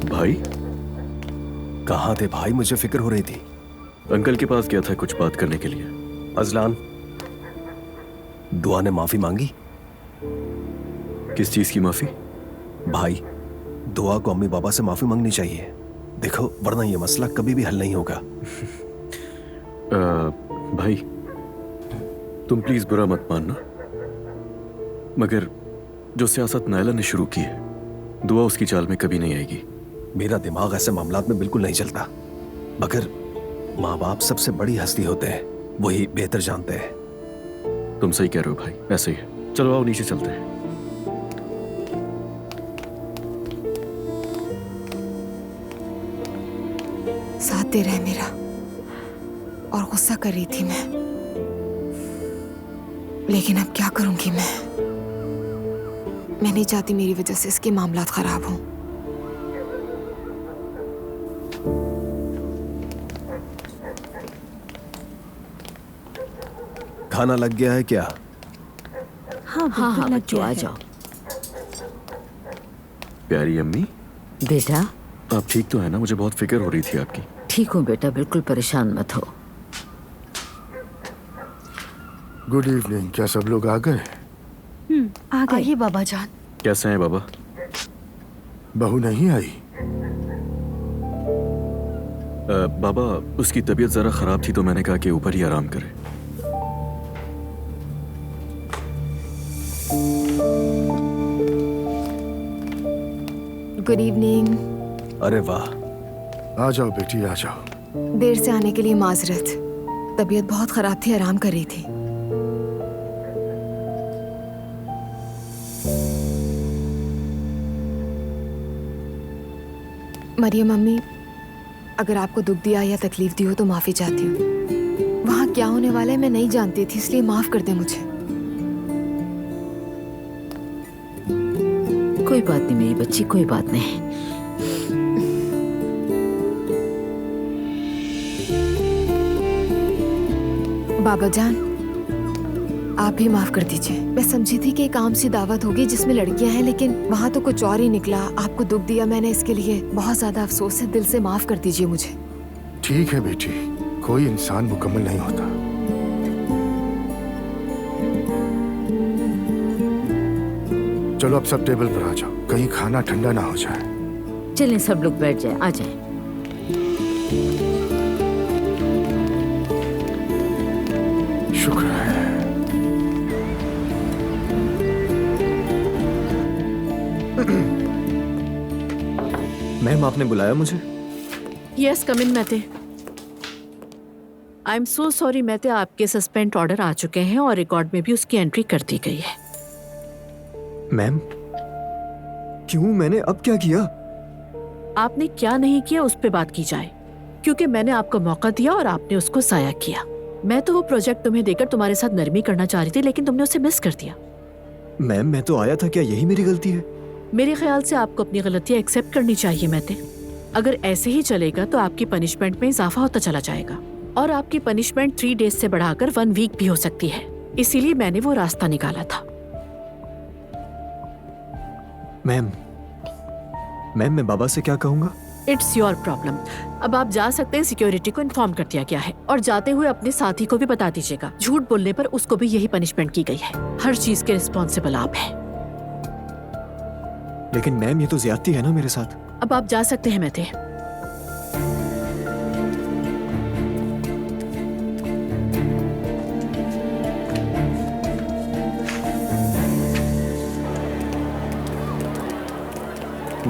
भाई कहाँ थे भाई? मुझे फिक्र हो रही थी। अंकल के पास गया था कुछ बात करने के लिए। अजलान, दुआ ने माफी मांगी? किस चीज की माफी? भाई, दुआ को अम्मी बाबा से माफी मांगनी चाहिए। देखो, वरना ये मसला कभी भी हल नहीं होगा। भाई तुम प्लीज बुरा मत मानना, मगर जो सियासत नायला ने शुरू की है, दुआ उसकी चाल में कभी नहीं आएगी। मेरा दिमाग ऐसे मामलात में बिल्कुल नहीं चलता, मगर माँ बाप सबसे बड़ी हस्ती होते हैं, वही बेहतर जानते हैं। तुम सही कह रहे हो भाई, ऐसे ही है। चलो आओ नीचे चलते हैं। साथ दे रहा है मेरा, और गुस्सा कर रही थी मैं, लेकिन अब क्या करूंगी मैं नहीं चाहती मेरी वजह से इसके मामलात खराब हों। खाना लग गया है क्या? हाँ हाँ बच्चों आ जाओ। प्यारी अम्मी, बेटा आप ठीक तो है ना? मुझे बहुत फिक्र हो रही थी आपकी। ठीक हूँ बेटा, बिल्कुल परेशान मत हो। Good evening. क्या सब लोग आ गए? आ गए। आइए बाबा जान। कैसे हैं बाबा? बहू नहीं आई? बाबा उसकी तबीयत जरा खराब थी तो मैंने कहा कि ऊपर ही आराम करे। Good evening. अरे वाह। आ जाओ बेटी, आ जाओ। देर से आने के लिए माजरत, तबीयत बहुत खराब थी, आराम कर रही थी। मरियम अम्मी, अगर आपको दुख दिया या तकलीफ दी हो तो माफी चाहती हूँ। वहाँ क्या होने वाला है मैं नहीं जानती थी, इसलिए माफ कर दे मुझे। कोई बात नहीं मेरी बच्ची, कोई बात नहीं। बाबा जान, आप भी माफ कर दीजिए। मैं समझी थी कि एक आम सी दावत होगी जिसमें लड़कियां हैं, लेकिन वहाँ तो कुछ और ही निकला। आपको दुख दिया मैंने, इसके लिए बहुत ज्यादा अफसोस है। दिल से माफ कर दीजिए मुझे। ठीक है बेटी, कोई इंसान मुकम्मल नहीं होता। चलो अब सब टेबल पर आ जाओ, कहीं खाना ठंडा ना हो जाए। चलें सब लोग बैठ जाएं, आ जाएं। शुक्र है। मैम आपने बुलाया मुझे? यस कम इन मैते। आई एम सो सॉरी मैते, आपके सस्पेंड ऑर्डर आ चुके हैं और रिकॉर्ड में भी उसकी एंट्री कर दी गई है। मैम क्यों? मैंने अब क्या किया? आपने क्या नहीं किया उस पे बात की जाए, क्योंकि मैंने आपको मौका दिया और आपने उसको जाया किया। मैं तो वो प्रोजेक्ट तुम्हें देकर तुम्हारे साथ नरमी करना चाह रही थी, लेकिन तुमने उसे मिस कर दिया। मैम मैं तो आया था, क्या यही मेरी गलती है? मेरे ख्याल से आपको अपनी गलतियां एक्सेप्ट करनी चाहिए मैते। अगर ऐसे ही चलेगा तो आपकी पनिशमेंट में इजाफा होता चला जाएगा और आपकी पनिशमेंट 3 डेज से बढ़ाकर 1 वीक भी हो सकती है। इसीलिए मैंने वो रास्ता निकाला था। मैम मैं बाबा से क्या कहूँगा? It's your problem. अब आप जा सकते हैं, सिक्योरिटी को इन्फॉर्म कर दिया गया है और जाते हुए अपने साथी को भी बता दीजिएगा। झूठ बोलने पर उसको भी यही पनिशमेंट की गई है। हर चीज के रिस्पॉन्सिबल आप हैं। लेकिन मैम ये तो ज्यादती है ना मेरे साथ। अब आप जा सकते हैं मैते।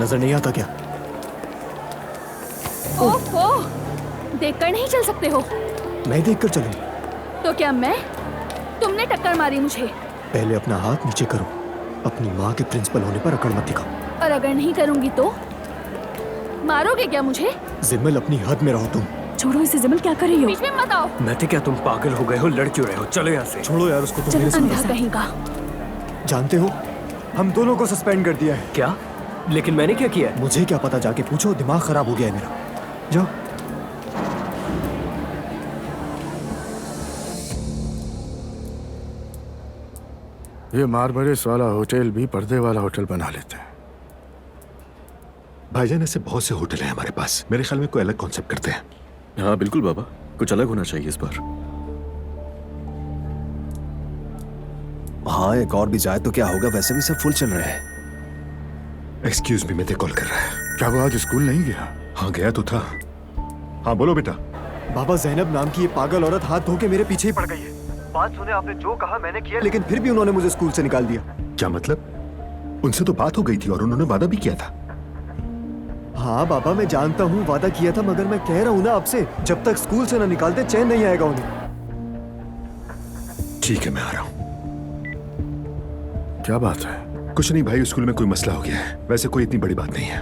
नजर नहीं आता क्या? ओहो, देखकर नहीं चल सकते हो? मैं देखकर चलूं? तो क्या मैं? तुमने टक्कर मारी मुझे। पहले अपना हाथ नीचे करो। अपनी माँ के प्रिंसिपल होने पर अकड़ मत दिखाओ। और अगर नहीं करूंगी तो? मारोगे क्या मुझे? जिम्मल, अपनी हद में रहो तुम। छोड़ो इसे जिमल, क्या कर रही हो? बीच में मत आओ। मैं क्या तुम पागल हो गए हो? लड़ क्यों रहे हो? चलो यहाँ से। छोड़ो यार उसको, तुम मेरे अंधा सामने। कहीं का। जानते हो, हम दोनों को सस्पेंड कर दिया है। क्या? लेकिन मैंने क्या किया? मुझे क्या पता, जाके पूछो। दिमाग खराब हो गया है मेरा। जाओ। ये मार्बरिस वाला होटल भी पर्दे वाला होटल बना लेते हैं। भाईजान, ऐसे बहुत से होटल हैं हमारे पास। मेरे ख्याल में कोई अलग कॉन्सेप्ट करते हैं। हाँ बिल्कुल बाबा, कुछ अलग होना चाहिए इस बार। हाँ, एक और भी जाए तो क्या होगा, वैसे भी सब फुल चल रहे हैं। एक्सक्यूज मी, मैं कॉल कर रहा है। क्या वो आज स्कूल नहीं गया? हाँ गया तो था। हाँ बोलो बेटा। बाबा, जैनब नाम की ये पागल औरत हाथ धो के मेरे पीछे ही पड़ गई है। बात सुने आपने, जो कहा मैंने किया, लेकिन फिर भी उन्होंने मुझे स्कूल से निकाल दिया। क्या मतलब? उनसे तो बात हो गई थी और उन्होंने वादा भी किया था। हाँ बाबा, मैं जानता हूँ वादा किया था, मगर मैं कह रहा हूँ ना आपसे, जब तक स्कूल से ना निकालते चैन नहीं आएगा उन्हें। ठीक है, मैं आ रहा हूँ। क्या बात है? कुछ नहीं भाई, स्कूल में कोई मसला हो गया है। वैसे कोई इतनी बड़ी बात नहीं है।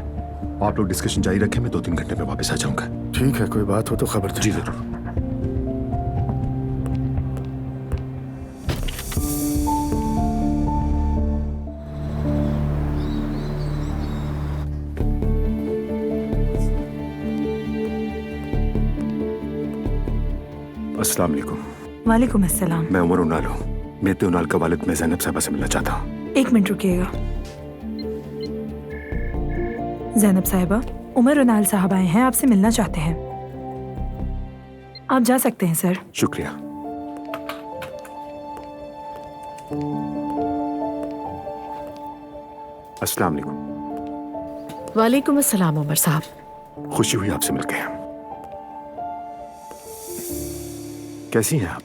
आप लोग डिस्कशन जारी रखें, मैं 2-3 घंटे में वापस आ जाऊंगा। ठीक है, कोई बात हो तो खबर दे। जी जरूर। अस्सलाम वालेकुम। वालेकुम अस्सलाम। मैं उमर उनाल हूँ। मेते उनाल का वालिद, मैं ज़ैनब साहबा से मिलना चाहता हूँ। 1 मिनट रुकिएगा। ज़ैनब साहिबा, उमर उनाल साहब आए हैं, आपसे मिलना चाहते हैं। आप जा सकते हैं सर। शुक्रिया। अस्सलाम वालेकुम। वालेकुम अस्सलाम उमर साहब। खुशी हुई आपसे मिलकर। कैसी हैं आप?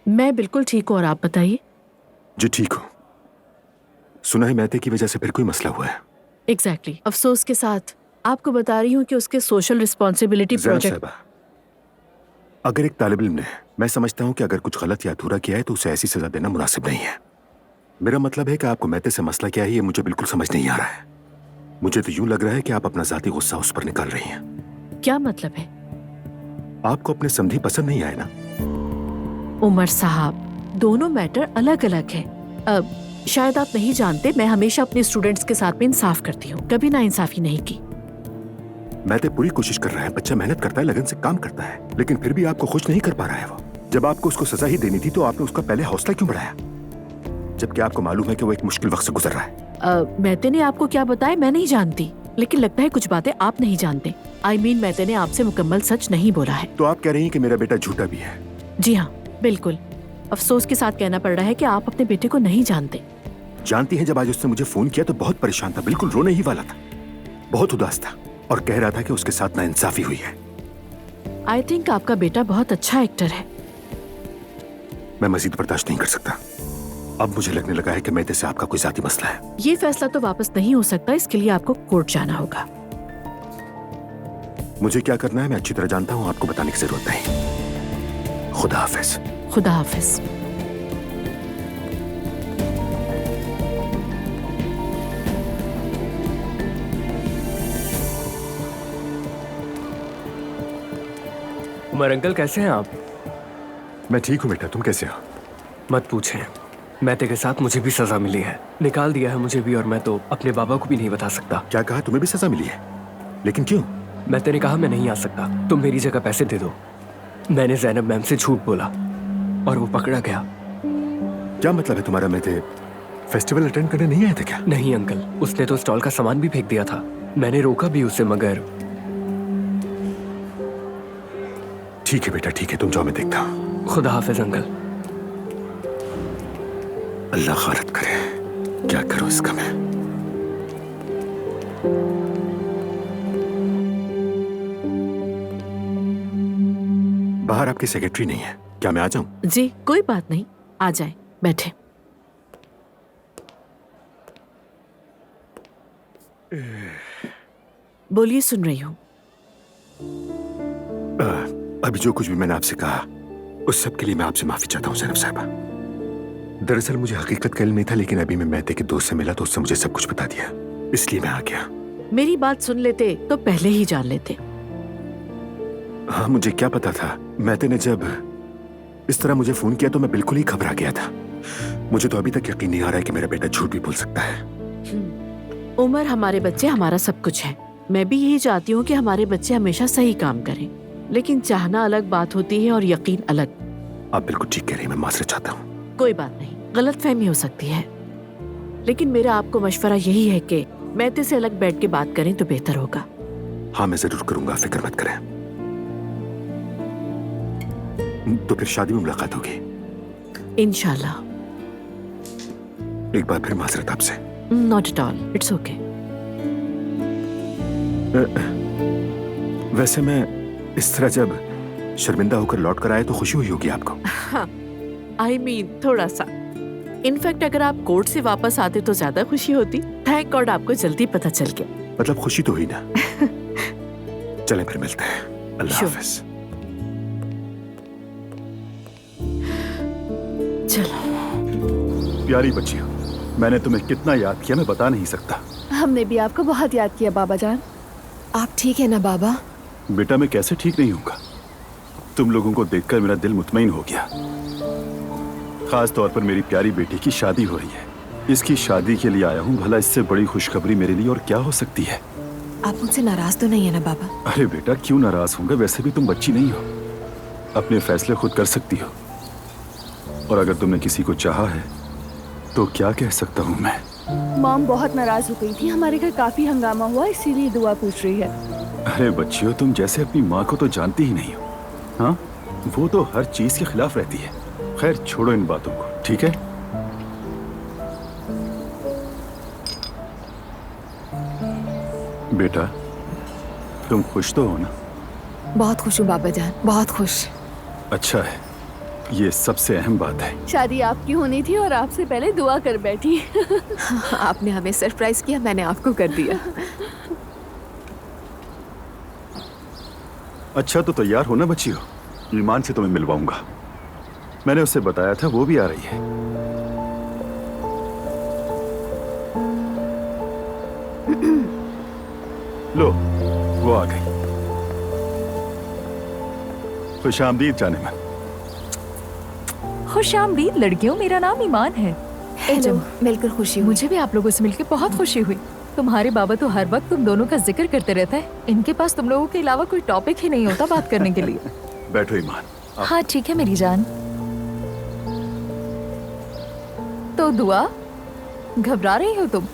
मैं बिल्कुल ठीक हूँ, और आप बताइए? जी ठीक हूँ। सुना है मेहते की वजह से फिर कोई मसला हुआ है। एग्जैक्टली। अफसोस के साथ आपको बता रही हूँ कि उसके सोशल रिस्पॉन्सिबिलिटी प्रोजेक्ट। अगर एक तालिब इल्म ने, मैं समझता हूँ कि अगर कुछ गलत या अधूरा किया है तो उसे ऐसी सजा देना मुनासिब नहीं है। मेरा मतलब है कि आपको मेहते से मसला क्या है, ये मुझे बिल्कुल समझ नहीं आ रहा है। मुझे तो यूं लग रहा है कि आप अपना जाती गुस्सा उस पर निकाल रही हैं। क्या मतलब है? आपको अपने समधी पसंद नहीं आए ना? उमर साहब, दोनों मैटर अलग अलग है। अब शायद आप नहीं जानते, मैं हमेशा अपने स्टूडेंट्स के साथ में इंसाफ करती हूँ, कभी ना इंसाफी नहीं की। मेहते पूरी कोशिश कर रहा है, बच्चा मेहनत करता है, लगन से काम करता है, लेकिन फिर भी आपको खुश नहीं कर पा रहा है वो। जब आपको उसको सजा ही देनी थी तो आपने उसका पहले हौसला क्यों बढ़ाया, जबकि आपको मालूम है कि वो एक मुश्किल वक्त से गुजर रहा है। मेहते ने आपको क्या बताया मैं नहीं जानती, लेकिन लगता है कुछ बातें आप नहीं जानते। मेहते ने आपसे मुकम्मल सच नहीं बोला है। तो आप कह रही हैं कि मेरा बेटा झूठा भी है? जी हाँ, बिल्कुल। अफसोस के साथ कहना पड़ रहा है कि आप अपने बेटे को नहीं जानते। जानती हैं, जब आज उसने मुझे फोन किया तो बहुत परेशान था, बिल्कुल रोने ही वाला था, बहुत उदास था और कह रहा था कि उसके साथ नाइंसाफी हुई है। आई थिंक आपका बेटा बहुत अच्छा एक्टर है। मैं मजीद बर्दाश्त नहीं कर सकता। अब मुझे लगने लगा है कि मेहते से आपका कोई जाती मसला है। ये फैसला तो वापस नहीं हो सकता, इसके लिए आपको कोर्ट जाना होगा। मुझे क्या करना है मैं अच्छी तरह जानता हूँ, आपको बताने की जरूरत नहीं। खुदा हाफिज। खुदा हाफिज। उमर अंकल, कैसे हैं आप? मैं ठीक हूँ बेटा, तुम कैसे हो? मत पूछें, मेहते के साथ मुझे भी सजा मिली है। निकाल दिया है मुझे भी, और मैं तो अपने बाबा को भी नहीं बता सकता। क्या कहा? तुम्हें भी सजा मिली है? लेकिन क्यों? मेहते ने कहा मैं नहीं आ सकता, तुम मेरी जगह पैसे दे दो। मैंने ज़ैनब मैम से झूठ बोला और वो पकड़ा गया। क्या मतलब है तुम्हारा? मेहते फेस्टिवल अटेंड करने नहीं आए थे क्या? नहीं अंकल, उसने तो स्टॉल का सामान भी फेंक दिया था। मैंने रोका भी उसे, मगर। ठीक है बेटा, ठीक है, तुम जाओ, मैं देखता हूँ। खुदा हाफिज अंकल। अल्लाह खारत करे, क्या करूं इसका मैं। बाहर आपकी सेक्रेटरी नहीं है, क्या मैं आ जाऊं? जी कोई बात नहीं, आ जाए, बैठे। बोलिए, सुन रही हूँ। अभी जो कुछ भी मैंने आपसे कहा उस सब के लिए मैं आपसे माफी चाहता हूँ ज़ैनब साहिबा। दरअसल मुझे हकीकत का इल्म नहीं था, लेकिन अभी मैं मेहते के दोस्त से मिला तो उसने मुझे सब कुछ बता दिया, इसलिए मैं आ गया। मेरी बात सुन लेते तो पहले ही जान लेते। हाँ, मुझे क्या पता था। मेहते ने जब इस तरह मुझे फोन किया तो मैं बिल्कुल ही घबरा गया था। मुझे तो अभी तक यकीन नहीं आ रहा है कि मेरा बेटा झूठ भी बोल सकता है। उमर, हमारे बच्चे हमारा सब कुछ है। मैं भी यही चाहती हूँ कि हमारे बच्चे हमेशा सही काम करें, लेकिन चाहना अलग बात होती है और यकीन अलग। आप बिल्कुल ठीक कह रही हैं, मैं माफ़ी चाहता हूँ। कोई बात नहीं, गलतफहमी हो सकती है, लेकिन मेरा आपको मशवरा यही है कि मेहते से अलग बैठ के बात करें तो बेहतर होगा। हाँ, मैं जरूर करूंगा, फिक्र मत करें। तो फिर शादी में मुलाकात होगी इंशाल्लाह। एक बार फिर माजरत आपसे। Not at all, it's okay. वैसे मैं इस तरह जब शर्मिंदा होकर लौट कर आए तो खुशी हुई होगी आपको? हाँ, I mean, थोड़ा सा। इनफैक्ट अगर आप कोर्ट से वापस आते तो ज्यादा खुशी होती। थैंक गॉड आपको जल्दी पता चल गया। मतलब खुशी तो हुई ना। चलें फिर मिलते हैं। अल्लाह हाफिज। चलो। प्यारी बच्चियों, मैंने तुम्हें कितना याद किया मैं बता नहीं सकता। हमने भी आपको बहुत याद किया बाबा जान। आप ठीक है ना बाबा? बेटा, मैं कैसे ठीक नहीं होऊंगा? तुम लोगों को देखकर मेरा दिल मुतमईन हो गया। खास तौर पर मेरी प्यारी बेटी की शादी हो रही है। इसकी शादी के लिए आया हूँ। भला इससे बड़ी खुशखबरी मेरे लिए और क्या हो सकती है? आप मुझसे नाराज तो नहीं है ना बाबा? अरे बेटा, क्यों नाराज होऊंगा? वैसे भी तुम बच्ची नहीं हो, अपने फैसले खुद कर सकती हो। और अगर तुमने किसी को चाहा है तो क्या कह सकता हूँ मैं? मॉम बहुत नाराज हो गई थी, हमारे घर काफी हंगामा हुआ, इसीलिए दुआ पूछ रही है। अरे बच्चियों, तुम जैसे अपनी माँ को तो जानती ही नहीं हो। हाँ, वो तो हर चीज के खिलाफ रहती है। खैर छोड़ो इन बातों को, ठीक है? बेटा, तुम खुश तो हो ना? बहुत खुश हूँ बाबा जान, बहुत खुश। अच्छा है, ये सबसे अहम बात है। शादी आपकी होनी थी और आपसे पहले दुआ कर बैठी। आपने हमें सरप्राइज किया, मैंने आपको कर दिया। अच्छा तो तैयार हो ना बच्चियों? ईमान से तुम्हें मिलवाऊंगा। मैंने उससे बताया था, वो भी आ रही है। लो, वो आ गई। खुशामदीद जाने मन। खुशामदीद लड़कियों, मेरा नाम ईमान है। हेलो, मिलकर खुशी हुई। मुझे भी आप लोगों से मिलकर बहुत खुशी हुई। तुम्हारे बाबा तो हर वक्त तुम दोनों का जिक्र करते रहता है। इनके पास तुम लोगों के अलावा कोई टॉपिक ही नहीं होता बात करने के लिए। बैठो ईमान। हाँ ठीक है मेरी जान। तो दुआ, घबरा रही हो तुम?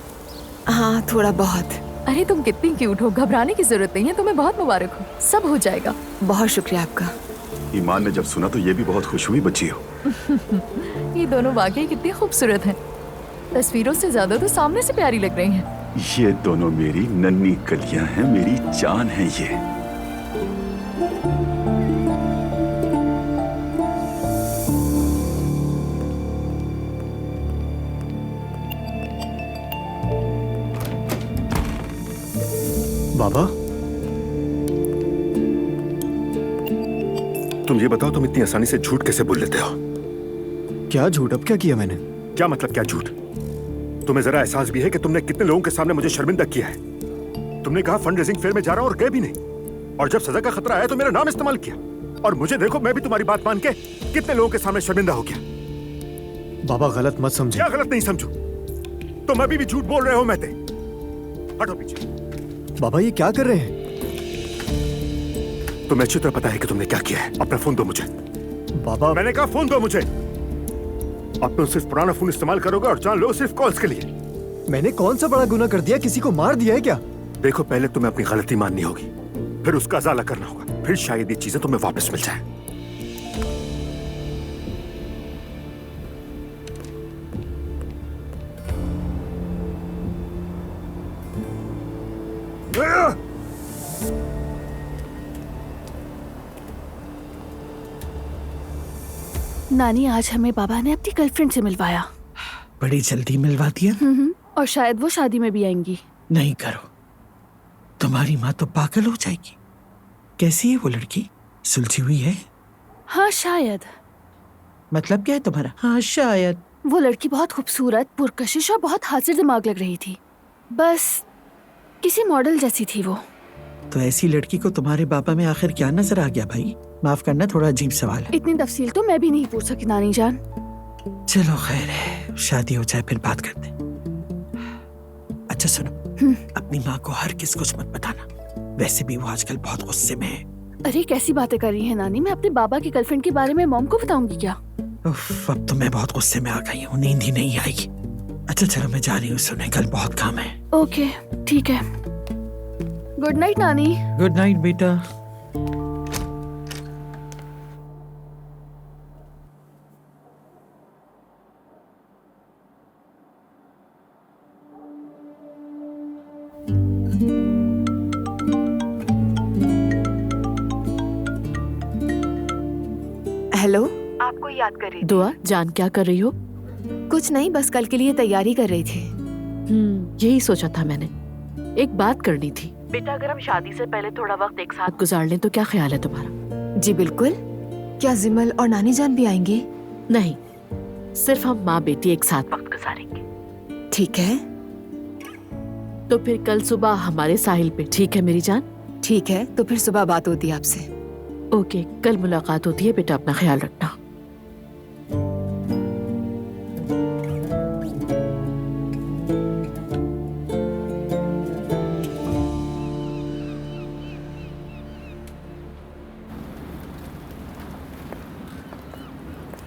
हाँ, थोड़ा बहुत। अरे तुम कितनी क्यूट हो, घबराने की जरूरत नहीं है। तुम्हें बहुत मुबारक हो, सब हो जाएगा। बहुत शुक्रिया आपका। ईमान ने जब सुना तो ये भी बहुत खुश हुई। बच्ची हो। ये दोनों वाकई कितनी खूबसूरत हैं। तस्वीरों से ज्यादा तो सामने से प्यारी लग रही हैं। ये दोनों मेरी नन्ही कलियां हैं, मेरी जान है ये। बाबा, तुम ये बताओ, तुम इतनी आसानी से झूठ कैसे बोल लेते हो? क्या झूठ? अब क्या किया मैंने? क्या मतलब क्या झूठ? तुम्हें जरा एहसास भी है कि तुमने कितने लोगों के सामने मुझे शर्मिंदा किया है? तुमने कहा फंड रेजिंग फेयर में जा रहा हूं और गए भी नहीं, और जब सजा का खतरा आया तो मेरा नाम इस्तेमाल किया, और मुझे देखो, मैं भी तुम्हारी बात मान के कितने लोगों के सामने शर्मिंदा हो गया। बाबा गलत मत समझे। क्या गलत नहीं समझू? तुम अभी भी झूठ बोल रहे हो मेहते। हटो पीछे। बाबा ये क्या कर रहे हैं? तुम्हें अच्छी तरह पता है कि तुमने क्या किया है। अपना फोन दो मुझे। बाबा, मैंने कहा फोन दो मुझे। अब तुम सिर्फ पुराना फोन इस्तेमाल करोगे और जान लो सिर्फ कॉल्स के लिए। मैंने कौन सा बड़ा गुनाह कर दिया? किसी को मार दिया है क्या? देखो, पहले तुम्हें अपनी गलती माननी होगी, फिर उसका अज़ाला करना होगा, फिर शायद ये चीजें तुम्हें वापस मिल जाए। नानी, आज हमें बाबा ने अपनी गर्लफ्रेंड से मिलवाया। बड़ी जल्दी मिलवा दिया। और शायद वो शादी में भी आएंगी। नहीं करो, तुम्हारी माँ तो पागल हो जाएगी। कैसी है वो लड़की? सुलझी हुई है? हाँ शायद। मतलब क्या है तुम्हारा? हाँ शायद। वो लड़की बहुत खूबसूरत, पुरकशिश और बहुत हाजिर दिमाग लग रही थी। बस किसी मॉडल जैसी थी वो। तो ऐसी लड़की को तुम्हारे बाबा में आखिर क्या नजर आ गया भाई? माफ करना, थोड़ा अजीब सवाल है। इतनी तफसील तो मैं भी नहीं पूछ सकी नानी जान। चलो खैर है, शादी हो जाए फिर बात करते हैं। अच्छा सुनो, अपनी माँ को हर किस कुछ मत बताना। वैसे भी वो आजकल बहुत गुस्से में है। अरे कैसी बातें कर रही है नानी? मैं अपने बाबा की गर्लफ्रेंड के बारे में मॉम को बताऊंगी क्या? उफ, अब तो मैं बहुत गुस्से में आ गई हूँ, नींद ही नहीं आएगी। अच्छा चलो मैं जा रही हूँ, सुने कल बहुत काम है। ओके ठीक है। गुड नाइट नानी। गुड नाइट बेटा। हेलो। आपको याद कर रही दुआ, जान क्या कर रही हो? कुछ नहीं, बस कल के लिए तैयारी कर रही थी। यही सोचा था मैंने। एक बात करनी थी। बेटा अगर हम शादी से पहले थोड़ा वक्त एक साथ गुजार लें तो क्या ख्याल है तुम्हारा? जी बिल्कुल। क्या जिमल और नानी जान भी आएंगे? नहीं, सिर्फ हम माँ बेटी एक साथ वक्त गुजारेंगे। ठीक है। तो फिर कल सुबह हमारे साहिल पे, ठीक है मेरी जान? ठीक है, तो फिर सुबह बात होती है आपसे। ओके, कल मुलाकात होती है बेटा, अपना ख्याल रखना।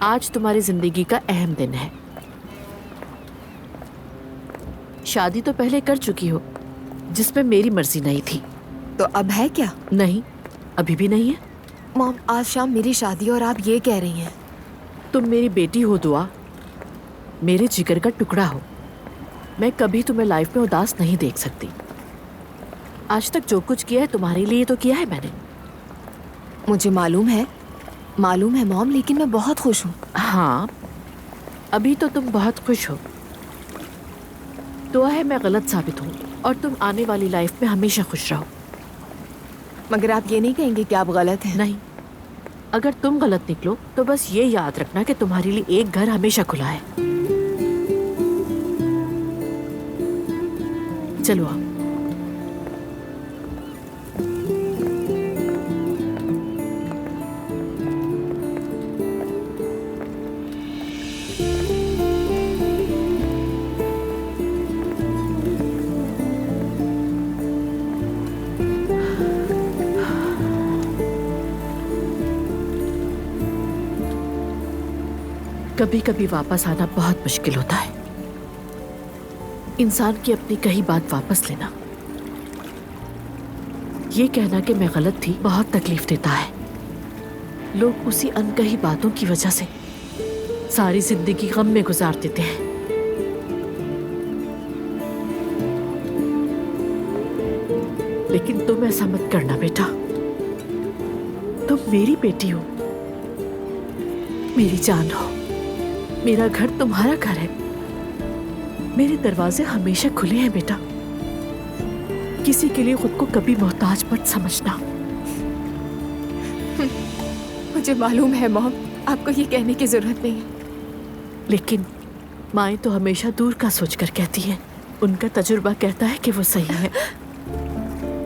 आज तुम्हारी जिंदगी का अहम दिन है। शादी तो पहले कर चुकी हो, जिसमें मेरी मर्जी नहीं थी। तो अब है क्या? नहीं, अभी भी नहीं है। मॉम, आज शाम मेरी शादी और आप ये कह रही हैं? तुम मेरी बेटी हो दुआ, मेरे जिगर का टुकड़ा हो। मैं कभी तुम्हें लाइफ में उदास नहीं देख सकती। आज तक जो कुछ किया है तुम्हारे लिए तो किया है मैंने। मुझे मालूम है मॉम, लेकिन मैं बहुत खुश हूँ। हाँ, अभी तो तुम बहुत खुश हो। दुआ है मैं गलत साबित हूँ और तुम आने वाली लाइफ में हमेशा खुश रहो। मगर आप ये नहीं कहेंगे कि आप गलत हैं? नहीं, अगर तुम गलत निकलो तो बस ये याद रखना कि तुम्हारे लिए एक घर हमेशा खुला है। चलो आओ। कभी कभी वापस आना बहुत मुश्किल होता है। इंसान की अपनी कही बात वापस लेना, ये कहना कि मैं गलत थी, बहुत तकलीफ देता है। लोग उसी अनकही बातों की वजह से सारी जिंदगी गम में गुजार देते हैं। लेकिन तुम ऐसा मत करना बेटा। तुम मेरी बेटी हो, मेरी जान हो। मेरा घर तुम्हारा घर है। मेरे दरवाजे हमेशा खुले हैं बेटा। किसी के लिए खुद को कभी मोहताज मत समझना। मुझे मालूम है मॉम, आपको ये कहने की जरूरत नहीं है। लेकिन माएं तो हमेशा दूर का सोचकर कहती हैं। उनका तजुर्बा कहता है कि वो सही है।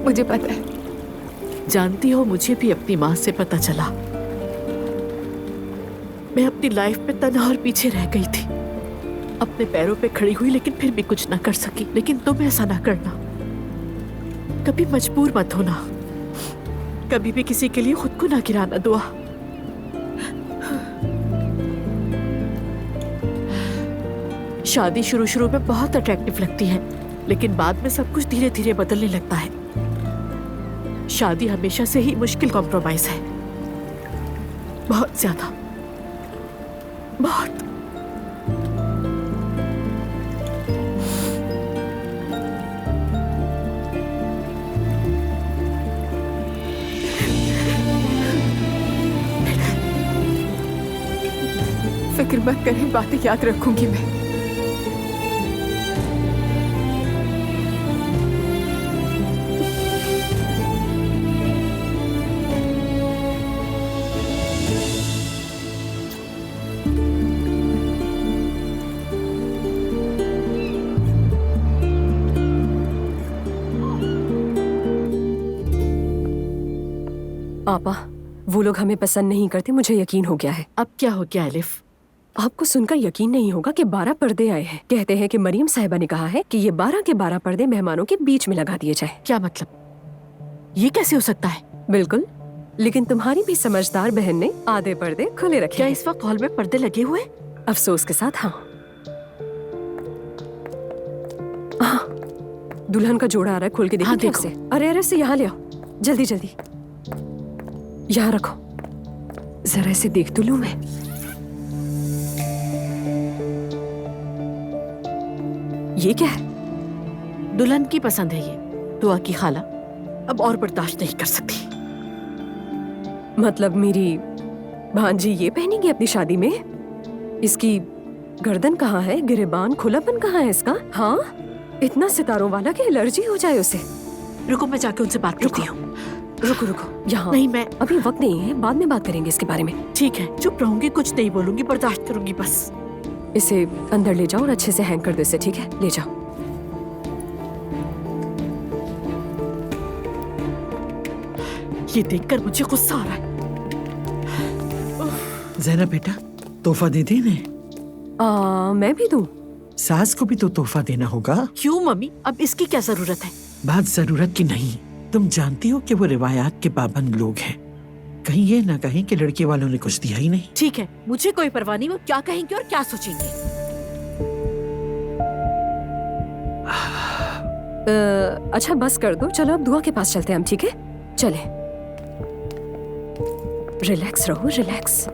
मुझे पता है। जानती हो, मुझे भी अपनी माँ से पता चला। मैं अपनी लाइफ में तन्हा और पीछे रह गई थी। अपने पैरों पे खड़ी हुई, लेकिन फिर भी कुछ ना कर सकी। लेकिन तुम ऐसा ना करना, कभी मजबूर मत होना, कभी भी किसी के लिए खुद को ना गिराना दुआ। शादी शुरू में बहुत अट्रैक्टिव लगती है, लेकिन बाद में सब कुछ धीरे धीरे बदलने लगता है। शादी हमेशा से ही मुश्किल कॉम्प्रोमाइज है, बहुत ज्यादा, बहुत। फिक्र मत करें, बातें याद रखूंगी मैं। आपा, वो लोग हमें पसंद नहीं करते, मुझे यकीन हो गया है। अब क्या हो गया एलिफ? आपको सुनकर यकीन नहीं होगा कि 12 पर्दे आए हैं। कहते हैं कि मरियम साहिबा ने कहा है कि ये 12 के 12 पर्दे मेहमानों के बीच में लगा दिए जाए। क्या मतलब? ये कैसे हो सकता है? बिल्कुल, लेकिन तुम्हारी भी समझदार बहन ने आधे पर्दे खुले रखे। क्या इस वक्त हॉल में पर्दे लगे हुए? अफसोस के साथ हाँ। दुल्हन का जोड़ा आ रहा है, खोल के देखो। हाँ, ठीक से। अरे अरे, से यहाँ ले आओ, जल्दी जल्दी। यहाँ रखो, जरा इसे देख तो लूं मैं। ये क्या है? दुल्हन की पसंद है ये, दुआ की खाला। अब और बर्दाश्त नहीं कर सकती। मतलब मेरी भांजी ये पहनेगी अपनी शादी में? इसकी गर्दन कहाँ है, गिरेबान खुलापन कहाँ है इसका? हाँ, इतना सितारों वाला कि एलर्जी हो जाए उसे। रुको, मैं जाके उनसे बात करती हूँ। रुको रुको, यहाँ नहीं, मैं अभी वक्त नहीं है, बाद में बात करेंगे इसके बारे में। ठीक है, चुप रहूंगी, कुछ नहीं बोलूंगी, बर्दाश्त करूंगी बस। इसे अंदर ले जाओ और अच्छे से हैंग कर दो इसे, ठीक है? ले जाओ। ये देखकर मुझे गुस्सा आ रहा है। ज़ैनब बेटा, तोहफा दे दे ने। मैं भी दूं? सास को भी तो तोहफा देना होगा। क्यों मम्मी, अब इसकी क्या जरूरत है? बात जरूरत की नहीं, तुम जानती हो कि वो रिवायात के पाबंद लोग हैं। कहीं ये ना कहें कि लड़के वालों ने कुछ दिया ही नहीं। ठीक है, मुझे कोई परवाह नहीं वो क्या कहेंगे और क्या सोचेंगे। अच्छा बस कर दो, चलो अब दुआ के पास चलते हैं हम, ठीक है? चले। रिलैक्स रहो, रिलैक्स।